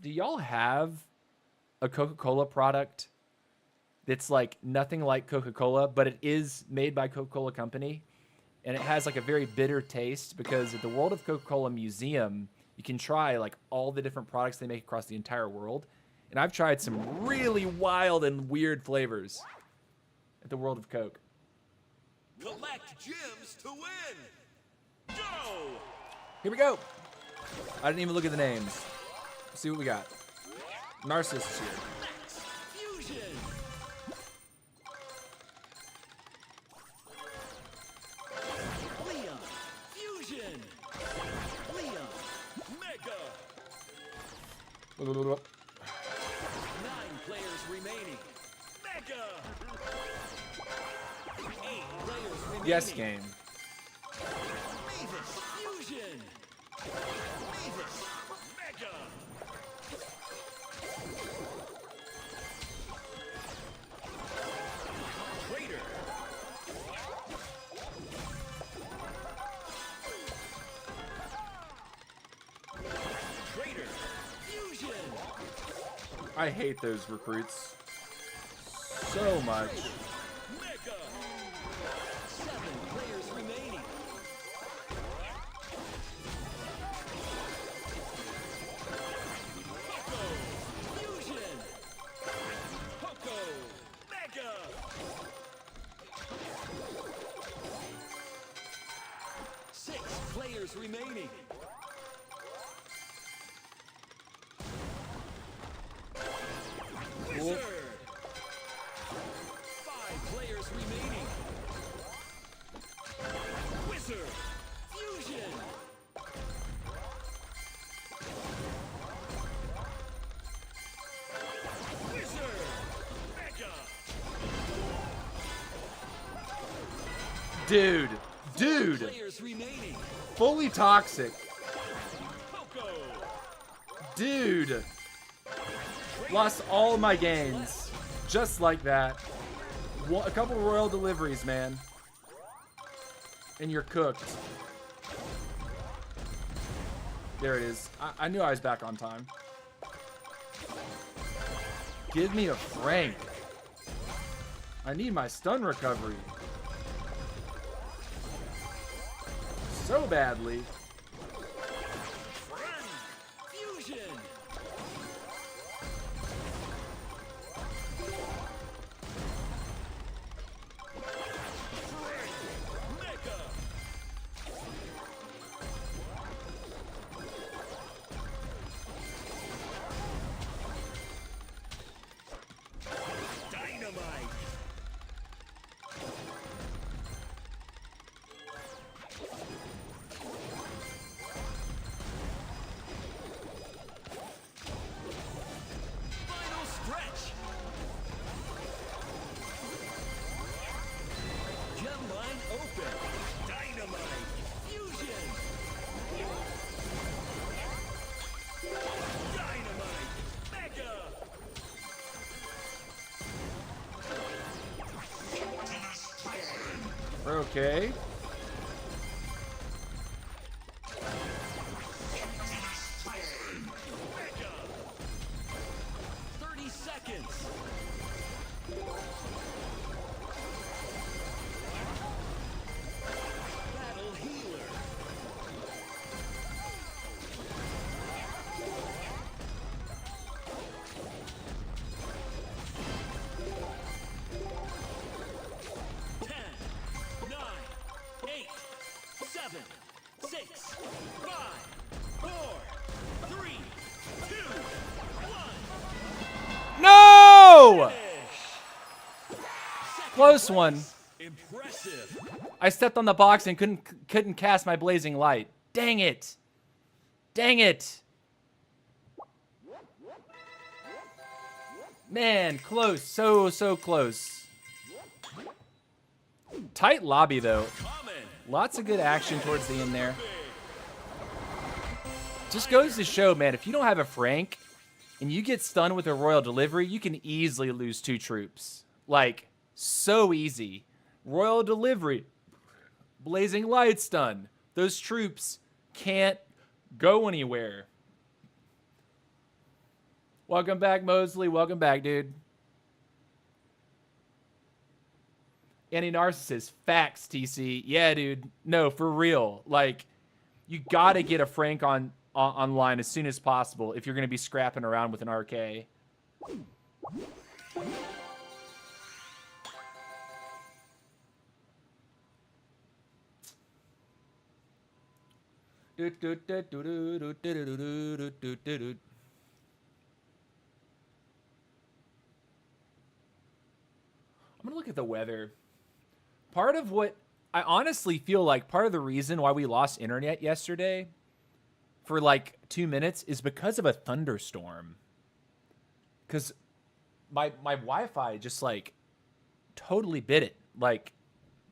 S1: do y'all have a Coca-Cola product that's like nothing like Coca-Cola, but it is made by Coca-Cola Company, and it has like a very bitter taste? Because at the World of Coca-Cola Museum, you can try like all the different products they make across the entire world. And I've tried some really wild and weird flavors at the World of Coke.
S2: Collect gems to win. Go!
S1: Here we go. I didn't even look at the names. Let's see what we got. Narcissus is here.
S2: Fusion. Leon. Fusion. Leon. Mega. 9 players remaining. Mega. 8 players remaining.
S1: Yes, game.
S2: Mavis. Fusion. Mavis. Mega. Traitor. Traitor. Fusion.
S1: I hate those recruits so much.
S2: Mega. 7 players remaining. Poco. Fusion. Poco. Mega. 6 players remaining.
S1: Cool.
S2: Wizard. 5 players remaining.
S1: Dude. Dude.
S2: Players remaining.
S1: Fully toxic.
S2: Coco.
S1: Dude. Lost all my games. Just like that. A couple royal deliveries, man. And you're cooked. There it is. I knew I was back on time. Give me a Frank. I need my stun recovery. So badly.
S2: Fusion. Mega. Dynamite. Final stretch. Gem line open. Dynamite. Fusion. Dynamite. Mega.
S1: Okay.
S2: Mega. 30 seconds. Battle healer. Ten, 9, 8, 7, 6, 5, 4, 3, 2, 1.
S1: No!
S2: Second
S1: Close
S2: place.
S1: one.
S2: Impressive.
S1: I stepped on the box and couldn't cast my blazing light. Dang it. Dang it. Man, close. So close. Tight lobby, though.
S2: Common.
S1: Lots of good action towards the end there. Just goes to show, man, if you don't have a Frank and you get stunned with a royal delivery, you can easily lose 2 troops. Like, so easy. Royal delivery. Blazing light stun. Those troops can't go anywhere. Welcome back, Mosley. Welcome back, dude. Anti-narcissist. Facts, TC. Yeah, dude. No, for real. Like, you gotta get a Frank online as soon as possible if you're gonna be scrapping around with an RK. I'm gonna look at the weather. Part of what I honestly feel like part of the reason why we lost internet yesterday for like 2 minutes is because of a thunderstorm. Because my Wi-Fi just like totally bit it. Like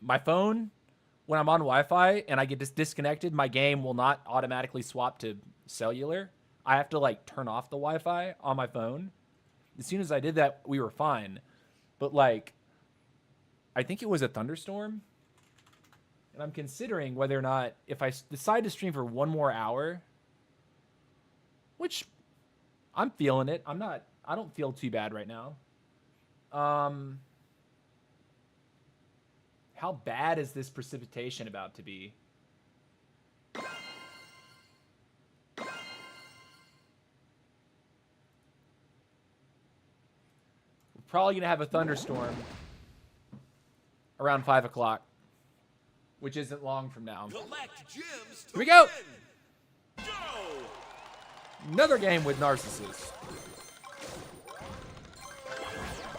S1: my phone, when I'm on Wi-Fi and I get disconnected, my game will not automatically swap to cellular. I have to like turn off the Wi-Fi on my phone. As soon as I did that, we were fine. But like, I think it was a thunderstorm. And I'm considering whether or not, if I decide to stream for 1 more hour, which I'm feeling it. I don't feel too bad right now. How bad is this precipitation about to be? We're probably going to have a thunderstorm around 5 o'clock, which isn't long from now.
S2: Collect gems to
S1: Here we go.
S2: win. Go.
S1: Another game with Narcissus.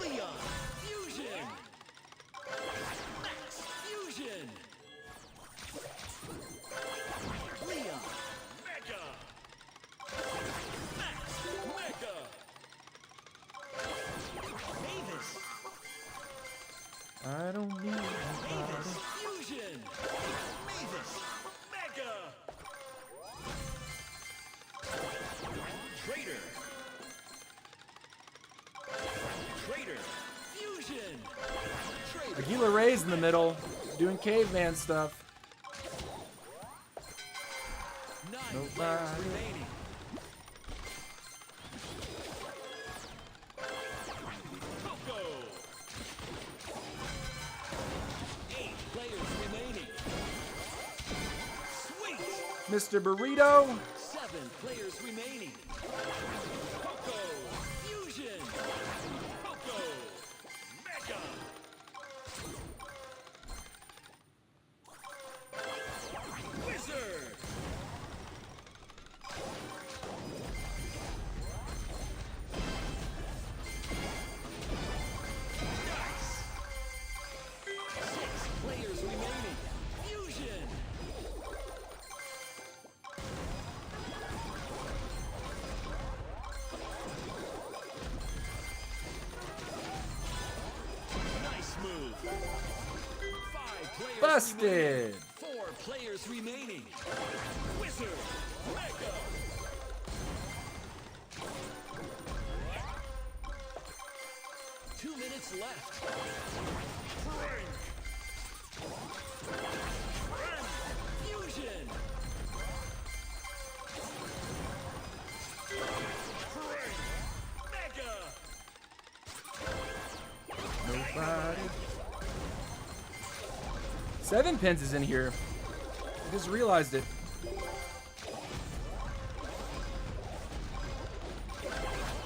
S2: Leon. Fusion. Max. Fusion. Leon. Mega. Max. Mega. Mavis.
S1: I don't need nobody.
S2: Mavis. Fusion. Fusion. Trade.
S1: Aguila Ray's in the middle, doing caveman stuff.
S2: 9
S1: Nobody.
S2: players remaining. Coco. 8 players remaining. Sweet.
S1: Mr. Burrito.
S2: 7 players remaining. Coco. Fusion. Coco. Mega. Wizard. Nice. 6 players remaining. Fusion. Nice move. 5 players
S1: Busted.
S2: remaining. 4 players remaining. Wizard. Mega. Two minutes left. Frank. Fusion. Frank. Mega.
S1: Nobody. 7 pins is in here. I just realized it.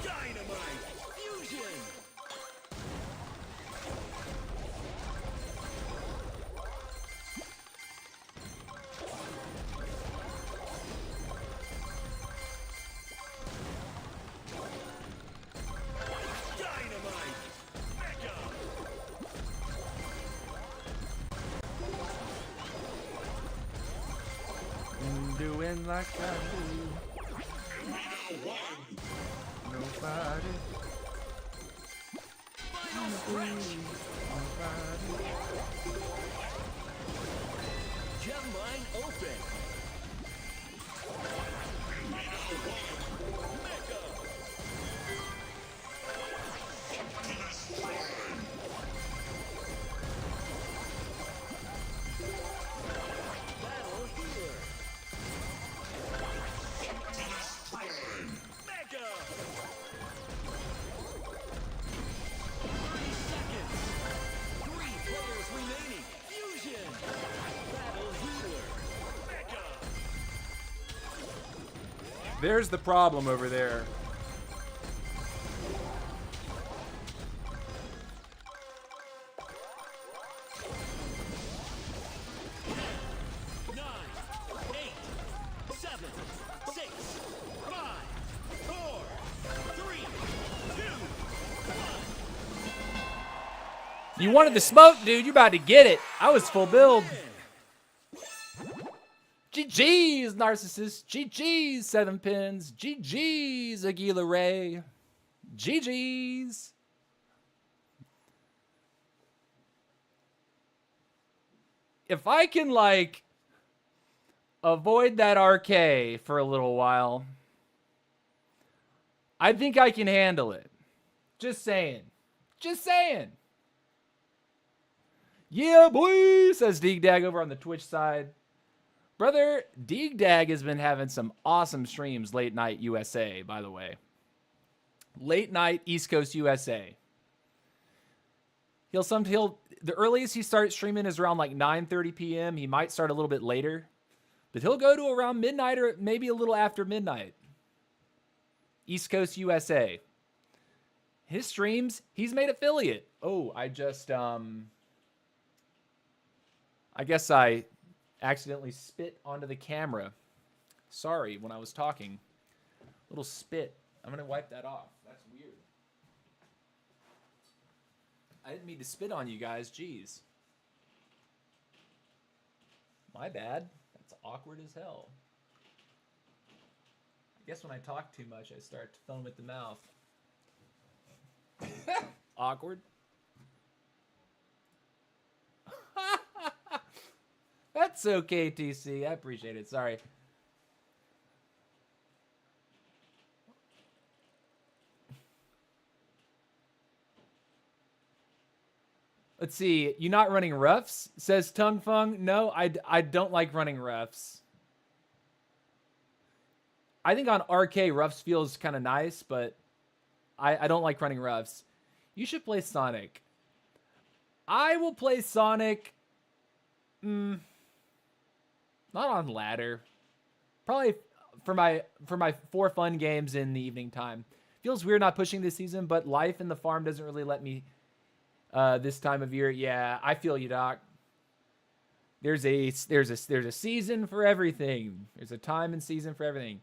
S2: Dynamite. Fusion. Dynamite. Mega.
S1: Doing like I do. Nobody.
S2: Final stretch.
S1: Nobody.
S2: Gem line open. Mega. Battle healer. Mega. 30 seconds. 3 players remaining. Fusion. Battle healer. Mega.
S1: There's the problem over there.
S2: Nine, 8, 7, 6, 5, 4, 3, 2,
S1: You wanted the smoke, dude. You're about to get it. I was full build.
S2: 1.
S1: GG's, Narcissist. GG's, 7 pins. GG's, Aguila Ray. GG's. If I can, like, avoid that RK for a little while, I think I can handle it. Just saying. Just saying. Yeah, boy, says Deegdag over on the Twitch side. Brother, Deegdag has been having some awesome streams late night USA, by the way. Late night East Coast USA. He'll the earliest he starts streaming is around like 9:30 p.m. He might start a little bit later, but he'll go to around midnight or maybe a little after midnight. East Coast USA. His streams, he's made affiliate. Oh, I guess I accidentally spit onto the camera. Sorry, when I was talking. Little spit. I'm going to wipe that off. That's weird. I didn't mean to spit on you guys. Jeez. My bad. That's awkward as hell. I guess when I talk too much, I start to foam at the mouth. Awkward. That's okay, TC. I appreciate it. Sorry. Let's see. You not running roughs? Says Tung Fung. No, I don't like running roughs. I think on RK, roughs feels kind of nice, but I don't like running roughs. You should play Sonic. I will play Sonic. Not on ladder. Probably for my for fun games in the evening time. Feels weird not pushing this season, but life in the farm doesn't really let me this time of year. Yeah, I feel you, Doc. There's a season for everything. There's a time and season for everything.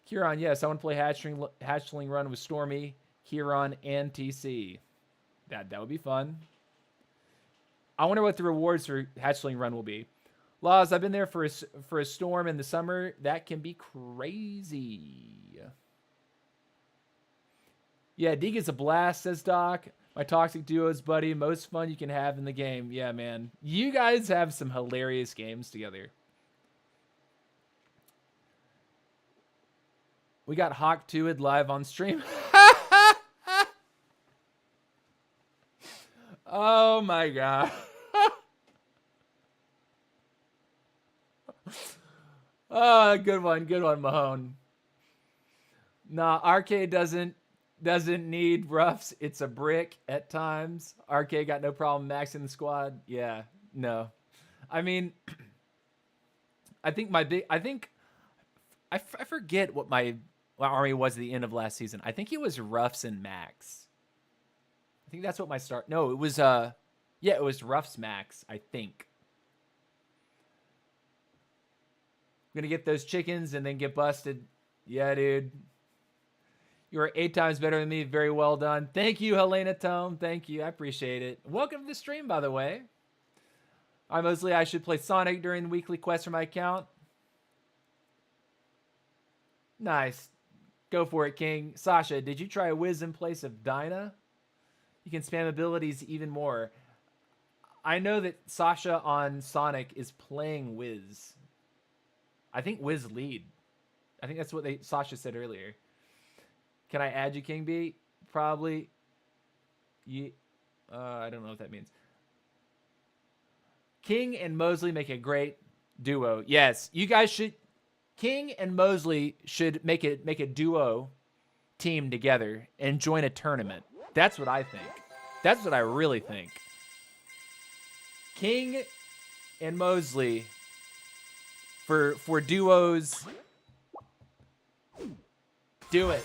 S1: Kieran, yes, I want to play Hatchling Run with Stormy, Kieran, and TC. That would be fun. I wonder what the rewards for Hatchling Run will be. Laws, I've been there for a storm in the summer. That can be crazy. Yeah, Dig is a blast, says Doc. My toxic duos, buddy. Most fun you can have in the game. Yeah, man. You guys have some hilarious games together. We got Hawk 2'd live on stream. Oh my god. Oh, good one, Mahone. Nah, RK doesn't need roughs. It's a brick at times. RK got no problem maxing the squad. Yeah, no. I mean, I forget what my army was at the end of last season. I think it was roughs and max. I think that's what my start. No, it was it was roughs max, I think. I'm gonna get those chickens and then get busted. Yeah, dude. You are 8 times better than me. Very well done. Thank you, Helena Tome. Thank you. I appreciate it. Welcome to the stream, by the way. I should play Sonic during the weekly quest for my account. Nice. Go for it, King. Sasha, did you try Wiz in place of Dinah? You can spam abilities even more. I know that Sasha on Sonic is playing Wiz. I think Wiz lead. I think that's what Sasha said earlier. Can I add you, King B? Probably. I don't know what that means. King and Mosley make a great duo. Yes, you guys should. King and Mosley should make a duo team together and join a tournament. That's what I think. That's what I really think. King and Mosley for duos. Do it.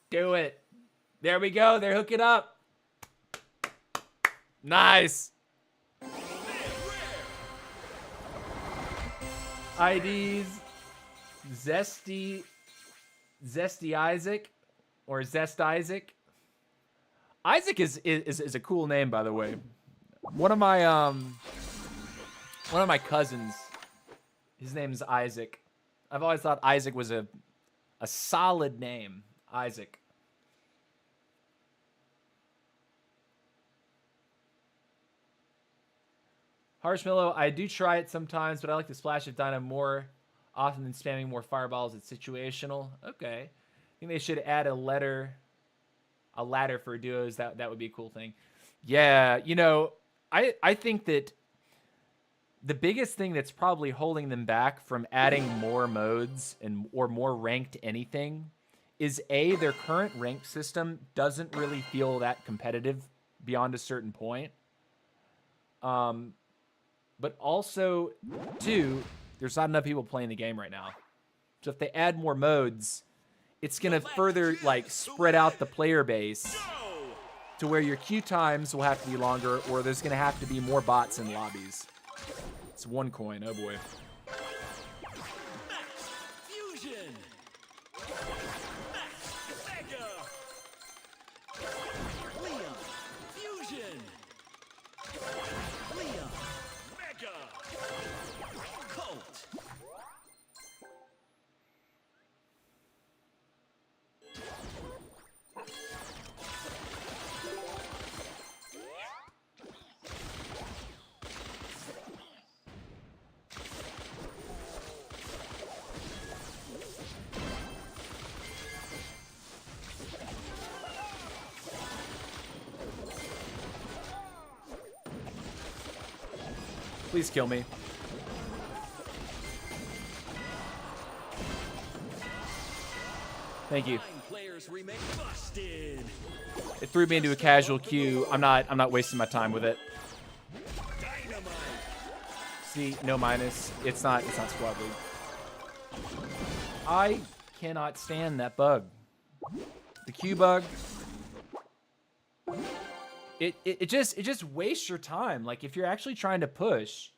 S1: Do it. There we go. They're hooking up. Nice. IDs Zesty Isaac or Zest Isaac. Isaac is a cool name, by the way. One of my cousins, his name's Isaac. I've always thought Isaac was a solid name. Isaac. Harshmallow, I do try it sometimes, but I like the splash of Dyna more often than spamming more fireballs. It's situational. Okay. I think they should add a ladder for duos. That would be a cool thing. Yeah, you know, I think that the biggest thing that's probably holding them back from adding more modes or more ranked anything is their current ranked system doesn't really feel that competitive beyond a certain point. But also, 2, there's not enough people playing the game right now. So if they add more modes, it's going to further like spread out the player base to where your queue times will have to be longer, or there's going to have to be more bots in lobbies. It's 1 coin. Oh boy.
S2: Fusion. Mega. Leon. Fusion. Leon. Mega. Colt.
S1: Please kill me. Thank you.
S2: 9 players remain. Busted.
S1: It threw me into a casual queue. I'm not wasting my time with it.
S2: Dynamite.
S1: See, no minus. It's not squad league. I cannot stand that bug. The Q bug. It just wastes your time. Like if you're actually trying to push.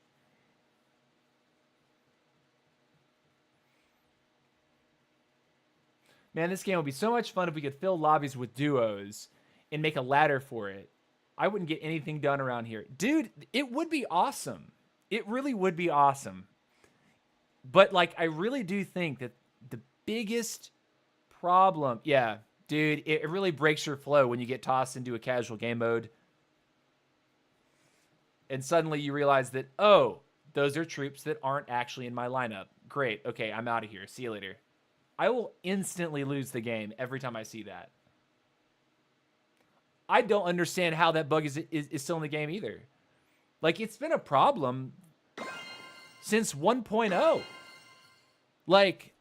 S1: Man, this game would be so much fun if we could fill lobbies with duos and make a ladder for it. I wouldn't get anything done around here. Dude, it would be awesome. It really would be awesome. But, like, I really do think that the biggest problem... Yeah, dude, it really breaks your flow when you get tossed into a casual game mode. And suddenly you realize that, oh, those are troops that aren't actually in my lineup. Great. Okay, I'm out of here. See you later. I will instantly lose the game every time I see that. I don't understand how that bug is still in the game either. Like, it's been a problem since 1.0. Like,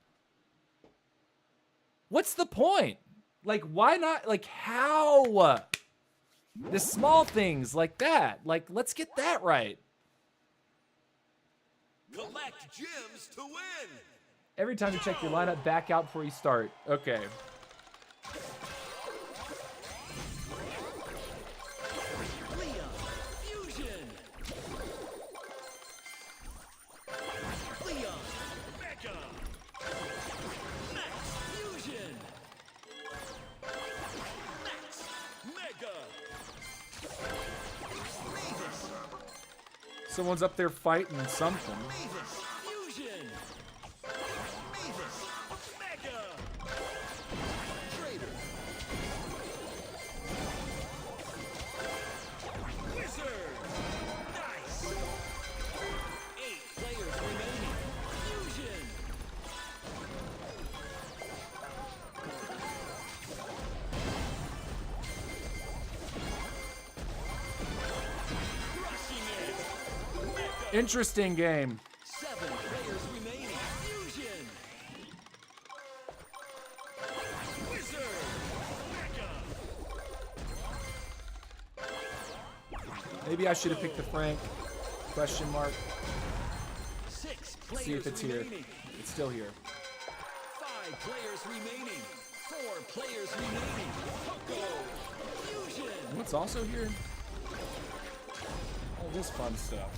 S1: what's the point? Like, why not? Like, how? The small things like that. Like, let's get that right.
S2: Collect gems to win.
S1: Every time you check your lineup, back out before you start. Okay.
S2: Leon. Fusion. Leon. Mega. Max. Fusion. Max. Mega. Mavis.
S1: Someone's up there fighting something.
S2: Mavis. Fusion. Mavis. Mega. Trader. Wizard. Nice. 8 players remaining. Fusion. Crushing it. Mega.
S1: Interesting game.
S2: 7 players remaining. Fusion. Wizard. Mega.
S1: Maybe I should have picked the Frank. Question mark.
S2: 6 players
S1: See if it's here.
S2: remaining.
S1: It's still here.
S2: 5 players remaining. 4 players remaining. Poco. Fusion.
S1: What's also here? All this fun stuff.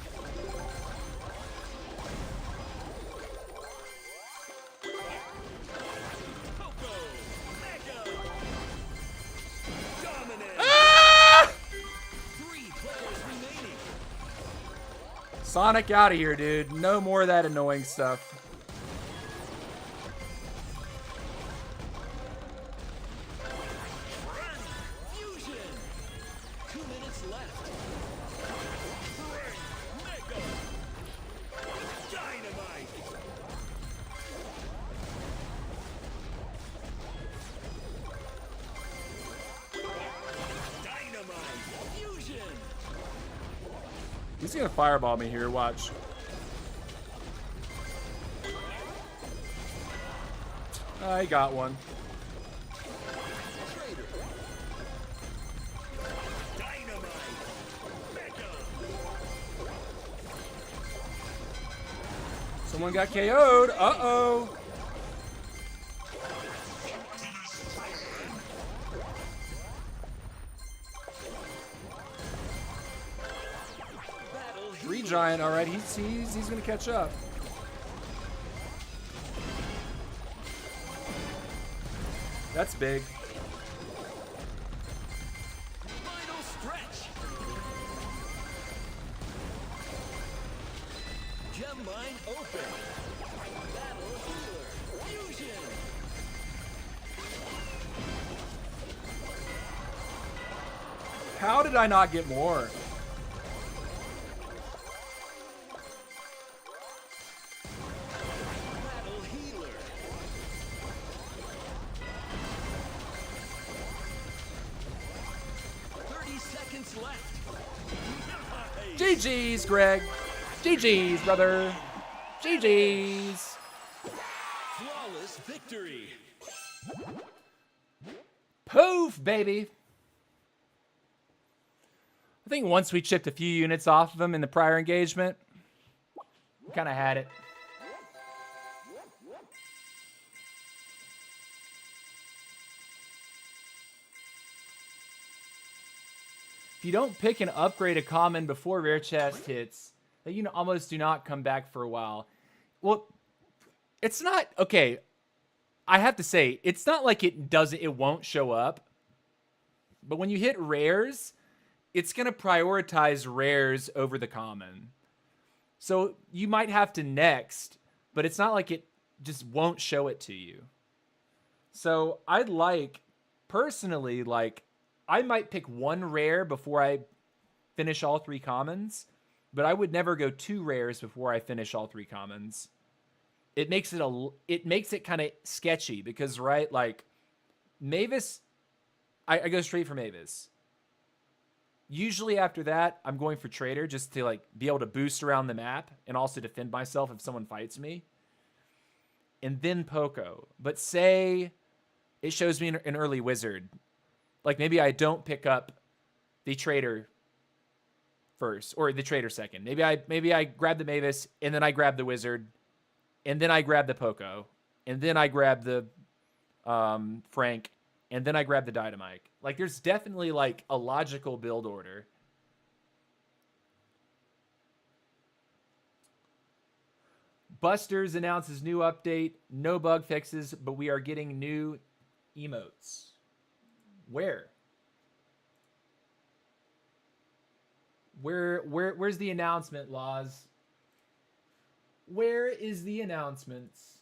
S2: Poco. Mega. Dominant. 3 players remaining.
S1: Sonic out of here, dude. No more of that annoying stuff.
S2: Run. Fusion. 2 minutes left. Bring. Mega. Dynamite. Dynamite. Fusion.
S1: He's gonna fireball me here. Watch. I got one.
S2: Trader. Dynamite. Mega.
S1: Someone got KO'd. Uh-oh.
S2: Battle
S1: 3
S2: healer.
S1: giant. All right, he's gonna catch up. That's big.
S2: Final stretch. Gem mine open. Battle healer. Fusion.
S1: How did I not get more?
S2: Battle healer. Seconds left. Nice.
S1: GG's, Greg. GG's, brother. GG's.
S2: Flawless victory.
S1: Poof, baby. I think once we chipped a few units off of him in the prior engagement, we kind of had it. If you don't pick and upgrade a common before rare chest hits, then you almost do not come back for a while. Well, it's not, okay, I have to say, it's not like it won't show up. But when you hit rares, it's going to prioritize rares over the common. So you might have to next, but it's not like it just won't show it to you. So I'd like, personally, like, I might pick one rare before I finish all three commons, but I would never go two rares before I finish all three commons. It makes it kind of sketchy because, right, like, Mavis, I go straight for Mavis. Usually after that, I'm going for Trader just to, like, be able to boost around the map and also defend myself if someone fights me. And then Poco. But say it shows me an early Wizard. Like, maybe I don't pick up the Trader first or the Trader second. Maybe I grab the Mavis and then I grab the Wizard and then I grab the Poco and then I grab the Frank and then I grab the Dynamite. Like, there's definitely, like, a logical build order. Busters announces new update. No bug fixes, but we are getting new emotes. Where? Where's the announcement, Laws? Where is the announcements?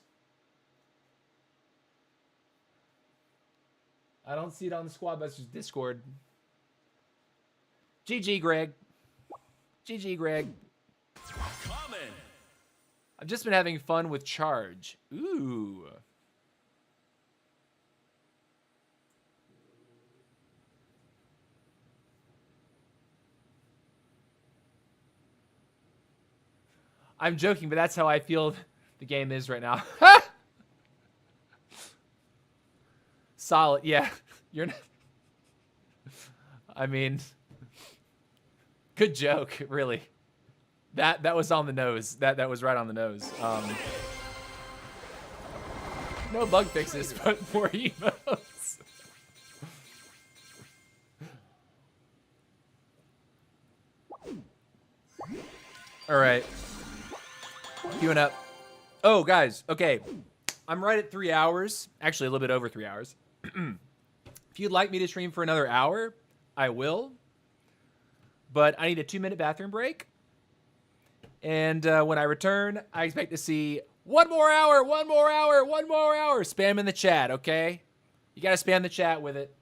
S1: I don't see it on the Squad Busters Discord. GG, Greg. GG, Greg.
S2: Common.
S1: I've just been having fun with Charge. Ooh. I'm joking, but that's how I feel the game is right now. Solid, yeah. You're not... I mean, good joke, really. That was on the nose. That was right on the nose. No bug fixes, but more emotes. All right. Queuing up. Oh, guys. Okay. I'm right at 3 hours. Actually, a little bit over 3 hours. If you'd like me to stream for another hour, I will. But I need a 2-minute bathroom break. And when I return, I expect to see one more hour, one more hour, one more hour. Spam in the chat, okay? You got to spam the chat with it.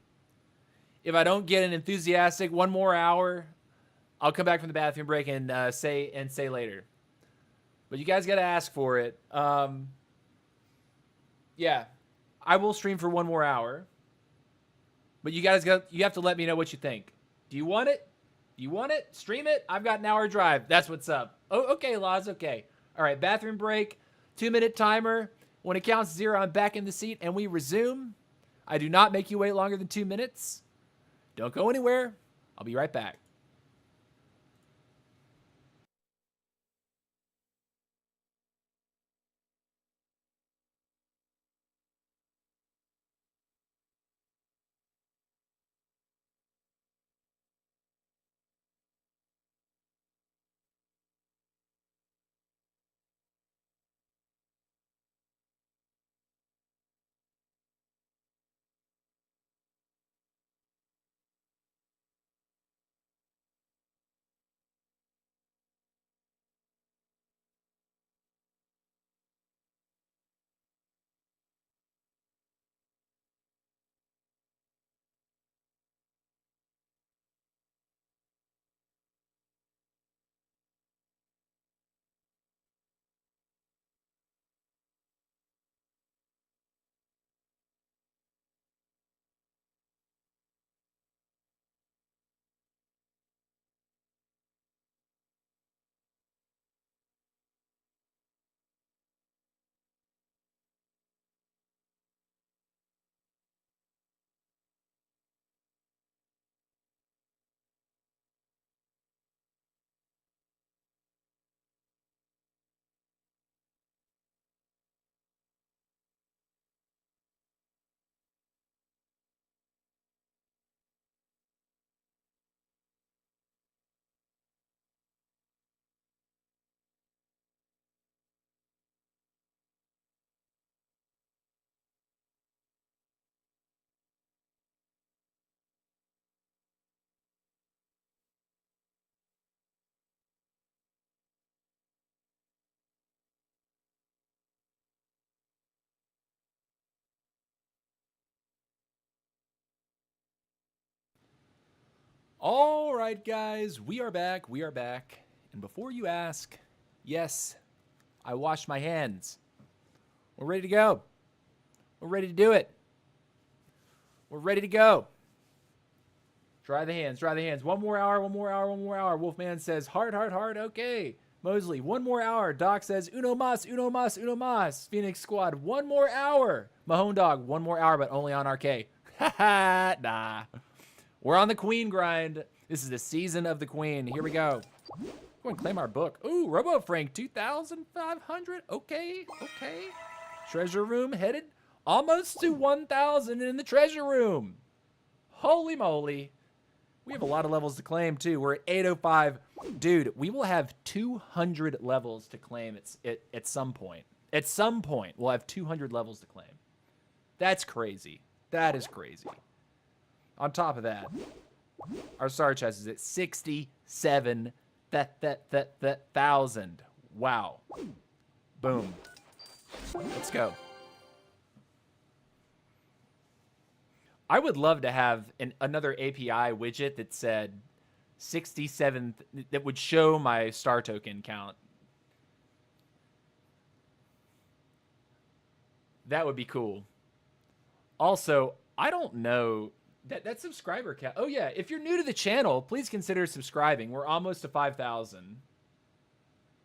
S1: If I don't get an enthusiastic one more hour, I'll come back from the bathroom break and say later. But you guys got to ask for it. Yeah, I will stream for one more hour. But you have to let me know what you think. Do you want it? You want it? Stream it? I've got an hour drive. That's what's up. Oh, okay, Laws. Okay. All right, bathroom break. 2-minute timer. When it counts 0, I'm back in the seat and we resume. I do not make you wait longer than 2 minutes. Don't go anywhere. I'll be right back. All right, guys, we are back. We are back. And before you ask, yes, I washed my hands. We're ready to go. We're ready to do it. We're ready to go. Dry the hands, dry the hands. 1 more hour, 1 more hour, 1 more hour. Wolfman says, hard, hard, hard. Okay. Mosley, 1 more hour. Doc says, uno mas, uno mas, uno mas. Phoenix Squad, 1 more hour. Mahone Dog, 1 more hour, but only on RK. Haha, nah. We're on the Queen grind. This is the season of the Queen. Here we go. Go and claim our book. Ooh, Robo Frank, 2,500. Okay, okay. Treasure room headed almost to 1,000 in the treasure room. Holy moly. We have a lot of levels to claim, too. We're at 805. Dude, we will have 200 levels to claim at some point. At some point, we'll have 200 levels to claim. That's crazy. That is crazy. On top of that, our star chest is at 67,000. Wow. Boom. Let's go. I would love to have another API widget that said 67, that would show my star token count. That would be cool. Also, I don't know that subscriber count. Oh yeah, if you're new to the channel, please consider subscribing. We're almost to 5,000.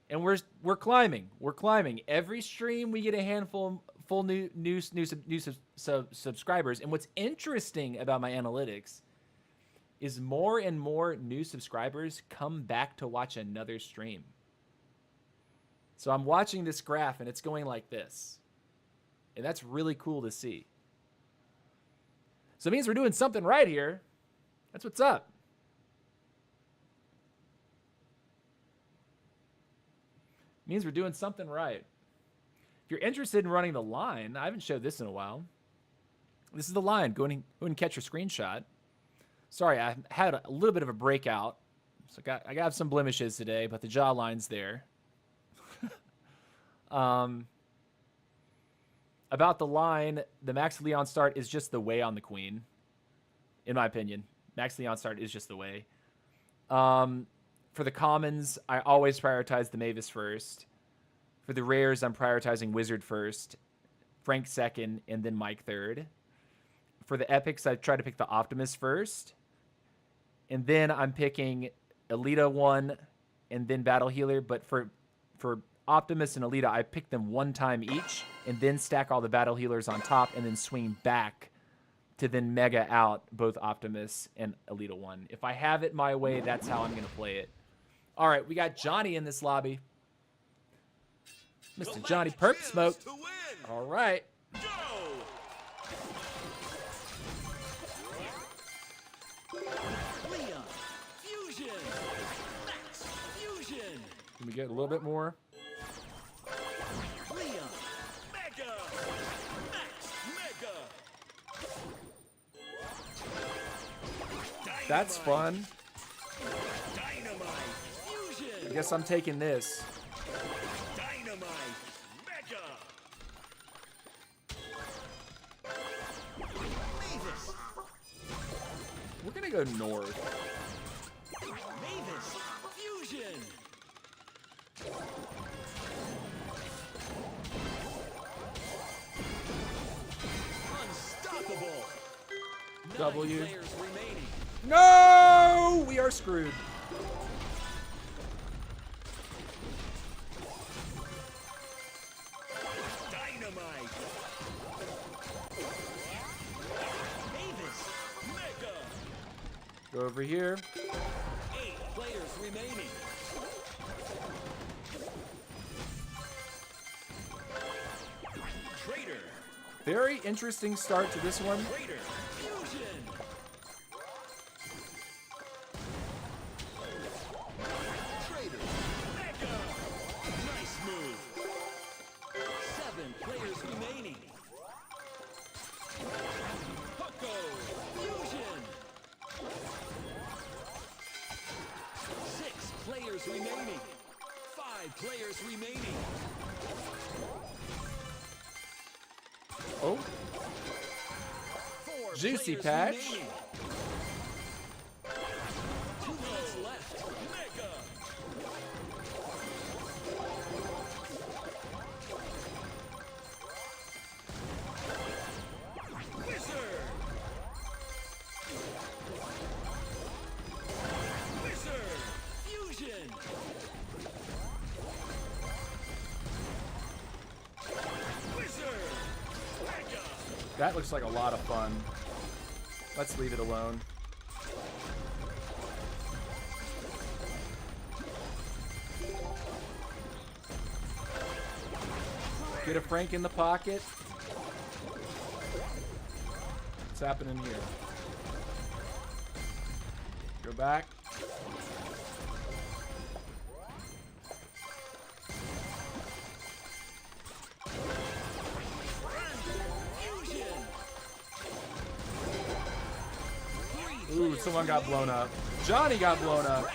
S1: And we're climbing. We're climbing. Every stream we get a handful full new subscribers. And what's interesting about my analytics is more and more new subscribers come back to watch another stream. So I'm watching this graph and it's going like this. And that's really cool to see. So it means we're doing something right here. That's what's up. It means we're doing something right. If you're interested in running the line, I haven't showed this in a while. This is the line. Go and catch your screenshot. Sorry, I had a little bit of a breakout. So I got some blemishes today, but the jawline's there. About the line, the Max Leon start is just the way on the Queen. In my opinion. Max Leon start is just the way. For the commons, I always prioritize the Mavis first. For the rares, I'm prioritizing Wizard first, Frank second, and then Mike third. For the epics, I try to pick the Optimus first. And then I'm picking Alita 1 and then Battle Healer. But for Optimus and Alita, I pick them 1 time each and then stack all the Battle Healers on top and then swing back to then mega out both Optimus and Alita 1. If I have it my way, that's how I'm going to play it. All right, we got Johnny in this lobby. Mr. Johnny Perp Smoke. All right.
S2: Go! Leon, fusion! Max, fusion!
S1: Can we get a little bit more?
S2: Leon, mega! Max, mega!
S1: That's fun.
S2: Dynamite, fusion!
S1: I guess I'm taking this.
S2: Dynamite, mega! Mavis,
S1: We're going to go north.
S2: Mavis, fusion! Unstoppable!
S1: W.
S2: 9 players remaining.
S1: No! We are screwed.
S2: Dynamite! Mavis, mega!
S1: Go over here.
S2: 8 players remaining. Traitor,
S1: Very interesting start to this one.
S2: Traitor, fusion! Traitor, mega! Nice move. 7 players remaining. Pucko, fusion! 6 players remaining. 5 players remaining.
S1: Oh,
S2: 4
S1: Juicy
S2: players
S1: patch.
S2: remaining.
S1: That looks like a lot of fun. Let's leave it alone. Get a Frank in the pocket. What's happening here? Go back. Ooh, someone got blown up. Johnny got blown up.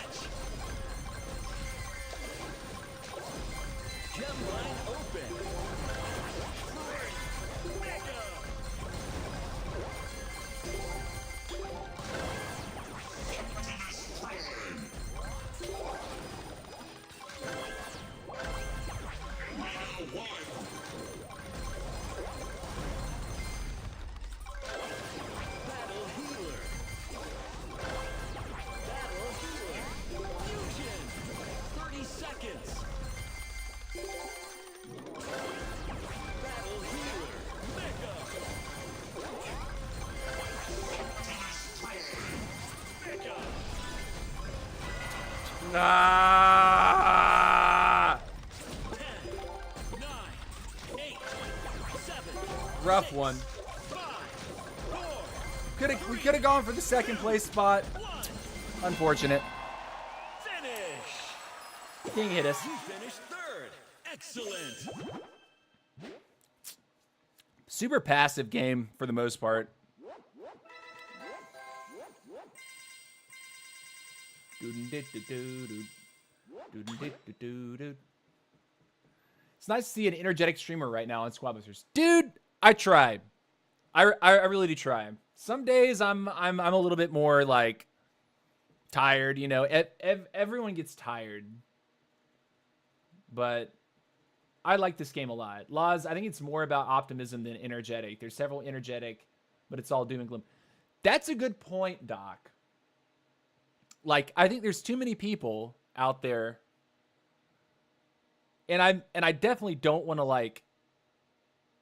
S1: Ah!
S2: 10, 9, 8, 7,
S1: Rough one.
S2: 5, 4,
S1: We could have gone for the second place spot.
S2: 1.
S1: Unfortunate.
S2: Finish.
S1: King hit us.
S2: You finished third. Excellent.
S1: Super passive game for the most part. It's nice to see an energetic streamer right now on Squad Busters. Dude, I try. I really do try. Some days I'm a little bit more like tired, you know. Everyone gets tired. But I like this game a lot. Laws, I think it's more about optimism than energetic. There's several energetic, but it's all doom and gloom. That's a good point, Doc. Like, I think there's too many people out there, and I definitely don't want to like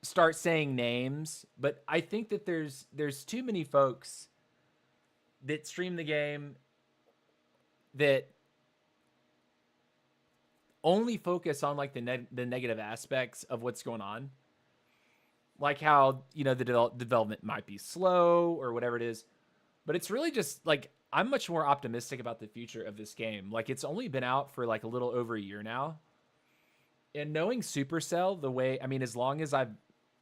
S1: start saying names, but I think that there's too many folks that stream the game that only focus on like the negative aspects of what's going on, like how, you know, the development might be slow or whatever it is, but it's really just like I'm much more optimistic about the future of this game. Like, it's only been out for like a little over a year now, and knowing Supercell the way, I mean, as long as I've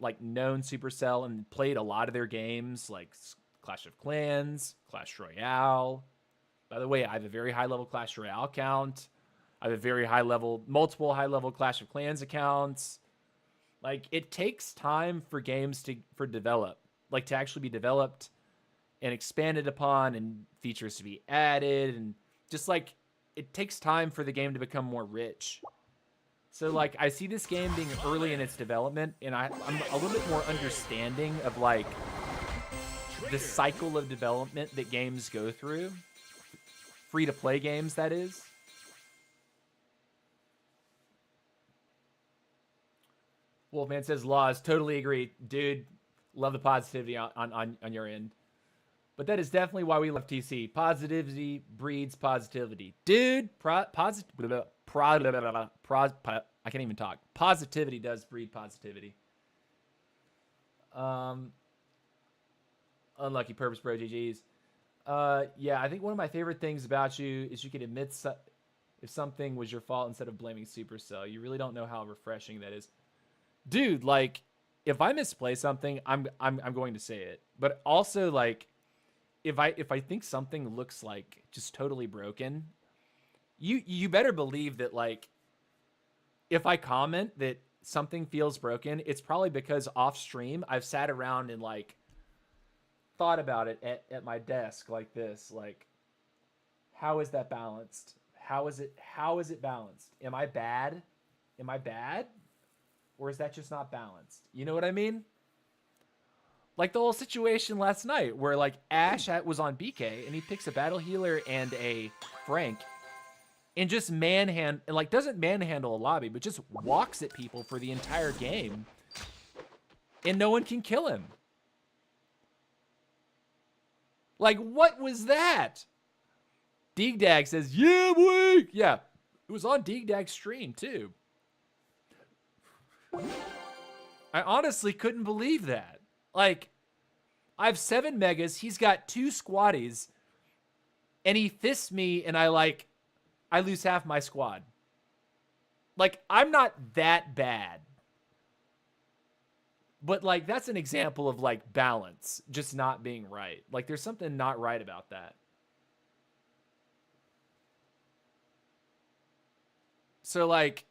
S1: like known Supercell and played a lot of their games, like Clash of Clans, Clash Royale. By the way, I have a very high level Clash Royale account. I have a very high level, multiple high level Clash of Clans accounts. Like, it takes time for games to actually be developed and expanded upon, and features to be added, and just like it takes time for the game to become more rich. So like I see this game being early in its development, and I'm a little bit more understanding of like the cycle of development that games go through. Free to play games, that is. Wolfman says, Laws, totally agree. Dude, love the positivity on your end. But that is definitely why we love TC. Positivity breeds positivity. Dude, I can't even talk. Positivity does breed positivity. Unlucky Purpose Bro, GG's. Yeah, I think one of my favorite things about you is you can admit if something was your fault instead of blaming Supercell. You really don't know how refreshing that is. Dude, like, if I misplay something, I'm going to say it. But also, like, if I think something looks like just totally broken, you better believe that, like, if I comment that something feels broken, it's probably because off stream I've sat around and like thought about it at my desk like this, like, how is that balanced? How is it balanced? Am I bad? Or is that just not balanced? You know what I mean? Like the whole situation last night where like Ash was on BK and he picks a battle healer and a Frank and just doesn't manhandle a lobby, but just walks at people for the entire game and no one can kill him. Like, what was that? Deegdag says, yeah, boy. Yeah, it was on Deegdag's stream, too. I honestly couldn't believe that. Like, I have 7 megas. He's got 2 squatties. And he fists me, and I lose half my squad. Like, I'm not that bad. But, like, that's an example of, like, balance just not being right. Like, there's something not right about that. So, like,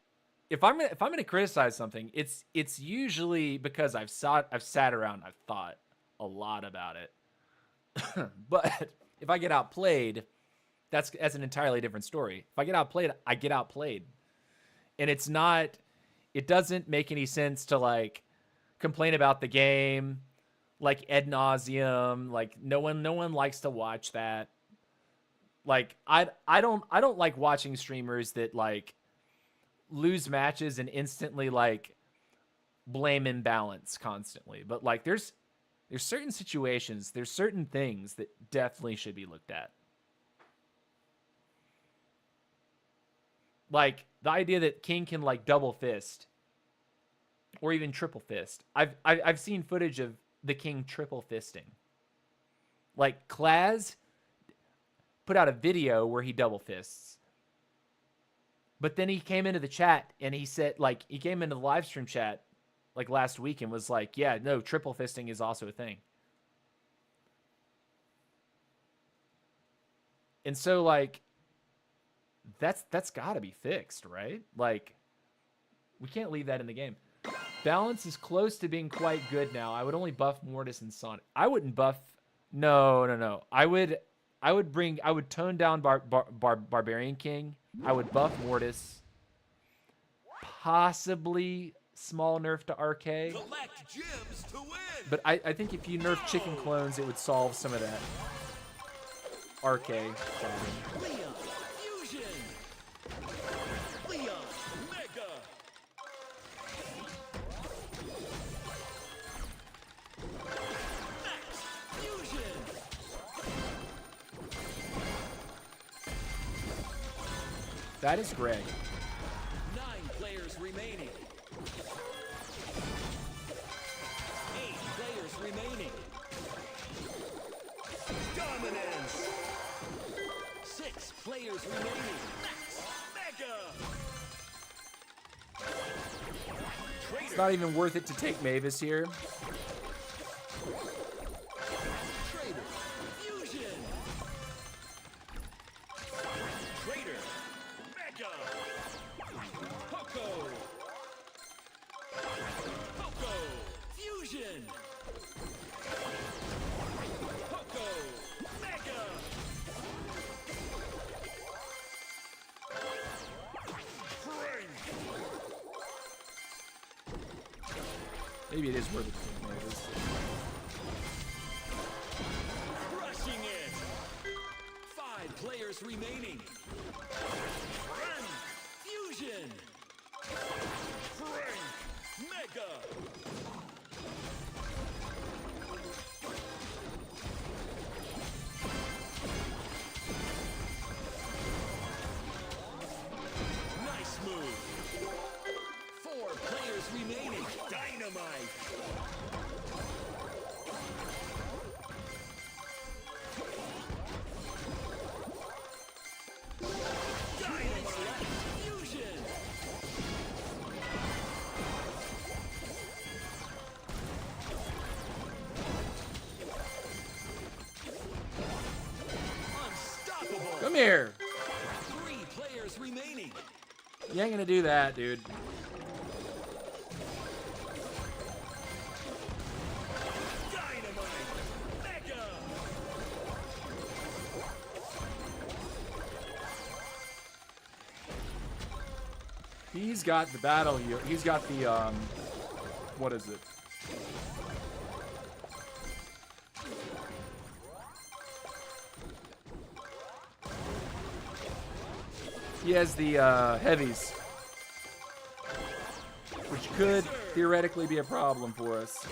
S1: if I'm gonna criticize something, it's usually because I've sat around, I've thought a lot about it. But if I get outplayed, that's an entirely different story. If I get outplayed, I get outplayed. And it doesn't make any sense to, like, complain about the game like ad nauseum. Like, no one likes to watch that. Like, I don't like watching streamers that, like, lose matches and instantly, like, blame imbalance constantly. But, like, there's certain situations, there's certain things that definitely should be looked at. Like, the idea that King can, like, double fist or even triple fist. I've seen footage of the King triple fisting. Like, Klaz put out a video where he double fists. But then he came into the chat and he said, like, he came into the live stream chat like last week and was like, yeah, no, triple fisting is also a thing. And so, like, that's got to be fixed, right? Like, we can't leave that in the game. Balance is close to being quite good now. I would only buff Mortis and Sonic. I wouldn't buff. No. I would tone down Barbarian King. I would buff Mortis. Possibly small nerf to RK.
S2: Collect gems to win.
S1: But I think if you nerf chicken clones, it would solve some of that RK problem.
S2: Leon Fusion. Leon Mega. Max Fusion.
S1: That is Greg.
S2: 9 players remaining. 8 players remaining. Dominance. 6 players remaining. Max Mega.
S1: It's not even worth it to take Mavis here.
S2: Trader Fusion. Trader Mega. Poco. Poco Fusion. Poco Mega. Frank.
S1: Maybe it is worth it to take Mavis.
S2: Crushing it. 5 players remaining. Frank Fusion. Frank Mega. Nice move. 4 players remaining. Dynamite. Dynamite Fusion. Unstoppable.
S1: Come here.
S2: 3 players remaining.
S1: You ain't gonna do that, dude.
S2: Dynamite Mega.
S1: He's got the battle. He's got the what is it? He has the heavies, which could theoretically be a problem for us.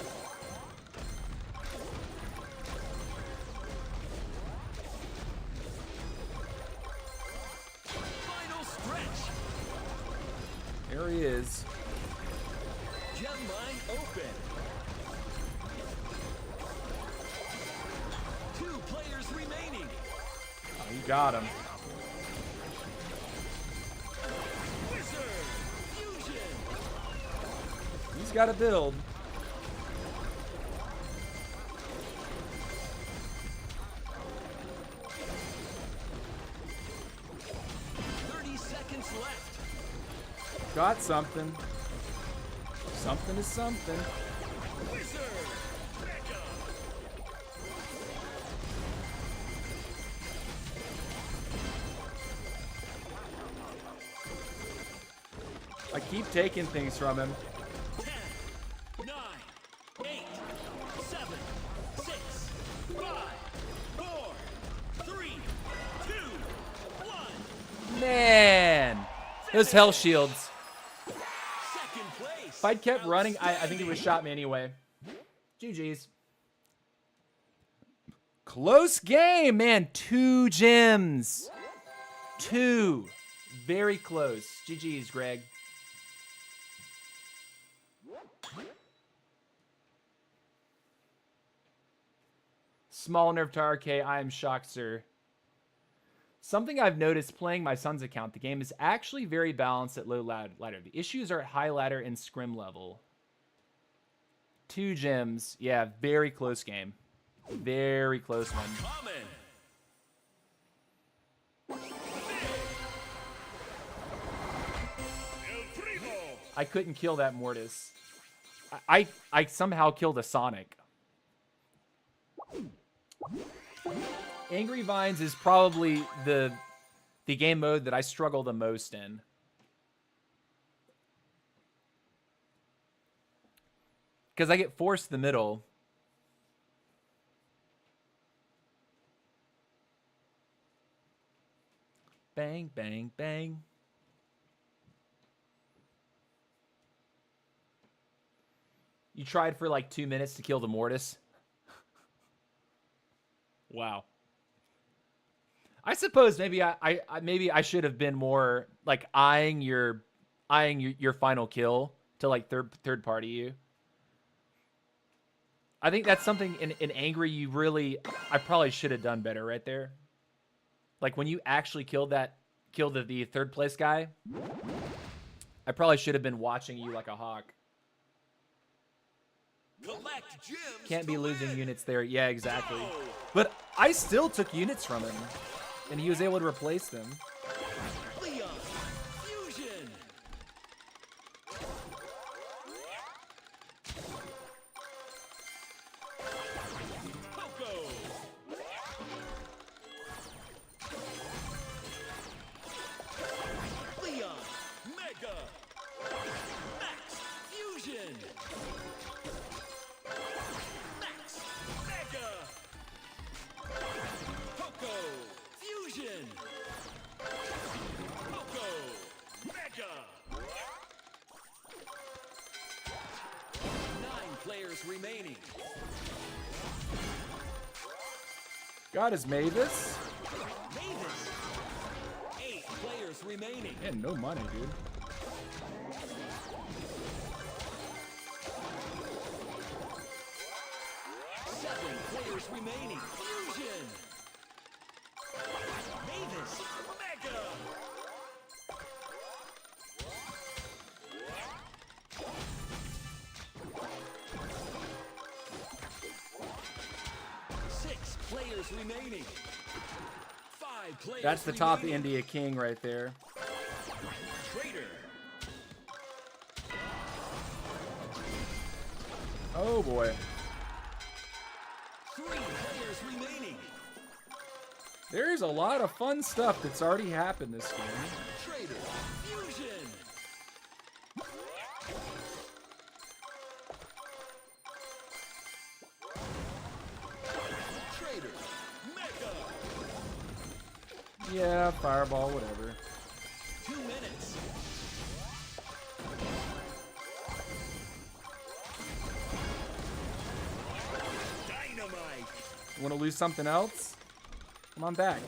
S1: There he is.
S2: Gem mine open. 2 players remaining.
S1: Oh, you got him.
S2: Wizard fusion.
S1: He's got to build.
S2: Left.
S1: Got something. Something is something.
S2: Wizard. Mega.
S1: I keep taking things from him.
S2: 10, 9, 8, 7, 6, 5, 4, 3, 2, 1.
S1: Man, those hell shields.
S2: Second place.
S1: If I'd kept running, I think he would have shot me anyway. GG's. Close game, man. 2 gems. 2. Very close. GG's, Greg. Small nerve to RK. I am shocked, sir. Something I've noticed playing my son's account, the game is actually very balanced at low ladder. The issues are at high ladder and scrim level. 2 gems. Yeah, very close game. Very close one. I couldn't kill that Mortis. I somehow killed a Sonic. Angry Vines is probably the game mode that I struggle the most in. Because I get forced to the middle. Bang, bang, bang. You tried for like 2 minutes to kill the Mortis. Wow. I suppose maybe I should have been more like eyeing your final kill to like third party you. I think that's something in Angry I probably should have done better right there. Like when you actually killed the third place guy, I probably should have been watching you like a hawk. Can't be losing units there. Yeah, exactly. But I still took units from him, and he was able to replace them.
S2: Fusion. Leon. Mega. Max. Fusion. Max. Mega. Poco. Fusion. Poco. Mega. 9 players remaining.
S1: Got his Mavis.
S2: Mavis. 8 players remaining.
S1: Man, no money, dude.
S2: Players remaining. Fusion. Mavis. Mega. Six players remaining. 5 players.
S1: That's the top
S2: remaining.
S1: India King right there.
S2: Traitor.
S1: Oh boy.
S2: 3 players remaining.
S1: There's a lot of fun stuff that's already happened this game.
S2: Traitor. Fusion. Traitor. Mega.
S1: Yeah, fireball, whatever.
S2: 2 minutes. Dynamite.
S1: Want to lose something else? Come on back.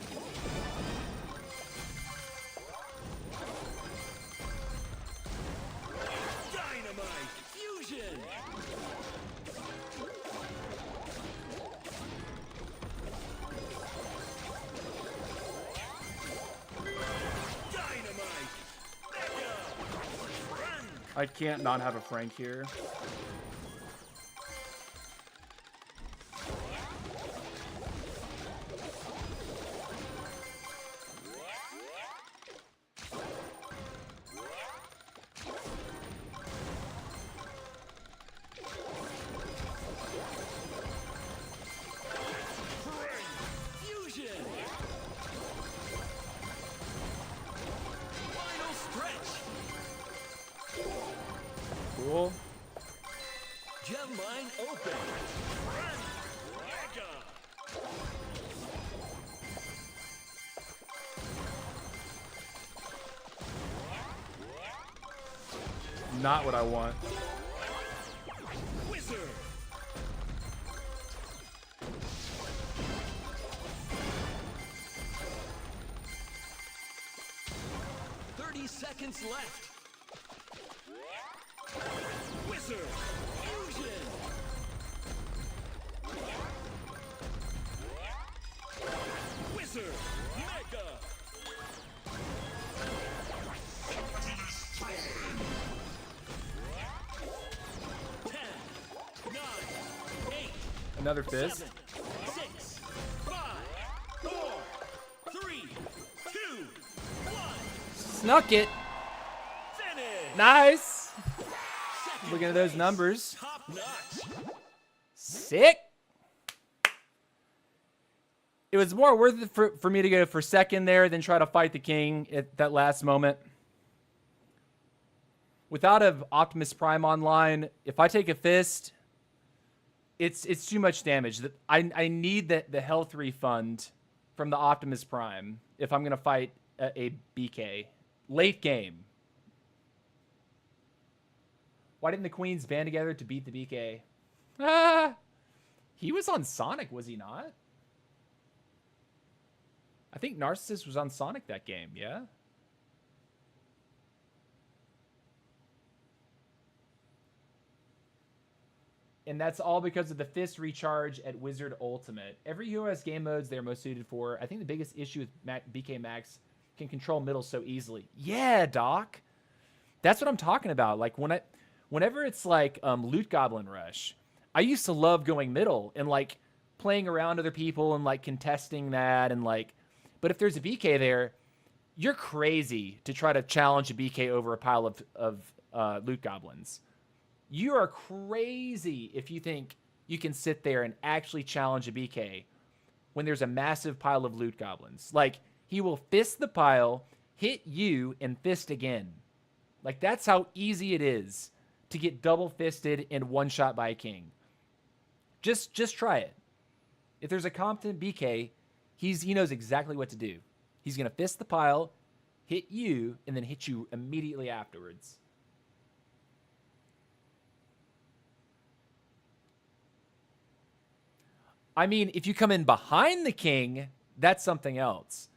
S1: I can't not have a Frank here.
S2: Fusion. Final stretch.
S1: Cool.
S2: Gem line open. Rant. Mega.
S1: Not what I want.
S2: Wizard. Seconds left. Wizard. Fusion. Wizard. Mega.
S1: Another fist.
S2: 6, 5, 4, 3, 2, 1.
S1: Snuck it.
S2: Finish.
S1: Nice.
S2: Second
S1: Looking at those
S2: place.
S1: numbers.
S2: Top notch.
S1: Sick. It was more worth it for me to go for second there than try to fight the king at that last moment. Without an Optimus Prime online, if I take a fist, it's too much damage. I need the health refund from the Optimus Prime if I'm going to fight a BK. Late game. Why didn't the queens band together to beat the BK? Ah, he was on Sonic, was he not? I think Narcissus was on Sonic that game, yeah? And that's all because of the fist recharge at Wizard Ultimate. Every US game modes they're most suited for. I think the biggest issue with BK Max can control middle so easily. Yeah, Doc. That's what I'm talking about. Like whenever it's like Loot Goblin Rush, I used to love going middle and like playing around other people and like contesting that and like, but if there's a BK there, you're crazy to try to challenge a BK over a pile of Loot Goblins. You are crazy if you think you can sit there and actually challenge a BK when there's a massive pile of Loot Goblins. Like, he will fist the pile, hit you, and fist again. Like, that's how easy it is to get double fisted and one shot by a king. Just try it. If there's a competent BK, he knows exactly what to do. He's going to fist the pile, hit you, and then hit you immediately afterwards. I mean, if you come in behind the king, that's something else,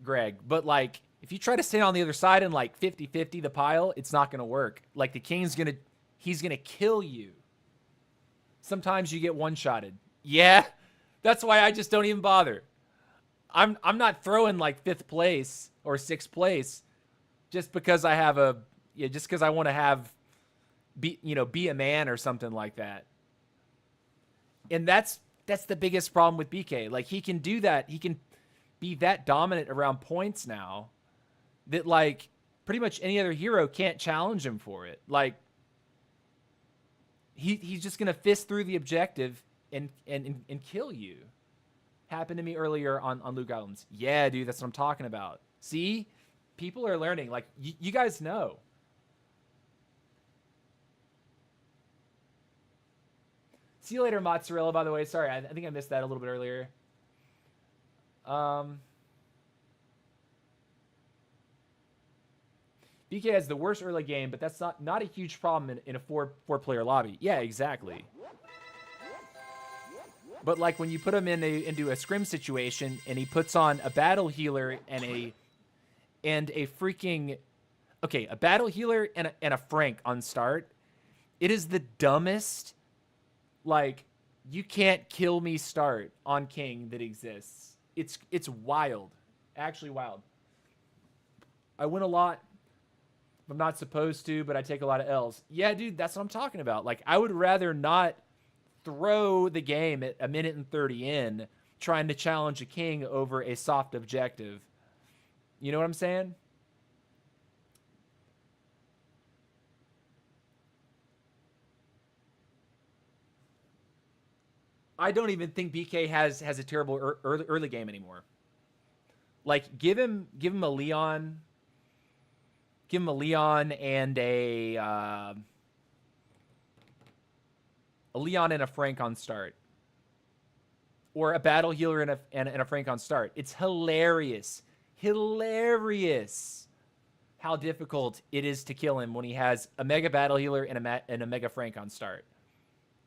S1: Greg. But, like, if you try to stand on the other side and, like, 50-50 the pile, it's not going to work. Like, the king's he's going to kill you. Sometimes you get one-shotted. Yeah, that's why I just don't even bother. I'm not throwing, like, 5th place or 6th place just because I have just because I want to be a man or something like that. And that's the biggest problem with BK. Like, he can do that. He can be that dominant around points now that, like, pretty much any other hero can't challenge him for it. Like, he's just going to fist through the objective and kill you. Happened to me earlier on Loot Goblins. Yeah, dude, that's what I'm talking about. See? People are learning. Like, you guys know. See you later, Mozzarella, by the way. Sorry, I think I missed that a little bit earlier. BK has the worst early game, but that's not a huge problem in a four-player lobby. Yeah, exactly. But, like, when you put him into a scrim situation and he puts on a battle healer and a freaking... Okay, a battle healer and a Frank on start, it is the dumbest... Like, you can't kill me start on King that exists. It's wild. Actually wild. I win a lot I'm not supposed to, but I take a lot of L's. Yeah, dude, that's what I'm talking about. Like, I would rather not throw the game at 1:30 in trying to challenge a king over a soft objective. You know what I'm saying? I don't even think BK has a terrible early game anymore. Like, give him a Leon. Give him a Leon and a Leon and a Frank on start, or a battle healer and a Frank on start. It's hilarious how difficult it is to kill him when he has a mega battle healer and a mega Frank on start.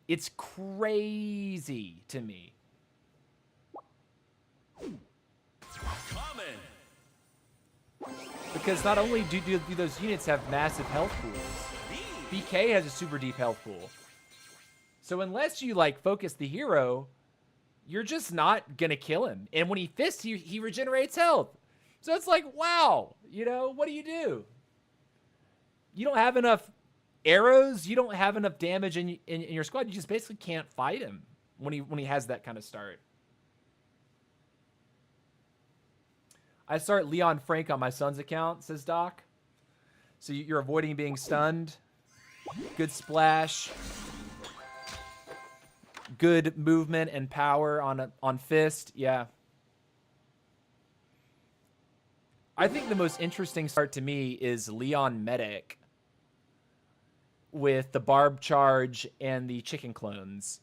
S1: It's crazy to me. Because not only do those units have massive health pools, BK has a super deep health pool. So unless you like focus the hero, you're just not gonna kill him. And when he fists, he regenerates health. So it's like, wow, you know, what do? You don't have enough arrows, you don't have enough damage in your squad. You just basically can't fight him when he has that kind of start. I start Leon Frank on my son's account, says Doc. So you're avoiding being stunned. Good splash. Good movement and power on fist. Yeah. I think the most interesting start to me is Leon Medic with the Barb Charge and the Chicken Clones.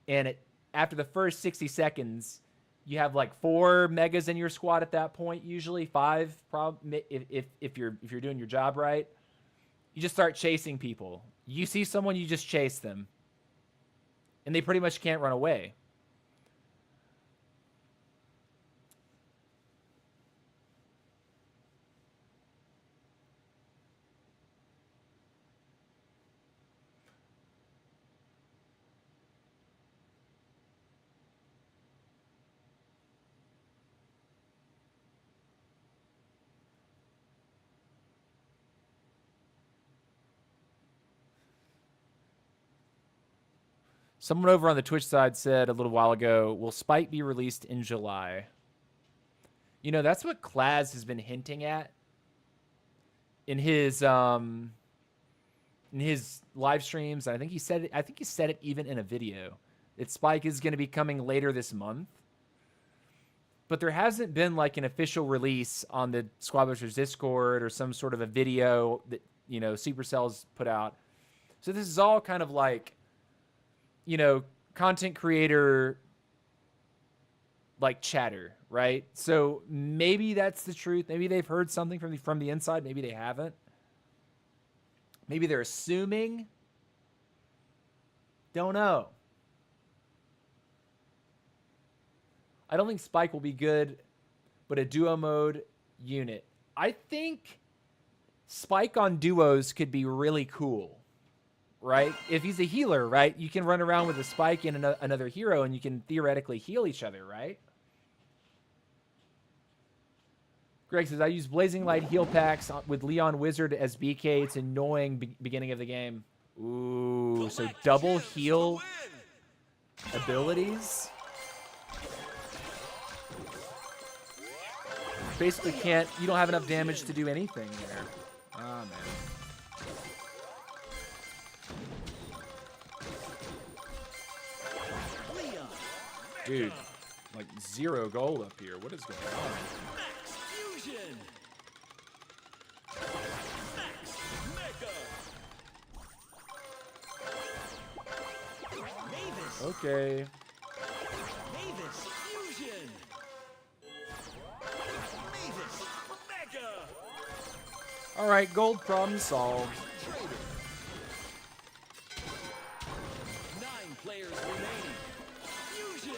S1: And after the first 60 seconds, you have like 4 megas in your squad at that point, usually 5, if you're doing your job right. You just start chasing people. You see someone, you just chase them. And they pretty much can't run away. Someone over on the Twitch side said a little while ago, will Spike be released in July? You know, that's what Klaz has been hinting at in his live streams. I think he said it even in a video. That Spike is going to be coming later this month. But there hasn't been like an official release on the Squadbusters Discord or some sort of a video that, you know, Supercell's put out. So this is all kind of like, you know, content creator like chatter, right? So maybe that's the truth. Maybe they've heard something from the inside. Maybe they haven't. Maybe they're assuming. Don't know. I don't think Spike will be good, but a duo mode unit. I think Spike on duos could be really cool. Right? If he's a healer, right? You can run around with a Spike and another hero, and you can theoretically heal each other, right? Greg says, I use Blazing Light heal packs with Leon Wizard as BK. It's annoying beginning of the game. Ooh, so double heal abilities? Basically you don't have enough damage to do anything there. Oh, man. Dude, like 0 gold up here. What is going on?
S2: Max Fusion. Max Mega. Mavis.
S1: Okay.
S2: Mavis Fusion. Mavis Mega.
S1: All right, gold problem solved.
S2: 9 players remaining. Fusion.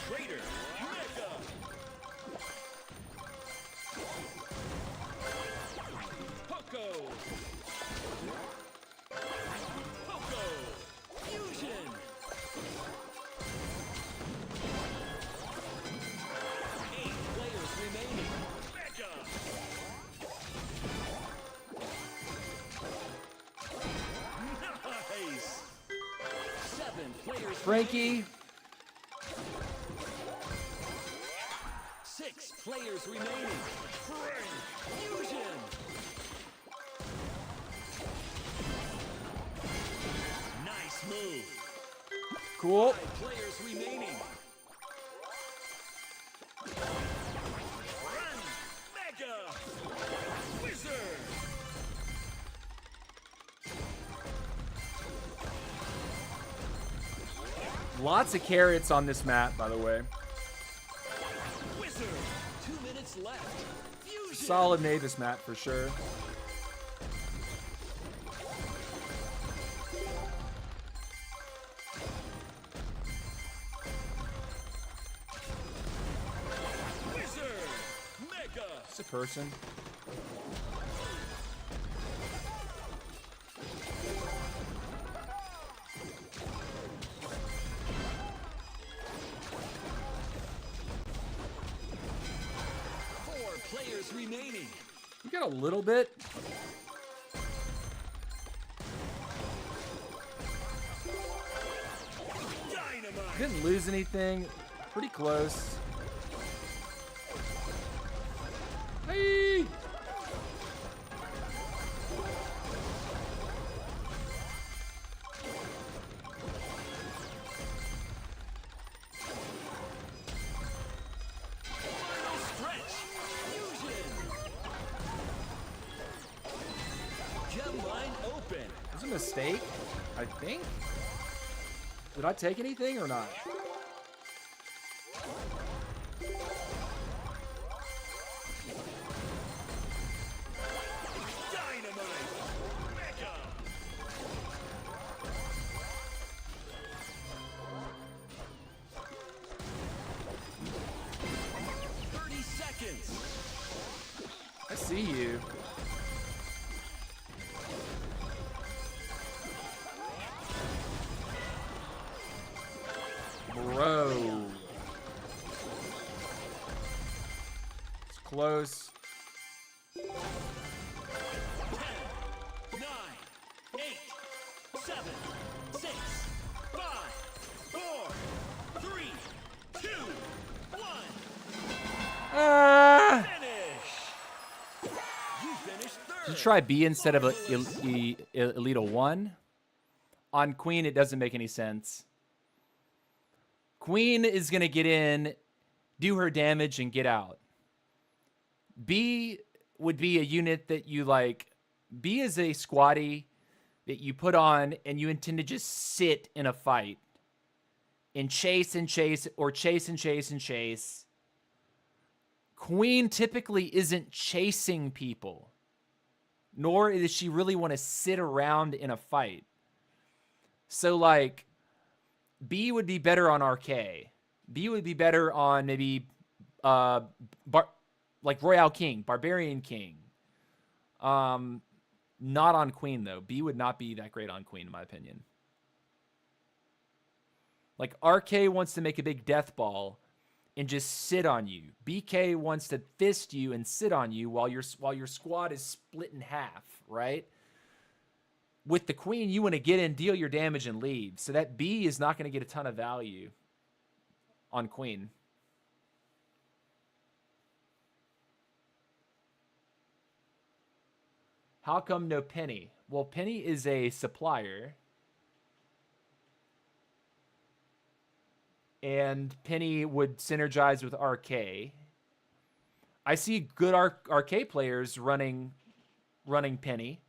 S2: Trader Mega. Poco. Poco. Fusion. 8 players remaining. Mega.
S1: Frankie.
S2: 6 players remaining. Fusion. Nice move.
S1: Cool.
S2: 5 players remaining. Run. Mega. Wizard.
S1: Lots of carrots on this map, by the way.
S2: Wizard. 2 minutes left. Fusion.
S1: Solid Mavis map for sure.
S2: Wizard. Mega.
S1: It's a person.
S2: Remaining.
S1: We got a little bit.
S2: Dynamite.
S1: Didn't lose anything. Pretty close. Hey!
S2: Final stretch. Fusion. Gem line open.
S1: It was a mistake, I think. Did I take anything or not?
S2: Dynamite. Mega. 30 seconds.
S1: I see you. Bro. It's close.
S2: 10, 9, 8, 7, 6, 5, 4, 3, 2, 1.
S1: Ah!
S2: Finish. You finished third.
S1: Did you try B instead of Elite 1? On Queen, it doesn't make any sense. Queen is going to get in, do her damage, and get out. B would be a unit that you like. B is a squatty that you put on and you intend to just sit in a fight and chase and chase, or chase and chase and chase. Queen typically isn't chasing people, nor does she really want to sit around in a fight. So, like, B would be better on RK. B would be better on maybe like Royale King, Barbarian King. Not on Queen, though. B would not be that great on Queen, in my opinion. Like, RK wants to make a big death ball and just sit on you. BK wants to fist you and sit on you while your squad is split in half, right? With the Queen, you want to get in, deal your damage, and leave. So that B is not going to get a ton of value on Queen. How come no Penny? Well, Penny is a supplier. And Penny would synergize with RK. I see good RK players running Penny.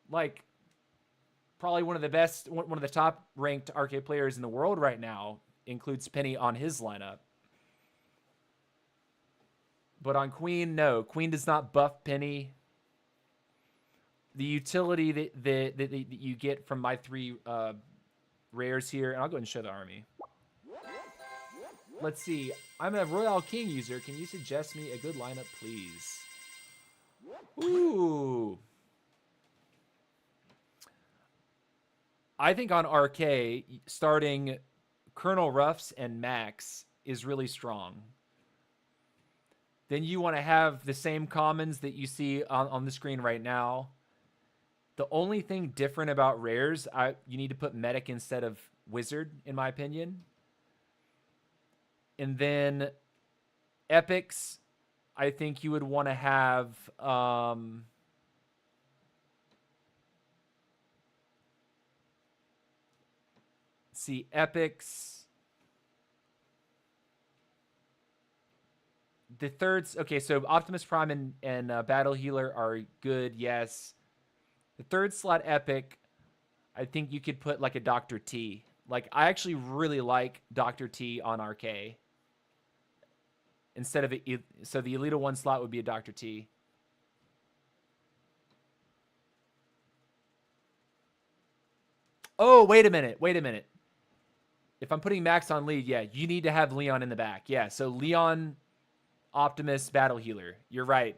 S1: Like, probably one of the top ranked RK players in the world right now includes Penny on his lineup. But on Queen, no. Queen does not buff Penny. The utility that you get from my 3 rares here, and I'll go ahead and show the army. Let's see. I'm a Royale King user. Can you suggest me a good lineup, please? Ooh. I think on RK, starting Colonel Ruffs and Max is really strong. Then you want to have the same commons that you see on the screen right now. The only thing different about rares, you need to put Medic instead of Wizard, in my opinion. And then epics, I think you would want to have see epics. The thirds, okay, so Optimus Prime and Battle Healer are good, yes. The third slot epic, I think you could put like a Dr. T. Like, I actually really like Dr. T on RK. Instead of so the Elite 1 slot would be a Dr. T. Oh, wait a minute. If I'm putting Max on lead, yeah, you need to have Leon in the back. Yeah, so Leon, Optimus, Battle Healer. You're right.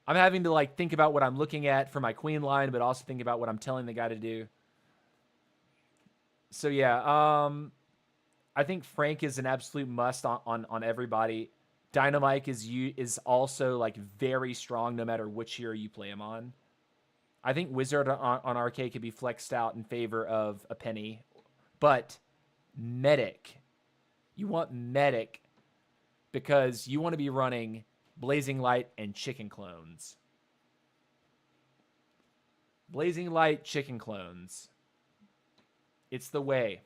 S1: I'm having to like think about what I'm looking at for my queen line, but also think about what I'm telling the guy to do. So yeah, I think Frank is an absolute must on everybody. Dynamite is also like very strong no matter which hero you play him on. I think Wizard on RK could be flexed out in favor of a Penny, but Medic, you want Medic because you want to be running Blazing Light and Chicken Clones. Blazing Light, Chicken Clones. It's the way.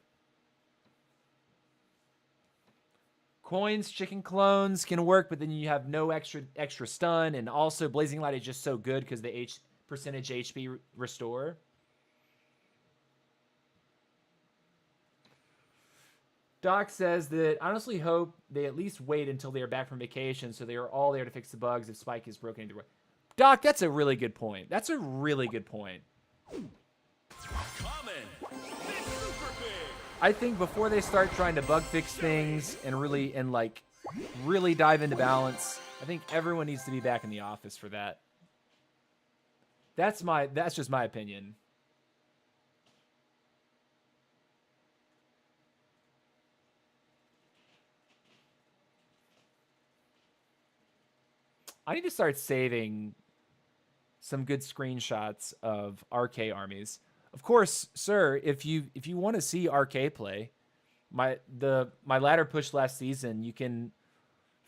S1: Coins, Chicken Clones can work, but then you have no extra stun, and also Blazing Light is just so good because the percentage HP restore. Doc says that I honestly hope they at least wait until they are back from vacation so they are all there to fix the bugs if Spike is broken into. Doc, that's a really good point. That's a really good point. I think before they start trying to bug fix things and really dive into balance, I think everyone needs to be back in the office for that. That's just my opinion. I need to start saving some good screenshots of RK armies. Of course, sir, if you want to see RK play, my ladder push last season, you can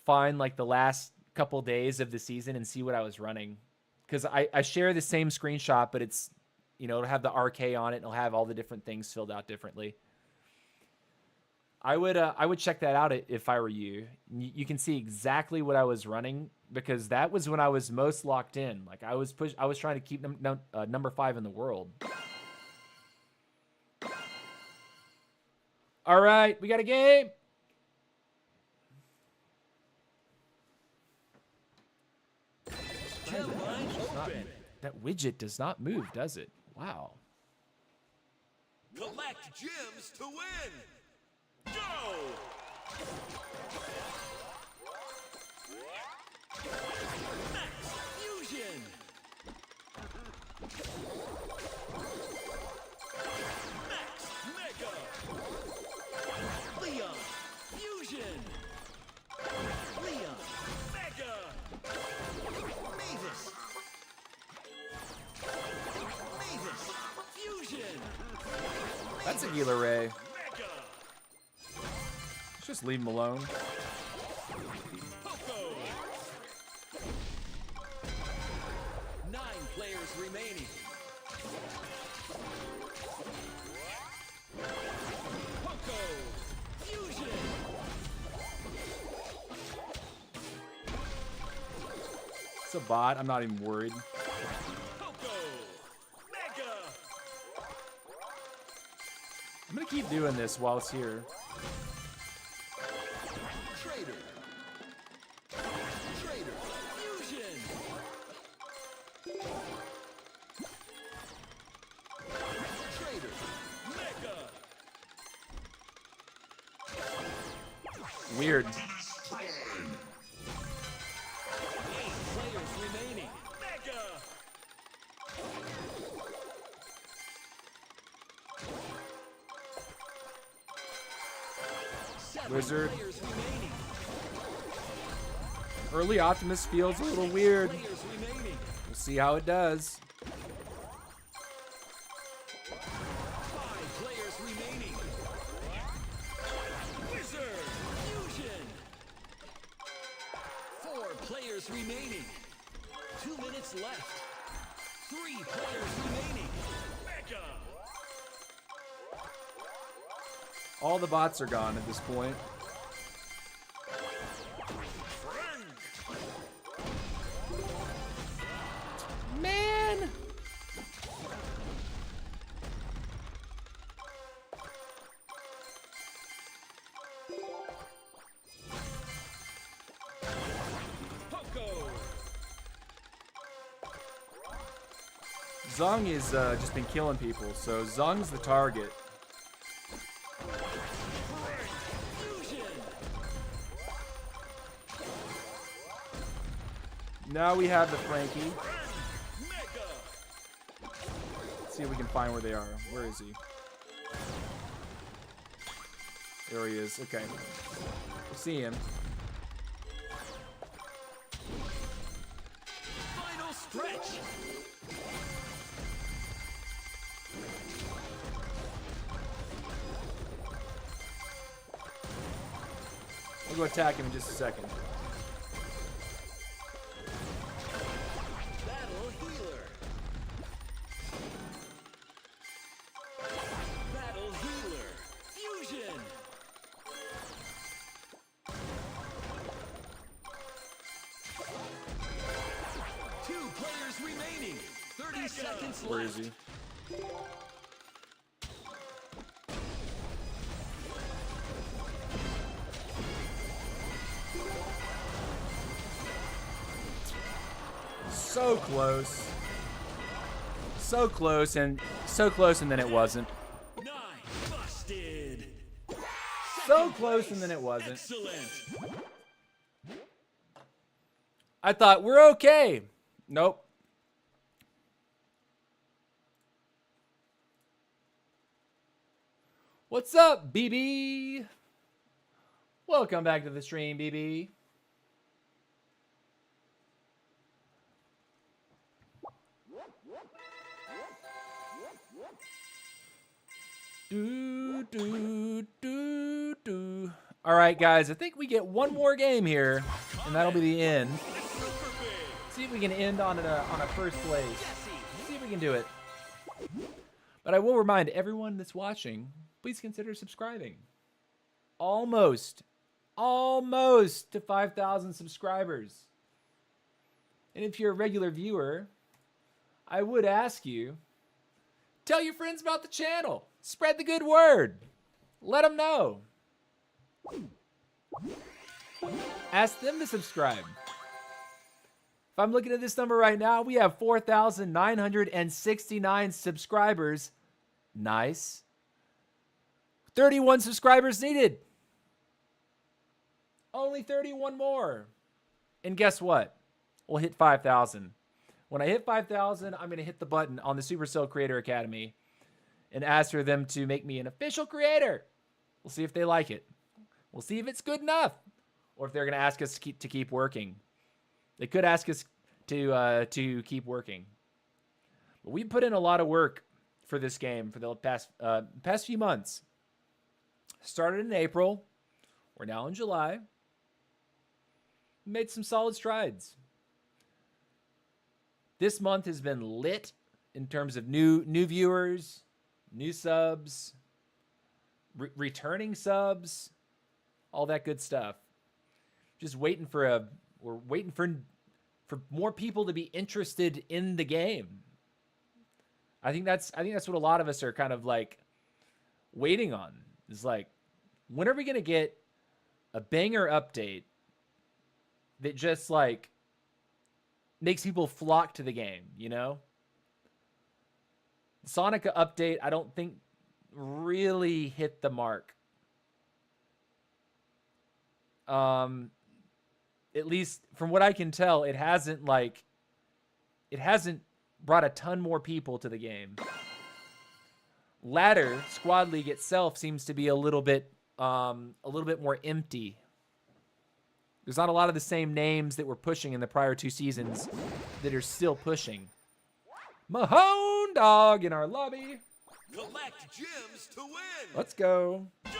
S1: find like the last couple days of the season and see what I was running. Because I share the same screenshot, but it's, it'll have the RK on it and it'll have all the different things filled out differently. I would check that out if I were you. You can see exactly what I was running because that was when I was most locked in. Like I was trying to keep number 5 in the world. All right, we got a game. That widget does not move, does it? Wow.
S2: Collect gems to win. Go! Max Fusion! Max Mega! Leon Fusion! Leon Mega! Mavis! Mavis Fusion!
S1: That's a Gila Ray. Just leave him alone.
S2: Poco. 9 players remaining. Poco. Fusion.
S1: It's a bot. I'm not even worried.
S2: Poco. Mega.
S1: I'm gonna keep doing this while it's here.
S2: Fusion. Trader. Mega.
S1: Weird.
S2: 8 players remaining. Mega. 7
S1: Wizard.
S2: players remaining.
S1: Early Optimus feels a little weird.
S2: Players remaining.
S1: We'll see how it does.
S2: 5 players remaining. Wizard Fusion. 4 players remaining. 2 minutes left. 3 players remaining. Mega.
S1: All the bots are gone at this point. Man!
S2: Poco.
S1: Zong has just been killing people, so Zong's the target.
S2: Fusion.
S1: Now we have the Frankie.
S2: Mega.
S1: Let's see if we can find where they are. Where is he? There he is. Okay. We'll see him.
S2: Final stretch.
S1: I'll go attack him in just a second.
S2: Battle healer. Battle healer. Fusion. Two players remaining. 30 seconds left.
S1: Where is he? So close. So close and then it wasn't.
S2: 9 busted.
S1: So close and then it wasn't.
S2: Excellent.
S1: I thought we're okay. Nope. What's up, BB? Welcome back to the stream, BB. Do. All right, guys. I think we get one more game here, and that'll be the end. See if we can end on a first place. See if we can do it. But I will remind everyone that's watching, please consider subscribing. Almost to 5,000 subscribers. And if you're a regular viewer, I would ask you, tell your friends about the channel. Spread the good word. Let them know. Ask them to subscribe. If I'm looking at this number right now, we have 4,969 subscribers. Nice. 31 subscribers needed. Only 31 more. And guess what? We'll hit 5,000. When I hit 5,000, I'm going to hit the button on the Supercell Creator Academy and ask for them to make me an official creator. We'll see if they like it. We'll see if it's good enough, or if they're going to ask us to keep working. They could ask us to keep working. But we put in a lot of work for this game for the past few months. Started in April. We're now in July. Made some solid strides. This month has been lit in terms of new viewers, new subs, returning subs, all that good stuff. Just waiting for we're waiting for more people to be interested in the game. I think that's what a lot of us are kind of like waiting on. Is like, when are we gonna get a banger update that just like makes people flock to the game, you know? The Sonic update, I don't think really hit the mark. At least from what I can tell, it hasn't brought a ton more people to the game. Ladder Squad League itself seems to be a little bit more empty. There's not a lot of the same names that were pushing in the prior 2 seasons that are still pushing. Mahone Dog in our lobby.
S2: Collect gems to win.
S1: Let's go.
S2: Go.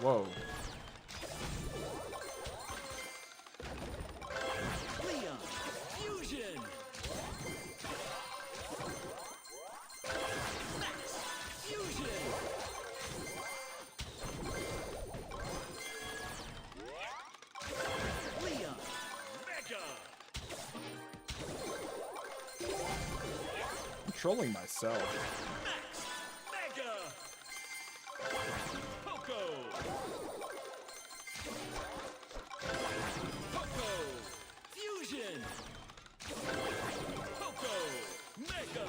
S1: Whoa.
S2: Leon. Fusion. Max. Fusion. Leon. Mega.
S1: I'm trolling myself.
S2: Max. Mega. Poco. Poco. Fusion. Poco. Mega.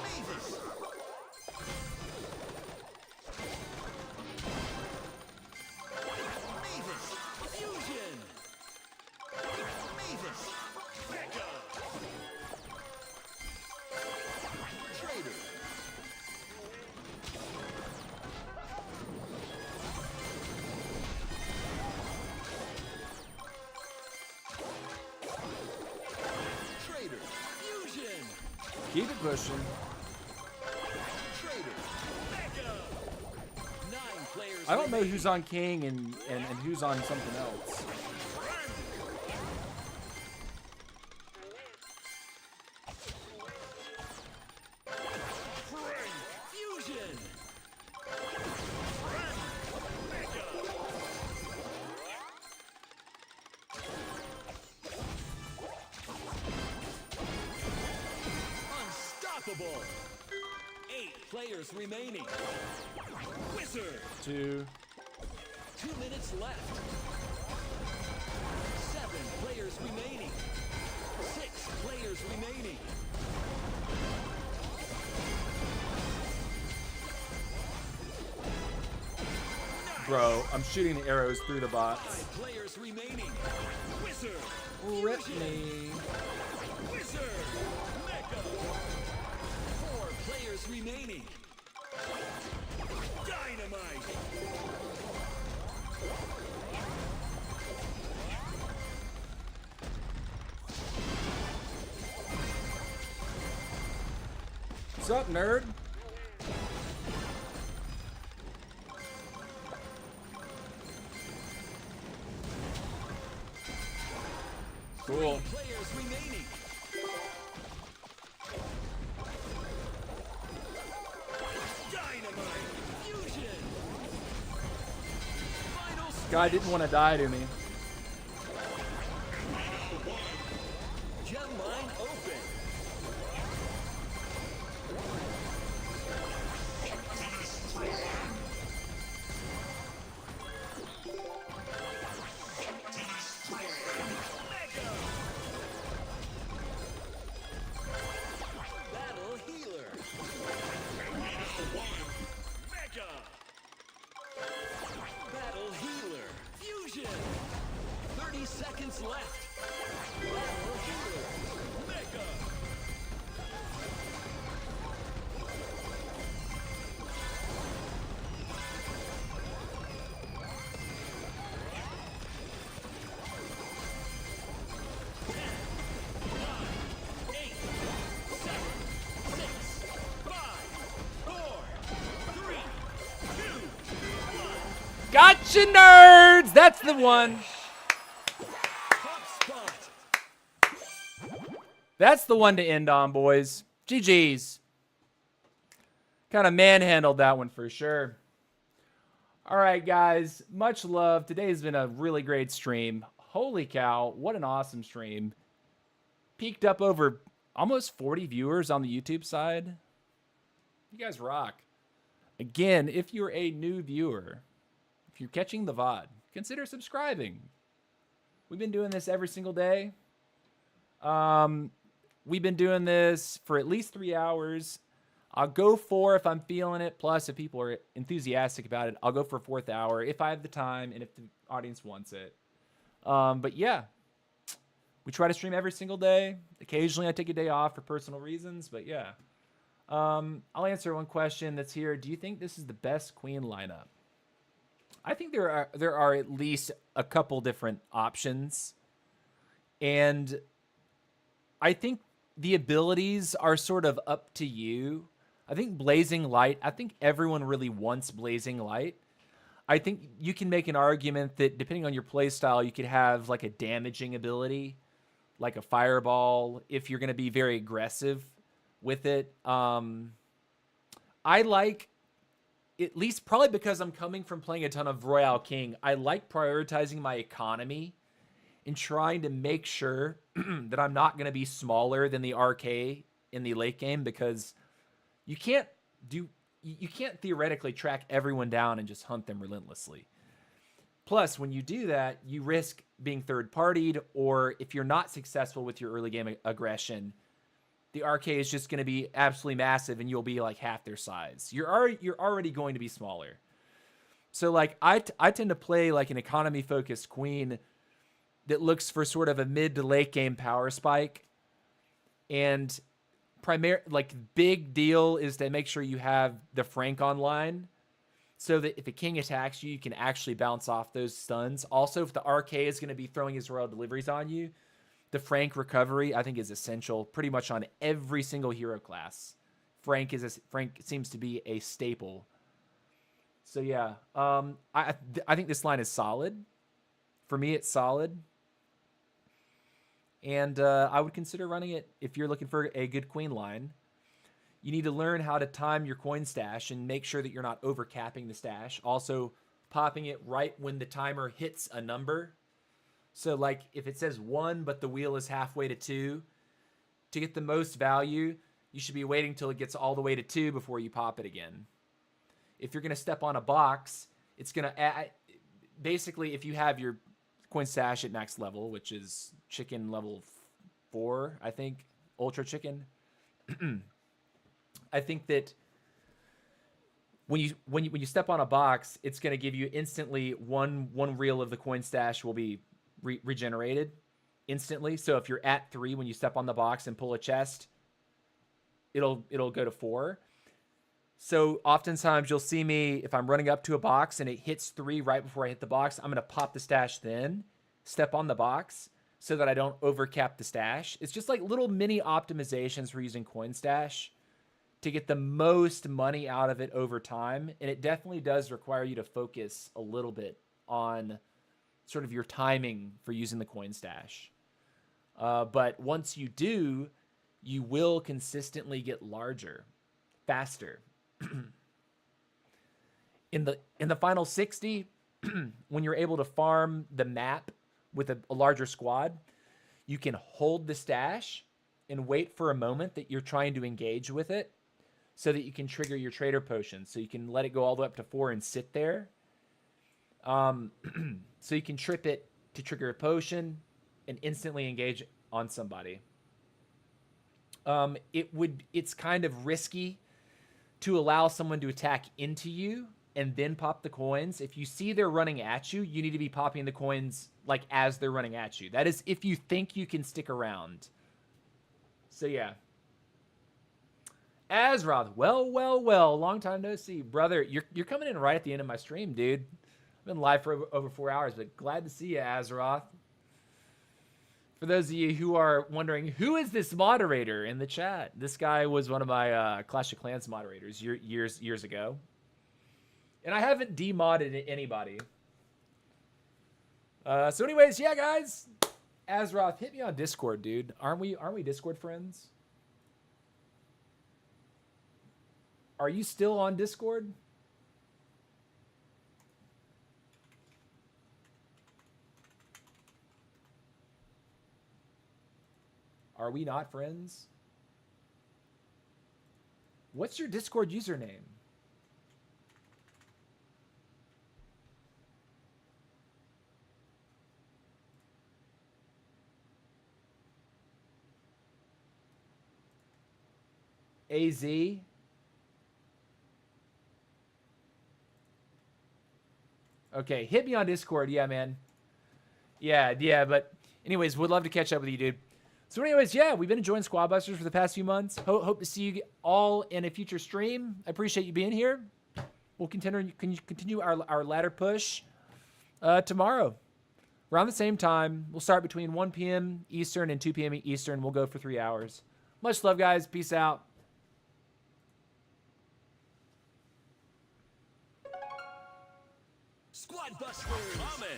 S2: Mavis. Mavis. Fusion. Mavis. Mega. Trader. Trader. Fusion.
S1: Keep it pushing.
S2: Trader. Mega. 9 players.
S1: I don't know
S2: remaining.
S1: who's on King and who's on something else.
S2: Frank. Fusion. Mega. Unstoppable. 8 players remaining. Wizard.
S1: 2.
S2: 2 minutes left. 7 players remaining. 6 players remaining.
S1: Bro, I'm shooting the arrows through the bots.
S2: 5 players remaining. Wizard.
S1: Rip
S2: Fusion.
S1: me.
S2: Wizard. Mega. 4 players remaining. Dynamite.
S1: What's up, nerd? Cool.
S2: 3 players remaining. Dynamite. Fusion. Final
S1: Guy didn't want to die to me.
S2: gem line open. Mega. Battle healer. Mega. Battle healer. Fusion. 30 seconds left. Battle healer. Mega. Eight, seven, six, five, four, three, two, one.
S1: Gotcha, nerds! That's the one.
S2: Top spot.
S1: That's the one to end on, boys. GG's. Kind of manhandled that one for sure. All right, guys. Much love. Today's been a really great stream. Holy cow. What an awesome stream. Peaked up over almost 40 viewers on the YouTube side. You guys rock. Again, if you're a new viewer, if you're catching the VOD, consider subscribing. We've been doing this every single day. We've been doing this for at least 3 hours. I'll go 4 if I'm feeling it. Plus, if people are enthusiastic about it, I'll go for a 4th hour if I have the time and if the audience wants it. But yeah, we try to stream every single day. Occasionally, I take a day off for personal reasons. But yeah, I'll answer one question that's here. Do you think this is the best queen lineup? I think there are at least a couple different options, and I think the abilities are sort of up to you. I think Blazing Light, I think everyone really wants Blazing Light. I think you can make an argument that depending on your playstyle, you could have like a damaging ability, like a Fireball, if you're going to be very aggressive with it. I like, at least probably because I'm coming from playing a ton of Royale King, I like prioritizing my economy and trying to make sure that I'm not going to be smaller than the RK in the late game, because you can't theoretically track everyone down and just hunt them relentlessly. Plus, when you do that, you risk being third-partied, or if you're not successful with your early game aggression, the RK is just going to be absolutely massive and you'll be like half their size. You're already going to be smaller. So like I tend to play like an economy-focused queen that looks for sort of a mid to late game power spike, and big deal is to make sure you have the Frank online, so that if a king attacks you, you can actually bounce off those stuns. Also, if the RK is going to be throwing his royal deliveries on you, the Frank recovery, I think, is essential pretty much on every single hero class. Frank seems to be a staple. So yeah, I think this line is solid. For me, it's solid. And I would consider running it if you're looking for a good queen line. You need to learn how to time your coin stash and make sure that you're not overcapping the stash. Also, popping it right when the timer hits a number. So like if it says 1, but the wheel is halfway to 2, to get the most value, you should be waiting till it gets all the way to 2 before you pop it again. If you're going to step on a box, it's going to add, basically if you have your coin stash at max level, which is chicken level 4, I think, ultra chicken. I think that when you step on a box, it's going to give you instantly one reel of the coin stash will be regenerated instantly. So if you're at 3 when you step on the box and pull a chest, it'll go to 4. So oftentimes you'll see me, if I'm running up to a box and it hits 3 right before I hit the box, I'm going to pop the stash then, step on the box so that I don't overcap the stash. It's just like little mini optimizations for using coin stash to get the most money out of it over time. And it definitely does require you to focus a little bit on sort of your timing for using the coin stash. But once you do, you will consistently get larger, faster. In the final 60, when you're able to farm the map with a larger squad, you can hold the stash and wait for a moment that you're trying to engage with it so that you can trigger your trader potion. So you can let it go all the way up to 4 and sit there. So you can trip it to trigger a potion and instantly engage on somebody. It's kind of risky to allow someone to attack into you and then pop the coins. If you see they're running at you, you need to be popping the coins like as they're running at you. That is if you think you can stick around. So yeah. Azroth, well, long time no see. Brother, you're coming in right at the end of my stream, dude. I've been live for over 4 hours, but glad to see you, Azroth. For those of you who are wondering, who is this moderator in the chat? This guy was one of my Clash of Clans moderators years ago. And I haven't demodded anybody. So anyways, yeah, guys. Azroth, hit me on Discord, dude. Aren't we Discord friends? Are you still on Discord? Are we not friends? What's your Discord username? AZ? Okay, hit me on Discord. Yeah, man. Yeah, but anyways, would love to catch up with you, dude. So anyways, yeah, we've been enjoying Squad Busters for the past few months. Hope to see you all in a future stream. I appreciate you being here. We'll continue our ladder push tomorrow. Around the same time, we'll start between 1 p.m. Eastern and 2 p.m. Eastern. We'll go for 3 hours. Much love, guys. Peace out.
S2: Squad Busters. Coming.